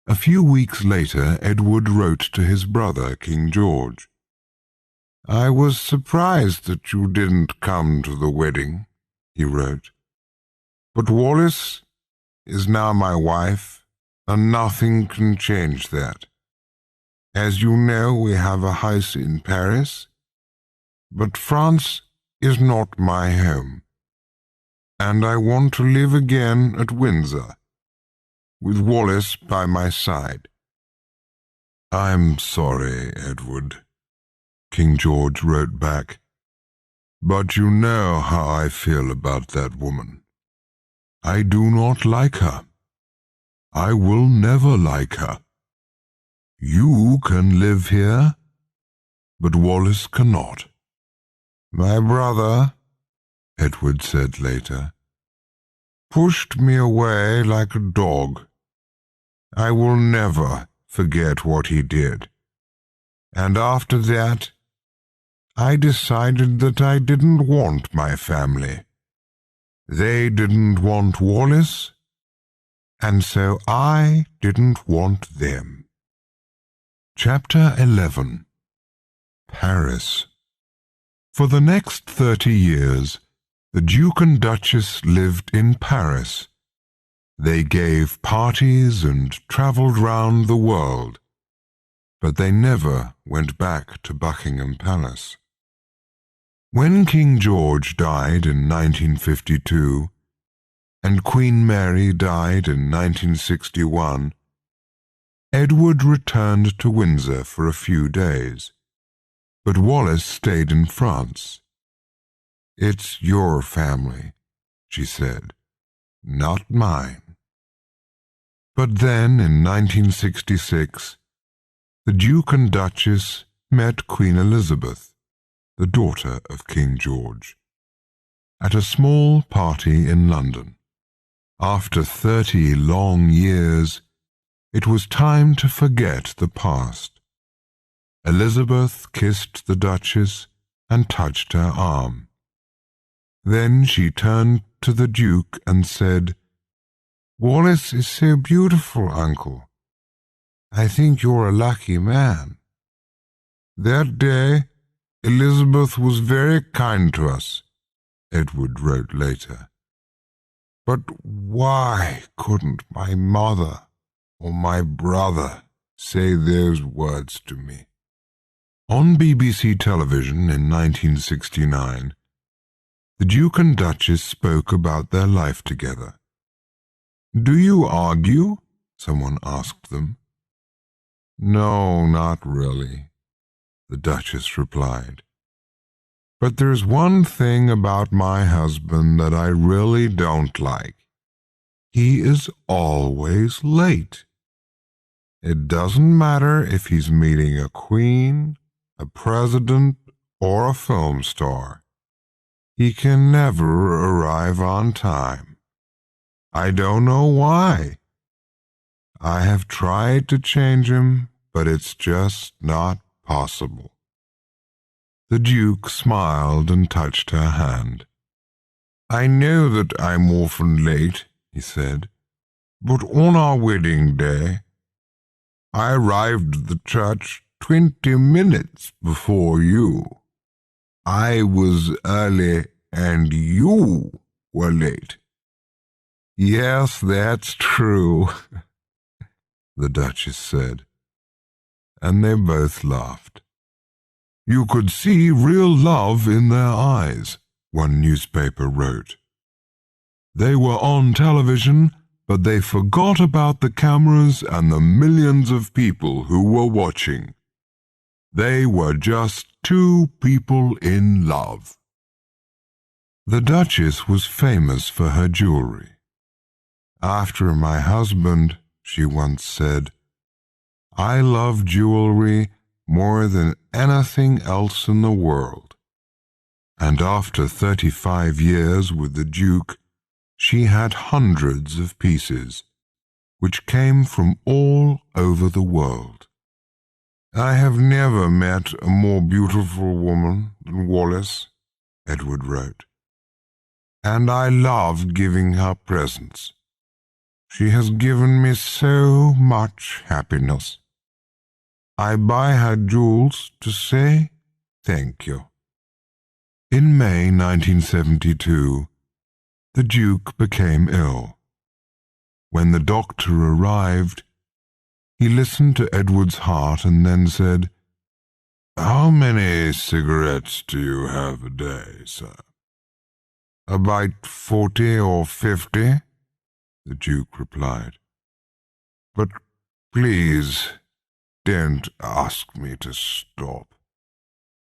A few weeks later, Edward wrote to his brother, King George. "I was surprised that you didn't come to the wedding," he wrote. "But Wallace is now my wife, and nothing can change that. As you know, we have a house in Paris, but France is not my home, and I want to live again at Windsor, with Wallace by my side." "I'm sorry, Edward," King George wrote back, "but you know how I feel about that woman. I do not like her. I will never like her. You can live here, but Wallace cannot." "My brother," Edward said later, "pushed me away like a dog. I will never forget what he did. And after that, I decided that I didn't want my family. They didn't want Wallace, and so I didn't want them." Chapter 11. Paris. For the next 30 years, the Duke and Duchess lived in Paris. They gave parties and travelled round the world, but they never went back to Buckingham Palace. When King George died in 1952 and Queen Mary died in 1961, Edward returned to Windsor for a few days, but Wallis stayed in France. "It's your family," she said, "not mine." But then, in 1966, the Duke and Duchess met Queen Elizabeth, the daughter of King George, at a small party in London. After 30 long years, it was time to forget the past. Elizabeth kissed the Duchess and touched her arm. Then she turned to the Duke and said, "Wallis is so beautiful, Uncle. I think you're a lucky man." "That day, Elizabeth was very kind to us," Edward wrote later. "But why couldn't my mother or my brother say those words to me?" On BBC television in 1969, the Duke and Duchess spoke about their life together. "Do you argue?" someone asked them. "No, not really," the Duchess replied. "But there's one thing about my husband that I really don't like. He is always late. It doesn't matter if he's meeting a queen, a president, or a film star. He can never arrive on time. I don't know why. I have tried to change him, but it's just not possible." The Duke smiled and touched her hand. "I know that I'm often late," he said, "but on our wedding day, I arrived at the church 20 minutes before you. I was early and you were late." "Yes, that's true," the Duchess said, and they both laughed. "You could see real love in their eyes," one newspaper wrote. "They were on television, but they forgot about the cameras and the millions of people who were watching. They were just two people in love." The Duchess was famous for her jewelry. "After my husband," she once said, "I love jewelry more than anything else in the world." And after 35 years with the Duke, she had hundreds of pieces, which came from all over the world. "I have never met a more beautiful woman than Wallis," Edward wrote, "and I love giving her presents. She has given me so much happiness. I buy her jewels to say thank you." In May 1972, the Duke became ill. When the doctor arrived, he listened to Edward's heart and then said, "How many cigarettes do you have a day, sir?" "About 40 or 50, the Duke replied. "But please don't ask me to stop.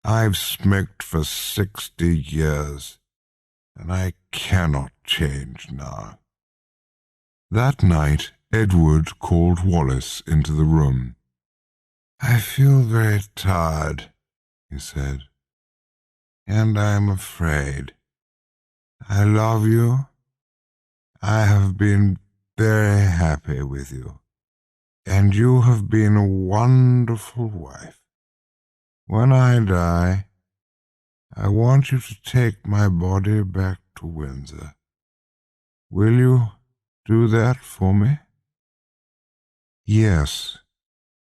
I've smoked for 60 years, and I cannot change now." That night, Edward called Wallis into the room. "I feel very tired," he said, "and I'm afraid. I love you. I have been very happy with you, and you have been a wonderful wife. When I die, I want you to take my body back to Windsor. Will you do that for me?" "Yes,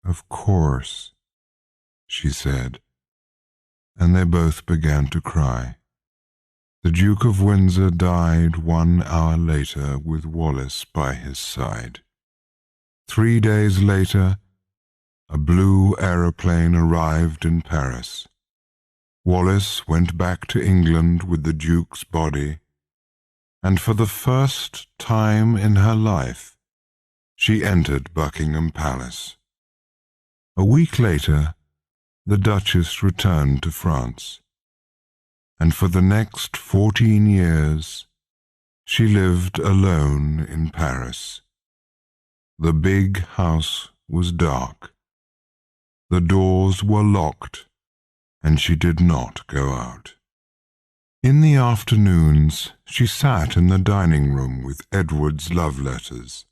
of course," she said, and they both began to cry. The Duke of Windsor died 1 hour later with Wallis by his side. 3 days later, a blue aeroplane arrived in Paris. Wallis went back to England with the Duke's body, and for the first time in her life, she entered Buckingham Palace. A week later, the Duchess returned to France, and for the next 14 years, she lived alone in Paris. The big house was dark. The doors were locked, and she did not go out. In the afternoons, she sat in the dining room with Edward's love letters.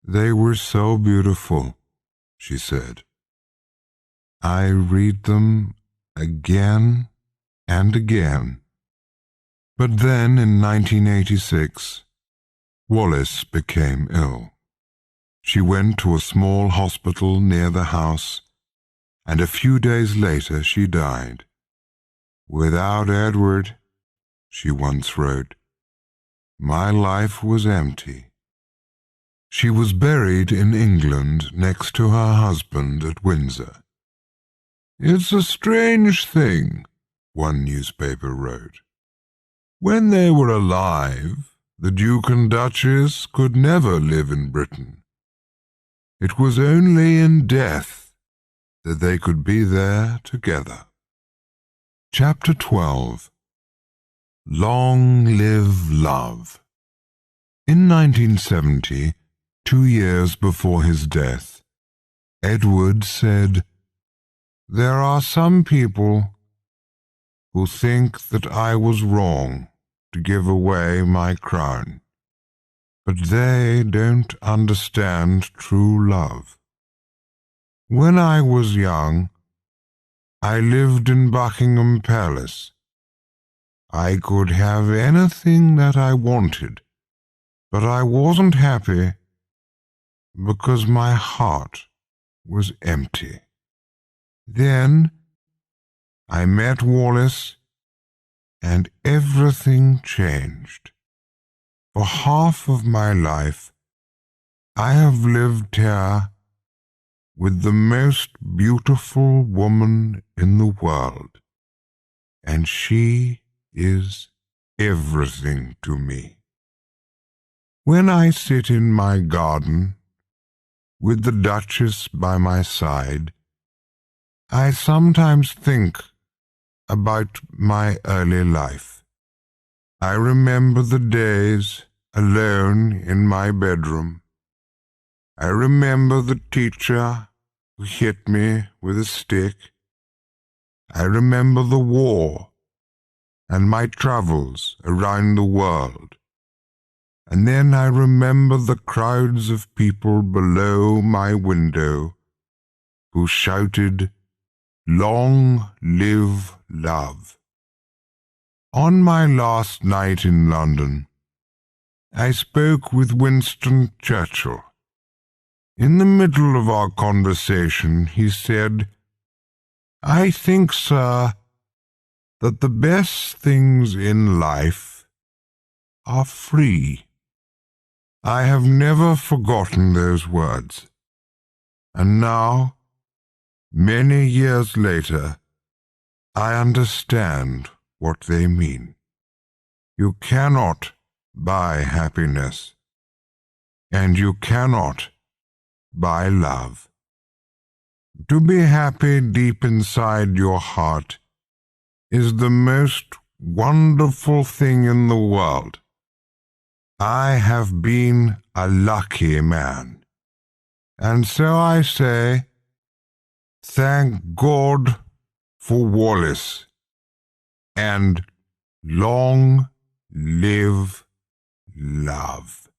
"They were so beautiful," she said. "I read them again and again." But then, in 1986, Wallis became ill. She went to a small hospital near the house, and a few days later she died. "Without Edward," she once wrote, "my life was empty." She was buried in England next to her husband at Windsor. "It's a strange thing," one newspaper wrote. "When they were alive, the Duke and Duchess could never live in Britain. It was only in death that they could be there together." Chapter 12. Long Live Love. In 1970, 2 years before his death, Edward said, "There are some people who think that I was wrong to give away my crown, but they don't understand true love. When I was young, I lived in Buckingham Palace. I could have anything that I wanted, but I wasn't happy because my heart was empty. Then I met Wallis, and everything changed. For half of my life, I have lived here with the most beautiful woman in the world, and she is everything to me. When I sit in my garden with the Duchess by my side, I sometimes think about my early life. I remember the days alone in my bedroom. I remember the teacher who hit me with a stick. I remember the war and my travels around the world. And then I remember the crowds of people below my window who shouted, 'Long live love.' On my last night in London, I spoke with Winston Churchill. In the middle of our conversation, he said, 'I think, sir, that the best things in life are free.' I have never forgotten those words, and now, many years later, I understand what they mean. You cannot buy happiness, and you cannot buy love. To be happy deep inside your heart is the most wonderful thing in the world. I have been a lucky man, and so I say, thank God for Wallis, and long live love."